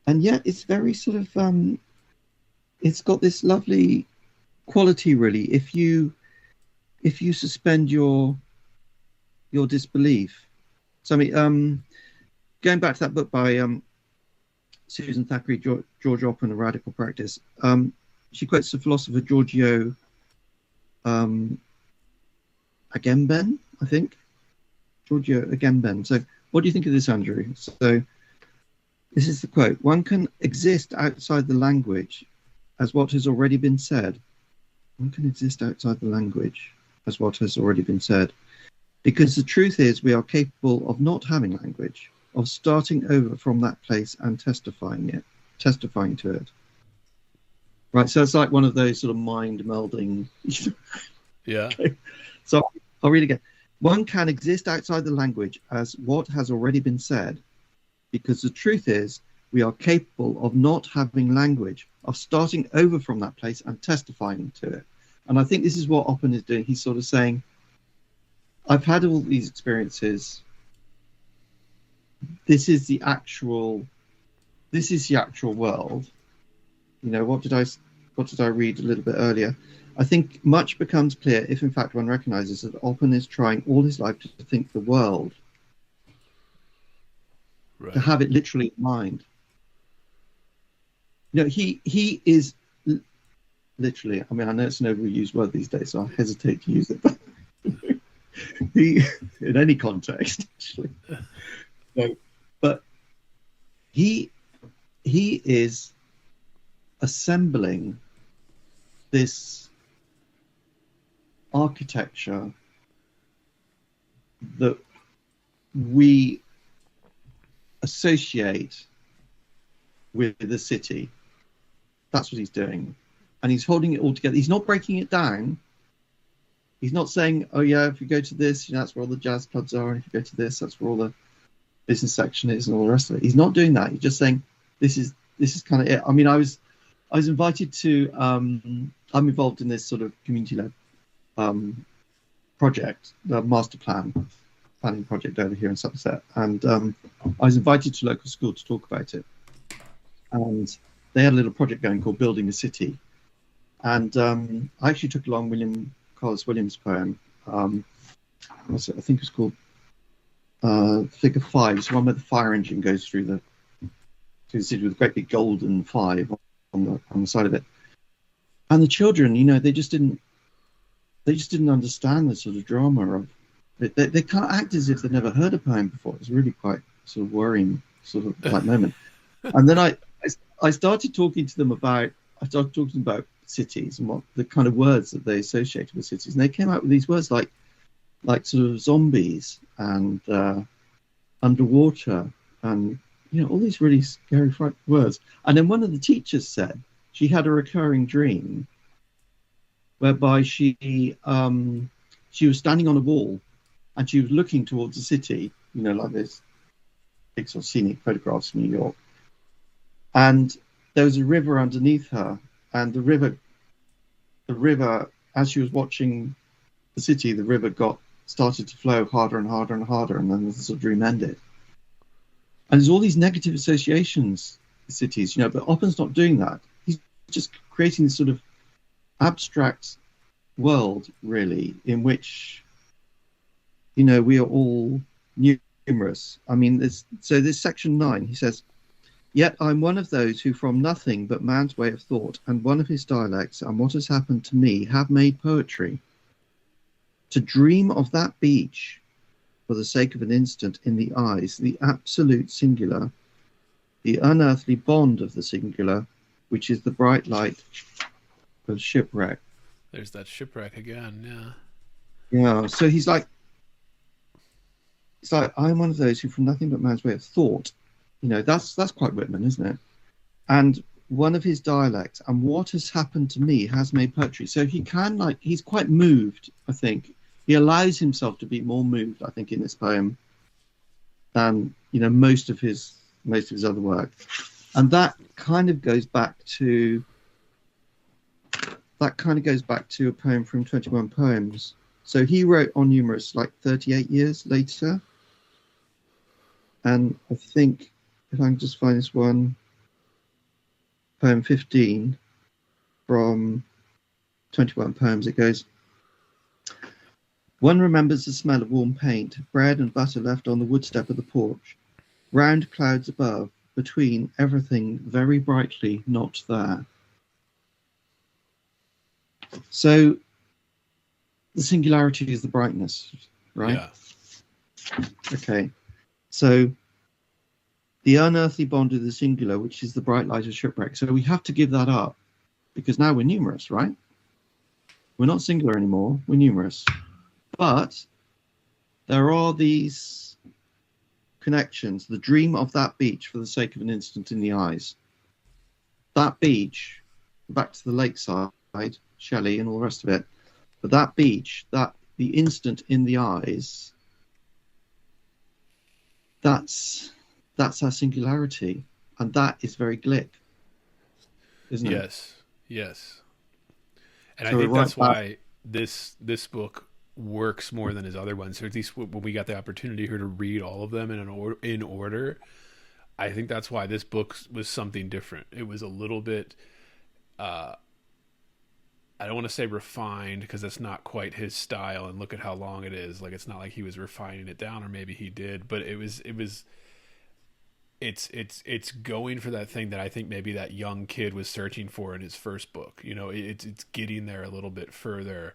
it's very sort of, it's got this lovely quality, really. If you suspend your disbelief. So I mean, going back to that book by Susan Thackeray, George Oppen, A Radical Practice. She quotes the philosopher Giorgio Agamben, I think. Giorgio Agamben. So what do you think of this, Andrew? So this is the quote. One can exist outside the language as what has already been said. One can exist outside the language as what has already been said. Because the truth is we are capable of not having language, of starting over from that place and testifying to it. Right, so it's like one of those sort of mind melding. Yeah. Okay. So I'll read again. One can exist outside the language as what has already been said, because the truth is we are capable of not having language, of starting over from that place and testifying to it. And I think this is what Oppen is doing. He's sort of saying, I've had all these experiences. This is the actual world. You know, what did I read a little bit earlier? I think much becomes clear if in fact one recognizes that Oppen is trying all his life to think the world, Right. to have it literally in mind. You know, he is literally, I mean, I know it's an overused word these days, so I hesitate to use it, but he, in any context, actually. No, but he is assembling this architecture that we associate with the city. That's what he's doing. And he's holding it all together. He's not breaking it down. He's not saying, oh yeah, if you go to this, you know, that's where all the jazz clubs are, and if you go to this, that's where all the business section is, and all the rest of it. He's not doing that. He's just saying, this is kind of it. I mean, I was invited to, I'm involved in this sort of community-led project, the master planning project over here in Somerset, and I was invited to local school to talk about it. And they had a little project going called Building a City. And I actually took along William Carlos Williams' poem. I think it was called Figure 5. It's the one where the fire engine goes through the city with a great big golden 5 on the side of it. And the children, you know, they just didn't understand the sort of drama of it. They can't act as if they'd never heard a poem before. It was really quite sort of worrying sort of like moment. And then I started talking to them about cities and what the kind of words that they associated with cities, and they came out with these words like sort of zombies and underwater, and you know, all these really scary words. And then one of the teachers said she had a recurring dream whereby she was standing on a wall and she was looking towards the city, you know, like this big sort of scenic photographs of New York. And there was a river underneath her, and the river, as she was watching the city, the river started to flow harder and harder and harder, and then the sort of dream ended. And there's all these negative associations with cities, you know, but Oppen's not doing that. He's just creating this sort of abstract world, really, in which, you know, we are all numerous. I mean, this section 9, he says, yet I'm one of those who from nothing but man's way of thought and one of his dialects and what has happened to me have made poetry. To dream of that beach for the sake of an instant in the eyes, the absolute singular, the unearthly bond of the singular, which is the bright light of shipwreck. There's that shipwreck again, yeah. Yeah, so he's like, it's like, I'm one of those who from nothing but man's way of thought, you know, that's quite Whitman, isn't it? And one of his dialects, and what has happened to me has made poetry. So he can, like, he's quite moved, I think. He allows himself to be more moved, I think, in this poem than, you know, most of his other work. And that kind of goes back to a poem from 21 Poems. So he wrote On Numerous like 38 years later. And I think, if I can just find this one, poem 15 from 21 Poems, it goes, one remembers the smell of warm paint, bread and butter left on the wood step of the porch, round clouds above, between everything very brightly not there. So the singularity is the brightness, right? Yeah. Okay. So the unearthly bond of the singular, which is the bright light of shipwreck. So we have to give that up because now we're numerous, right? We're not singular anymore. We're numerous. But there are these connections. The dream of that beach for the sake of an instant in the eyes. That beach, back to the lakeside, Shelley and all the rest of it. But that beach, the instant in the eyes, that's our singularity. and that is very Glick, isn't it? Yes. And So I think we're that's right back- why this book works more than his other ones, or at least when we got the opportunity here to read all of them in order. I think that's why this book was something different. It was a little bit, I don't want to say refined, because that's not quite his style. And look at how long it is. Like, it's not like he was refining it down, or maybe he did, but it's going for that thing that I think maybe that young kid was searching for in his first book. You know, it's getting there a little bit further,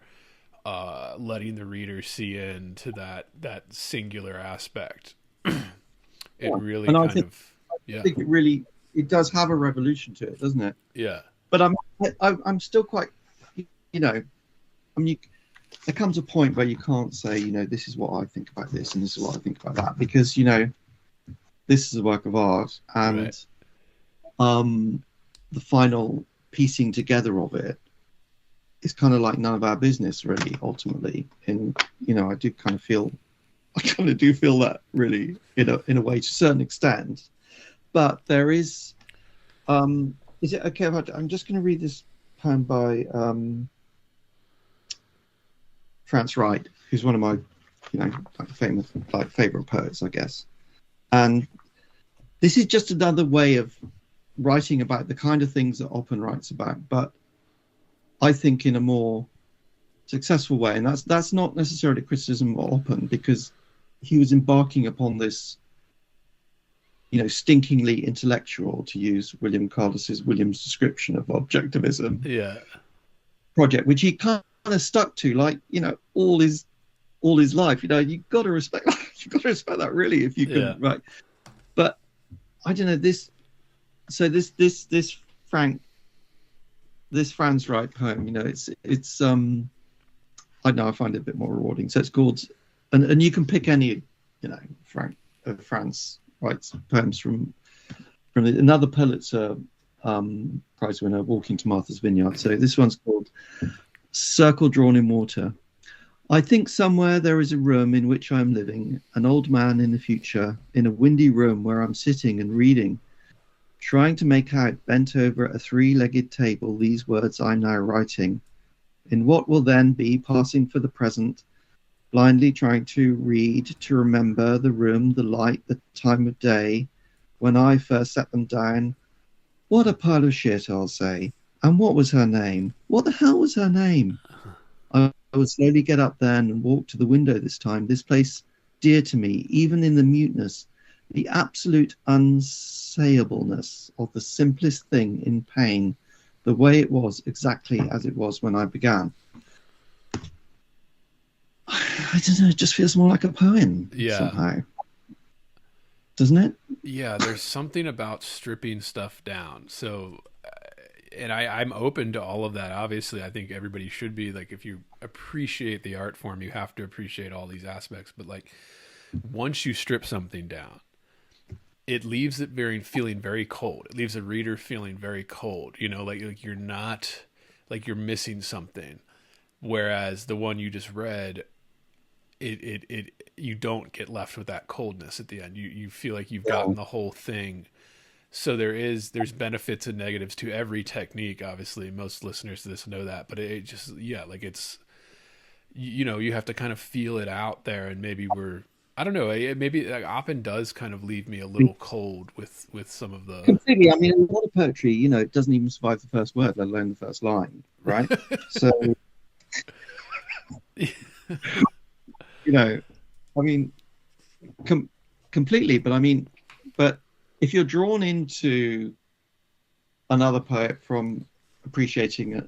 letting the reader see into that singular aspect. It really And I kind think- of, I think it does have a revolution to it, doesn't it? yeah. But I'm still quite, you know, I mean, there comes a point where you can't say, you know, this is what I think about this and this is what I think about that, because, you know, this is a work of art, and the final piecing together of it is kind of like none of our business, really, ultimately. And, you know, I do kind of feel that, really, in a way, to a certain extent. But there is it okay if I'm just going to read this poem by Franz Wright, who's one of my, you know, favorite poets, I guess. And this is just another way of writing about the kind of things that Oppen writes about, but I think in a more successful way. And that's not necessarily criticism of Oppen, because he was embarking upon this, you know, stinkingly intellectual, to use William's description of objectivism, project, which he kind of stuck to, like, you know, all his life. You know, you've got to respect that. You've got to respect that, really, if you can, right? But I don't know, this Franz Wright poem, you know, it's I know, I find it a bit more rewarding. So it's called, and you can pick any, you know, Franz Wright's poems from another Pulitzer Prize winner, Walking to Martha's Vineyard. So this one's called Circle Drawn in Water. I think somewhere there is a room in which I am living, an old man in the future, in a windy room where I'm sitting and reading, trying to make out, bent over a three-legged table, these words I'm now writing, in what will then be passing for the present, blindly trying to read, to remember the room, the light, the time of day, when I first set them down. What a pile of shit, I'll say. And what was her name? What the hell was her name? I would slowly get up then and walk to the window this time, this place dear to me, even in the muteness, the absolute unsayableness of the simplest thing in pain, the way it was, exactly as it was when I began. I don't know, it just feels more like a poem somehow. Doesn't it? Yeah, there's something about stripping stuff down. So, and I'm open to all of that. Obviously, I think everybody should be. Like, if you appreciate the art form, you have to appreciate all these aspects. But, like, once you strip something down, it leaves it feeling very cold. It leaves a reader feeling very cold. You know, like you're not, like you're missing something. Whereas the one you just read, it you don't get left with that coldness at the end. You feel like you've gotten the whole thing. So there's benefits and negatives to every technique. Obviously, most listeners to this know that, but it just, like it's, you know, you have to kind of feel it out there, and maybe I don't know, maybe like Oppen does kind of leave me a little cold with some of the... Completely. I mean, a lot of poetry, you know, it doesn't even survive the first word, let alone the first line, right? So, you know, I mean, completely, but I mean, if you're drawn into another poet from appreciating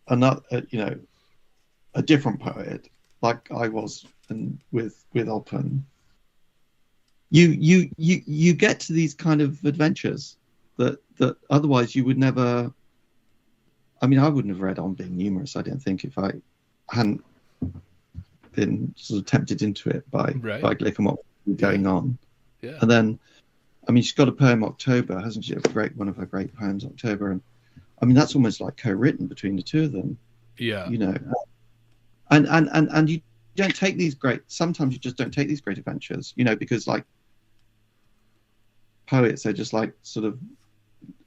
another, you know, a different poet, like I was, and with Oppen, you get to these kind of adventures that otherwise you would never. I mean, I wouldn't have read On Being Numerous, I don't think, if I hadn't been sort of tempted into it by Glick and what was going on. Yeah. And then, I mean, she's got a poem, October, hasn't she? One of her great poems, October, and I mean, that's almost like co-written between the two of them. Yeah. You know, and you don't take these great. Sometimes you just don't take these great adventures, you know, because like poets, they're just like sort of,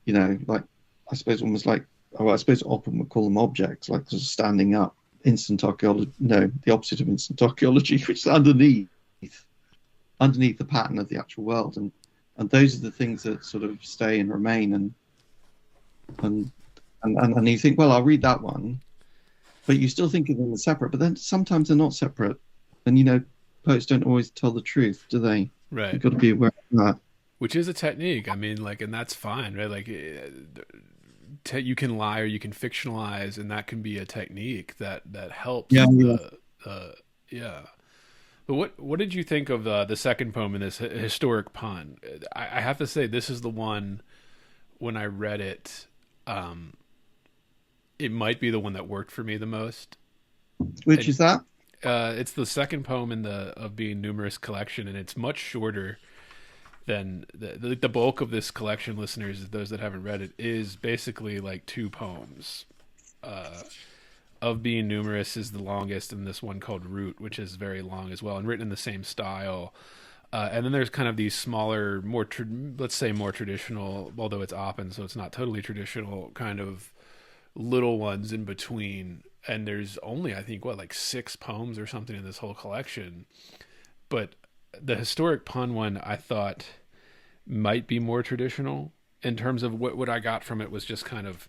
like I suppose almost like, I suppose Oppen would call them objects, like just standing up. Instant archaeology, no, the opposite of instant archaeology, which is underneath the pattern of the actual world, and those are the things that sort of stay and remain, and you think, well, I'll read that one, but you still think of them as separate, but then sometimes they're not separate, and poets don't always tell the truth, do they? Right. You've got to be aware of that. Which is a technique. I mean, like, and that's fine, right? Like, you can lie or you can fictionalize, and that can be a technique that helps. Yeah. But what did you think of the second poem in this historic pun? I have to say, this is the one, when I read it, it might be the one that worked for me the most. Which is that? It's the second poem in the Of Being Numerous collection, and it's much shorter than the bulk of this collection. Listeners, those that haven't read it, is basically like 2 poems. Of Being Numerous is the longest, and this one called Root, which is very long as well, and written in the same style. And then there's kind of these smaller, let's say more traditional, although it's Oppen, so it's not totally traditional, kind of little ones in between. And there's only, I think, like 6 poems or something in this whole collection. But the historic pun one, I thought, might be more traditional in terms of what I got from it was just kind of,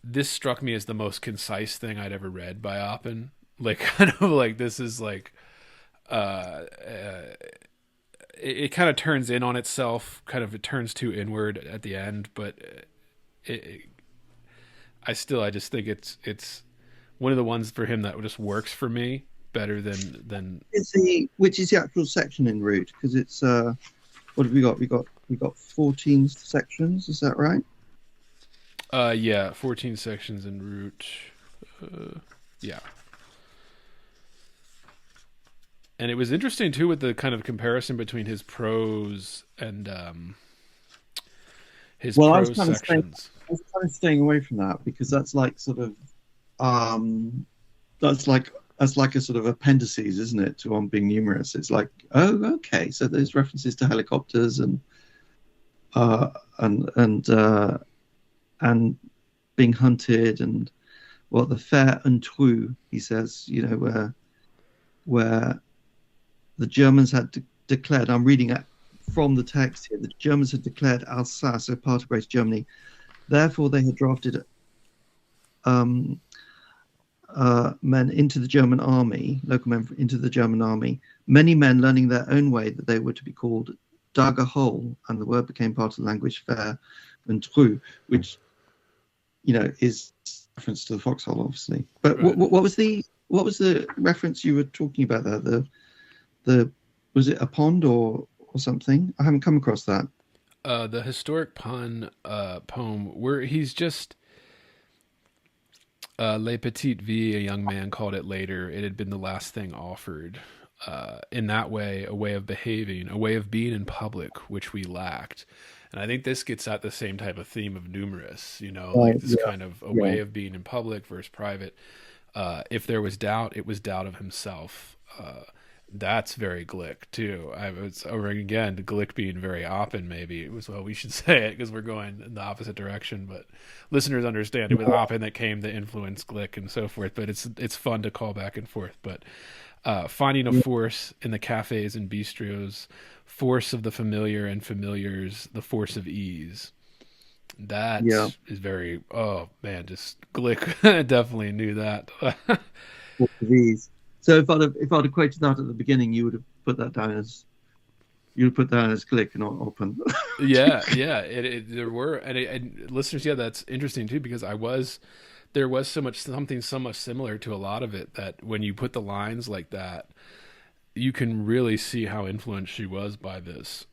this struck me as the most concise thing I'd ever read by Oppen. Like, kind of like, this is like, it kind of turns in on itself, it turns too inward at the end, but I just think it's one of the ones for him that just works for me better than. Which is the actual section in Root? Because it's what have we got? We got 14 sections. Is that right? Yeah, 14 sections in Root. Yeah. And it was interesting too with the kind of comparison between his prose and his prose sections. I was kind of staying away from that, because that's like sort of that's like a sort of appendices, isn't it, to On Being Numerous? It's like, oh, okay, so there's references to helicopters and being hunted, and the fair and true, he says, where the Germans had declared, I'm reading it from the text here, the Germans had declared Alsace a part of Great Germany. Therefore, they had drafted men into the German army, local men into the German army. Many men learning their own way that they were to be called dug a hole, and the word became part of the language fair and true, which is reference to the foxhole, obviously. But right. what was the reference you were talking about there? The was it a pond or something? I haven't come across that. The historic pun poem where he's just Les Petites Vies, a young man called it later. It had been the last thing offered. In that way, a way of behaving, a way of being in public, which we lacked. And I think this gets at the same type of theme of numerous, like this kind of a way of being in public versus private. If there was doubt, it was doubt of himself. That's very Glick too. Again, Glick being very Oppen, maybe it was, well, we should say it because we're going in the opposite direction, but listeners understand it was Oppen that came to influence Glick and so forth. But it's fun to call back and forth. But finding a force in the cafes and bistros, force of the familiar and familiars, the force of ease. That is very, oh man, just Glick definitely knew that. Force of ease. So if I'd have quoted that at the beginning, you would have put that down as Glick and not Oppen. yeah. There were and listeners, that's interesting too, because there was something so much similar to a lot of it that when you put the lines like that, you can really see how influenced she was by this.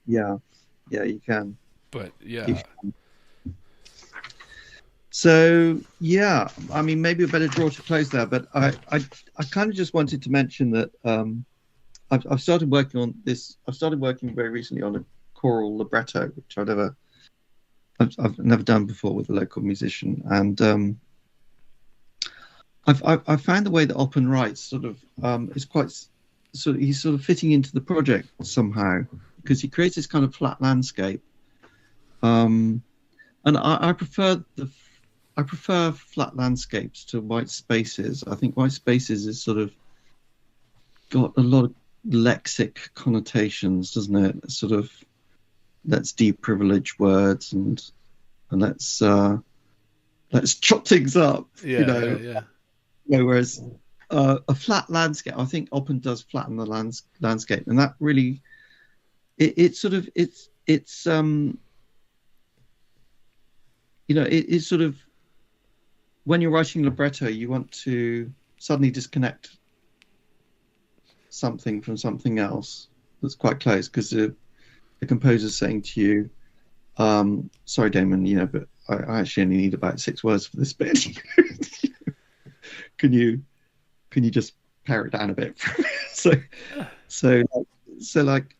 Yeah, you can. But yeah. So yeah, I mean, maybe we better draw to close there. But I kind of just wanted to mention that I've started working on this. I've started working very recently on a choral libretto, which I've never done before with a local musician, and I've found the way that Oppen writes sort of is quite sort of, he's sort of fitting into the project somehow. because he creates this kind of flat landscape. And I prefer flat landscapes to white spaces. I think white spaces is sort of got a lot of lexic connotations, doesn't it? Sort of let's deprivilege words and let's chop things up. Yeah, you know. yeah. You know, whereas a flat landscape, I think Oppen does flatten the landscape, and that really it's sort of when you're writing libretto, you want to suddenly disconnect something from something else that's quite close, because the composer's saying to you, sorry, Damon, you know, but I actually only need about 6 words for this bit. Can you just pare it down a bit? so like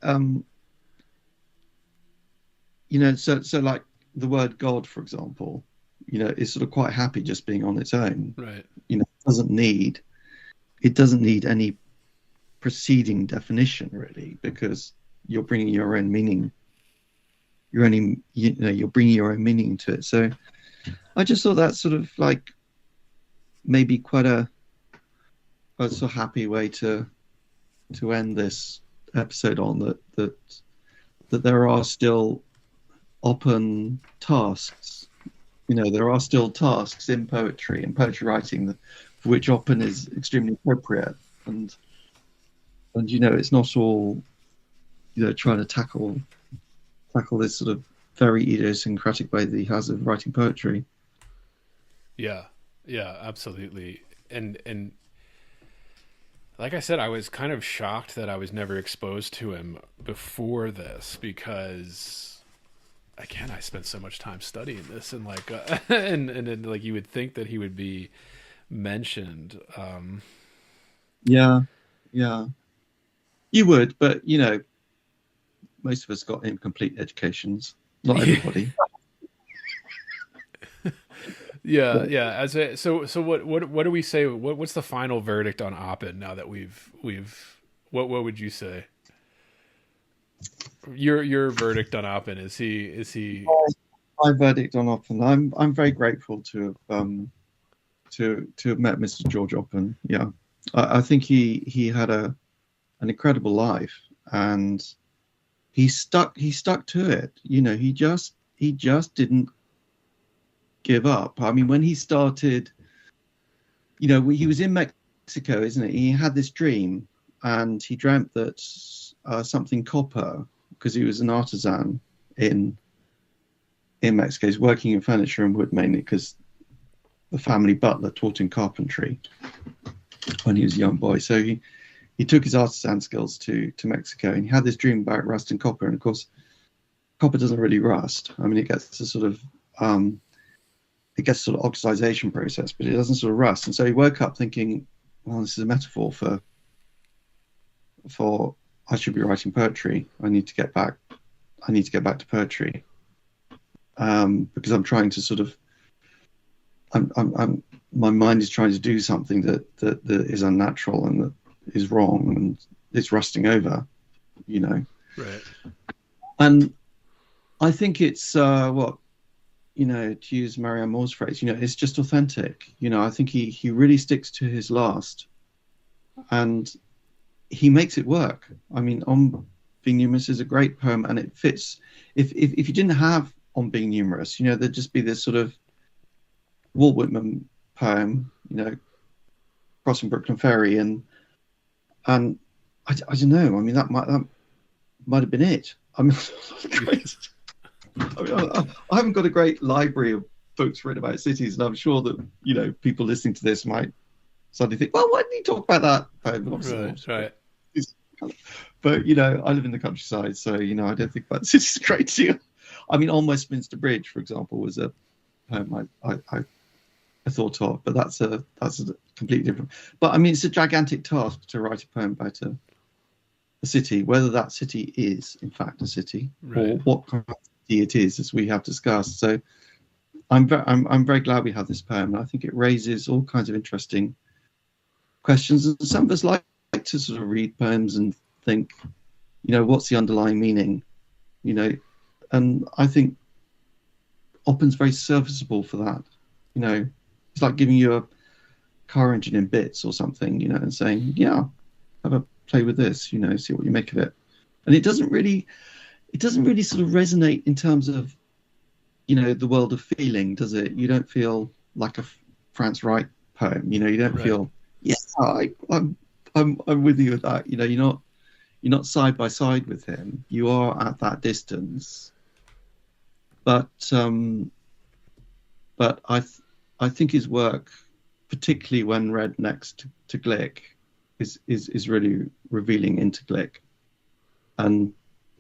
you know, so like the word God, for example, you know, is sort of quite happy just being on its own. Right. You know, it doesn't need any preceding definition really, because you're bringing your own meaning. You're bringing your own meaning to it. So I just thought that sort of like maybe quite a sort of happy way to end this episode on, that there are still Oppen tasks. You know, there are still tasks in poetry and poetry writing for which Oppen is extremely appropriate, and you know, it's not all, you know, trying to tackle this sort of very idiosyncratic way that he has of writing poetry. Yeah, absolutely. And like I said, I was kind of shocked that I was never exposed to him before this, because again, I spent so much time studying this, and like and like you would think that he would be mentioned. Yeah, you would, but you know, most of us got incomplete educations. Not everybody. Yeah. So what do we say? What's the final verdict on Oppen now that we've what would you say? Your verdict on Oppen, is he? My verdict on Oppen. I'm very grateful to have met Mr. George Oppen. Yeah, I think he had an incredible life, and he stuck to it. You know, he just didn't give up. I mean, when he started, you know, he was in Mexico, isn't he? He had this dream, and he dreamt that something copper, because he was an artisan in Mexico. He's working in furniture and wood mainly, because the family butler taught him carpentry when he was a young boy. So he took his artisan skills to Mexico, and he had this dream about rust and copper. And of course, copper doesn't really rust. I mean, it gets a sort of oxidization process, but it doesn't sort of rust. And so he woke up thinking, well, this is a metaphor for I should be writing poetry. I need to get back to poetry, because I'm trying to sort of, my mind is trying to do something that is unnatural and that is wrong, and it's rusting over, you know. Right. And I think it's you know, to use Marianne Moore's phrase, you know, it's just authentic. You know, I think he really sticks to his last, and he makes it work. I mean, On Being Numerous is a great poem, and it fits. If you didn't have On Being Numerous, you know, there'd just be this sort of Walt Whitman poem, you know, Crossing Brooklyn Ferry, and I don't know. I mean, that might have been it. I mean, I haven't got a great library of books written about cities, and I'm sure that, you know, people listening to this might suddenly think, well, why didn't you talk about that poem? Right. But, you know, I live in the countryside, so, you know, I don't think about the cities a great deal. I mean, On Westminster Bridge, for example, was a poem I thought of, but that's a completely different. But I mean, it's a gigantic task to write a poem about a city, whether that city is in fact a city, right, or what kind of city it is, as we have discussed. So I'm very glad we have this poem, and I think it raises all kinds of interesting questions. And some of us like to sort of read poems and think, what's the underlying meaning, and I think Oppen's very serviceable for that. It's like giving you a car engine in bits or something, and saying, yeah, have a play with this, see what you make of it. And it doesn't really sort of resonate in terms of, the world of feeling, does it? You don't feel like a Franz Wright poem, you don't feel, yes, I'm with you with that. You're not side by side with him. You are at that distance. But I think his work, particularly when read next to Glick, is really revealing into Glick, and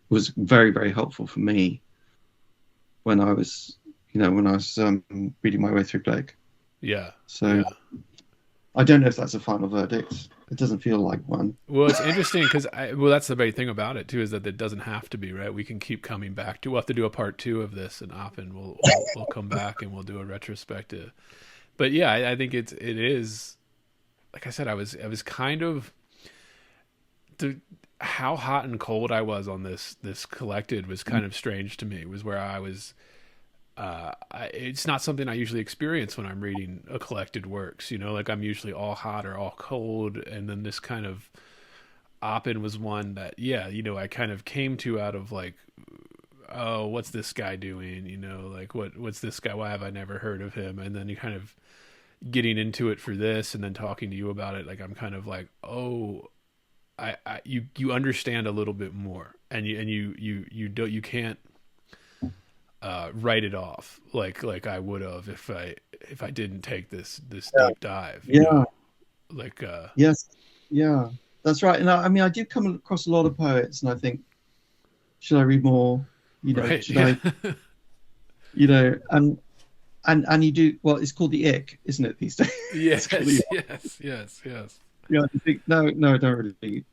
was very, very helpful for me when I was reading my way through Glick. Yeah. So I don't know if that's a final verdict. It doesn't feel like one. Well, it's interesting because that's the great thing about it too, is that it doesn't have to be, right? We can keep coming back to. We'll have to do a part 2 of this, and Oppen we'll come back and we'll do a retrospective. But yeah, I think it is. Like I said, I was kind of how hot and cold I was on this Collected was kind of strange to me. It was where I was. It's not something I usually experience when I'm reading a Collected works. Like I'm usually all hot or all cold, and then this kind of Oppen was one that I kind of came to out of like, oh, what's this guy doing? Like what's this guy? Why have I never heard of him? And then you kind of getting into it for this, and then talking to you about it, like I'm kind of like, oh, you understand a little bit more, and you can't write it off like I would have if I didn't take this deep dive. Yes, yeah, that's right. And I did come across a lot of poets, and I think, should I read more? Right, should I? And you do, well, it's called the ick, isn't it, these days? Yes. Yeah, you think no, I don't really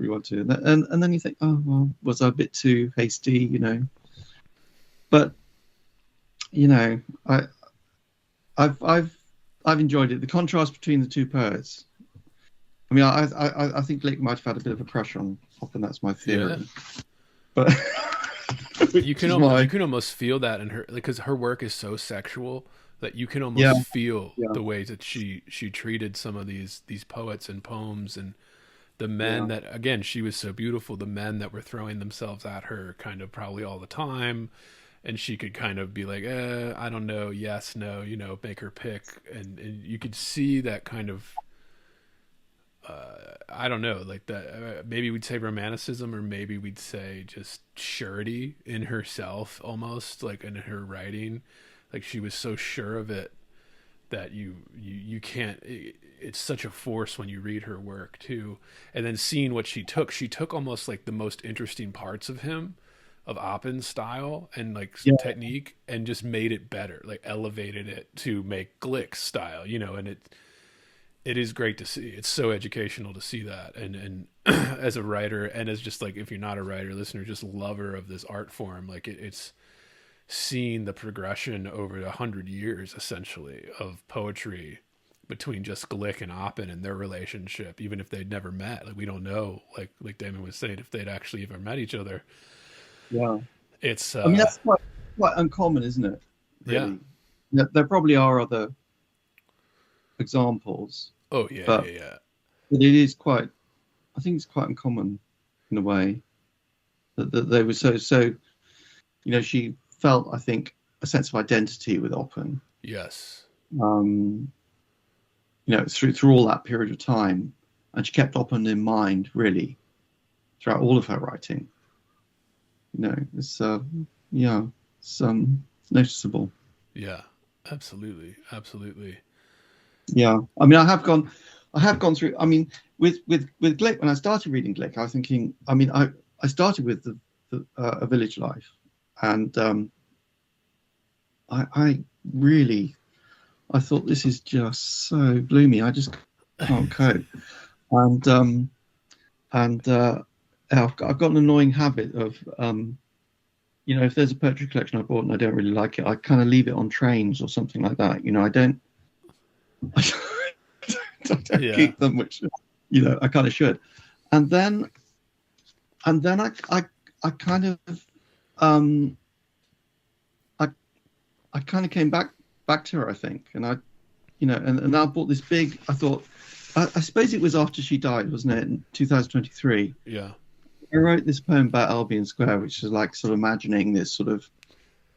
want to, and then you think, oh well, was I a bit too hasty, But I've enjoyed it. The contrast between the two poets. I think Glick might have had a bit of a crush on Oppen. That's my theory. Yeah. But you can almost feel that in her, because her work is so sexual that you can almost feel the way that she treated some of these poets and poems, and the men that, again, she was so beautiful, the men that were throwing themselves at her kind of probably all the time, and she could kind of be like, I don't know, yes, no, make her pick, and you could see that kind of I don't know, like that, maybe we'd say romanticism, or maybe we'd say just surety in herself, almost like in her writing. Like she was so sure of it that you can't, it's such a force when you read her work too. And then seeing what she took almost like the most interesting parts of him, of Oppen's style and like technique, and just made it better, like elevated it to make Glick's style, and it is great to see. It's so educational to see that. And as a writer, and as just like, if you're not a writer, listener, just lover of this art form, like it's seeing the progression over 100 years, essentially, of poetry between just Glick and Oppen and their relationship, even if they'd never met. Like we don't know, like Damon was saying, if they'd actually ever met each other. Yeah. It's, that's quite uncommon, isn't it? Really? Yeah. There probably are other examples. Oh yeah, but it is quite, I think it's quite uncommon in a way that they were so she felt, I think, a sense of identity with Oppen. Yes. Through all that period of time, and she kept Oppen in mind really throughout all of her writing. It's noticeable. Yeah, absolutely. Yeah, I have gone through. With Glick, when I started reading Glick, I was thinking. I started with the A Village Life, and I thought, this is just so gloomy. I just can't cope. And I've got an annoying habit of if there's a poetry collection I bought and I don't really like it, I kind of leave it on trains or something like that. I don't keep them, which I kind of should. And then then I kind of I kind of came back to her, I think, and and I bought this big. I thought, I suppose it was after she died, wasn't it, in 2023? Yeah. I wrote this poem about Albion Square, which is like sort of imagining this sort of,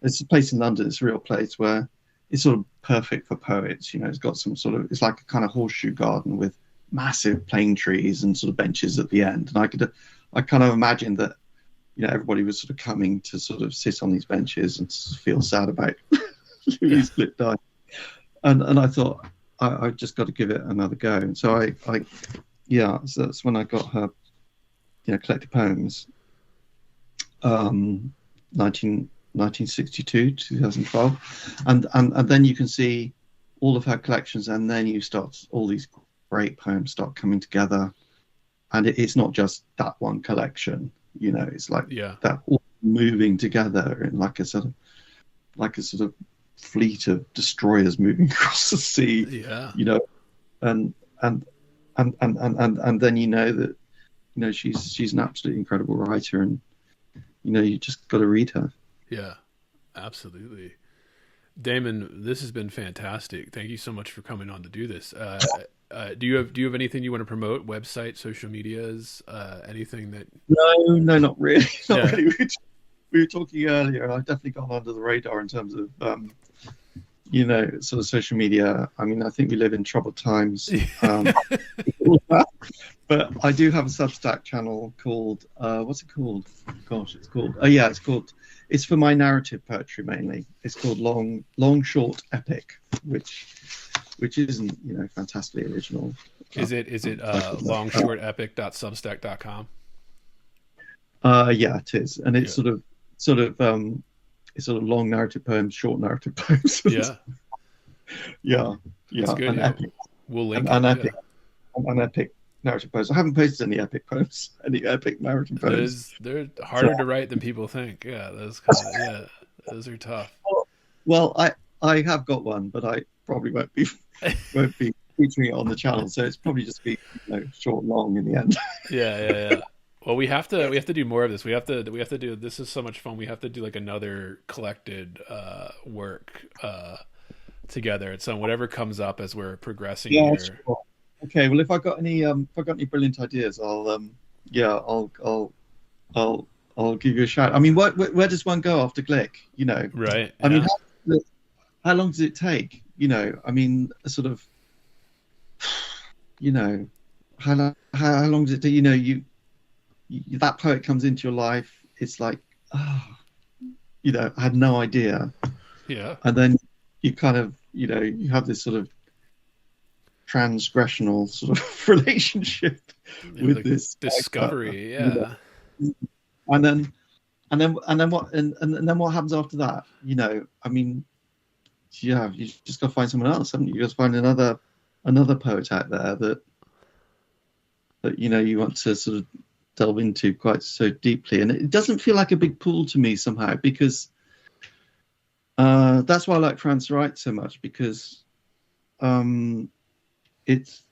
it's a place in London, it's a real place where it's sort of perfect for poets. It's got some sort of, it's like a kind of horseshoe garden with massive plane trees and sort of benches at the end. And I kind of imagined that, everybody was sort of coming to sort of sit on these benches and feel sad about Louise Gluck dying. And I thought, I just got to give it another go. And so so that's when I got her, collected poems, 1962, 2012. And then you can see all of her collections, and then all these great poems start coming together. And it's not just that one collection, it's like that all moving together in like a sort of fleet of destroyers moving across the sea. Yeah. And then that she's an absolutely incredible writer, and you just got to read her. Yeah, absolutely. Damon, this has been fantastic. Thank you so much for coming on to do this. Do you have anything you want to promote? Website, social medias, anything that? No, not really. Not really. We were talking earlier, and I've definitely gone under the radar in terms of, sort of social media. I mean, I think we live in troubled times. But I do have a Substack channel called, what's it called? Gosh, it's called, it's for my narrative poetry mainly. It's called Long Short Epic, which isn't, fantastically original. Is it longshortepic.substack.com? Yeah, it is. And it's sort of long narrative poems, short narrative poems. Yeah. Yeah. That's good. Epic. We'll link an epic narrative poems. I haven't posted any epic poems, any epic narrative poems. They're harder to write than people think. Yeah, those are tough. Well, I have got one, but I probably won't be featuring it on the channel. So it's probably just be short, long in the end. Yeah. Well, we have to do more of this. We have to do. This is so much fun. We have to do like another collected work together. So whatever comes up as we're progressing here. Sure. Okay. Well, if I got any brilliant ideas, I'll give you a shout. I mean, where does one go after Glick? Right. I mean, how long does it take? I mean, sort of. How long does it take? That poet comes into your life. It's like, I had no idea. Yeah. And then you kind of, you have this sort of transgressional sort of relationship with like this discovery. And then what happens after that? I mean, you just got to find someone else, haven't you? You just find another poet out there that you want to sort of delve into quite so deeply. And it doesn't feel like a big pool to me somehow, because that's why I like Franz Wright so much, because it's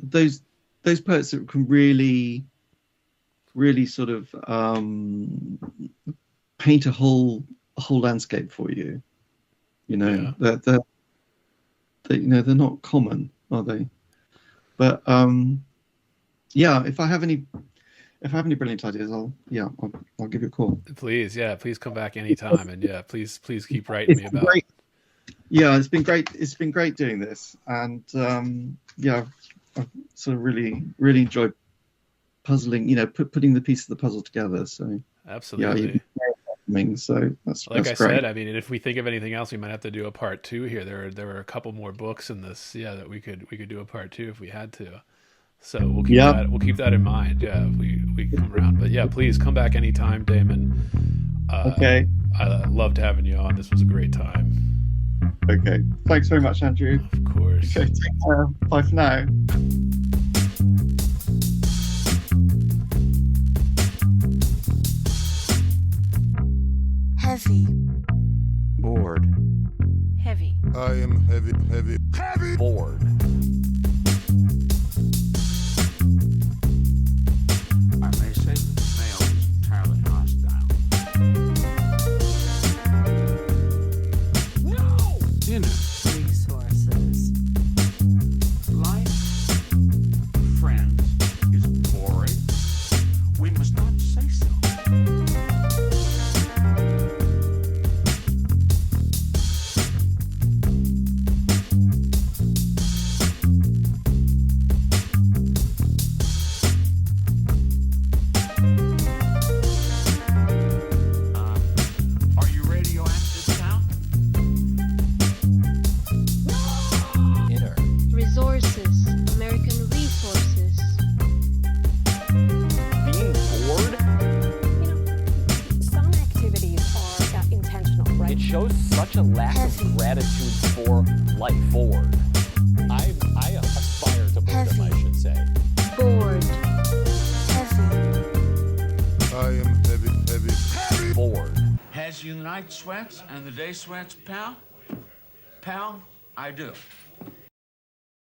those poets that can really sort of paint a whole landscape for you. They're not common, are they? But if I have any brilliant ideas, I'll give you a call. Please come back anytime, and please keep writing me about. Great. Yeah, it's been great. It's been great doing this, and I've sort of really enjoyed puzzling. Putting the pieces of the puzzle together. So absolutely. So that's like that's I great. said. I mean, and if we think of anything else, we might have to do a part 2 here. There are a couple more books in this. Yeah, that we could do a part 2 if we had to. So we'll keep that in mind. Yeah, if we come around. But please come back anytime, Damon. Okay. I loved having you on. This was a great time. Okay. Thanks very much, Andrew. Of course. Okay. Take care. Bye for now. Heavy. Bored. Heavy. I am heavy. Bored. I'm such a lack of gratitude for life. Bored. I aspire to boredom, I should say. Bored. Heavy. I am heavy. Bored. Has you the night sweats and the day sweats, pal? Pal, I do.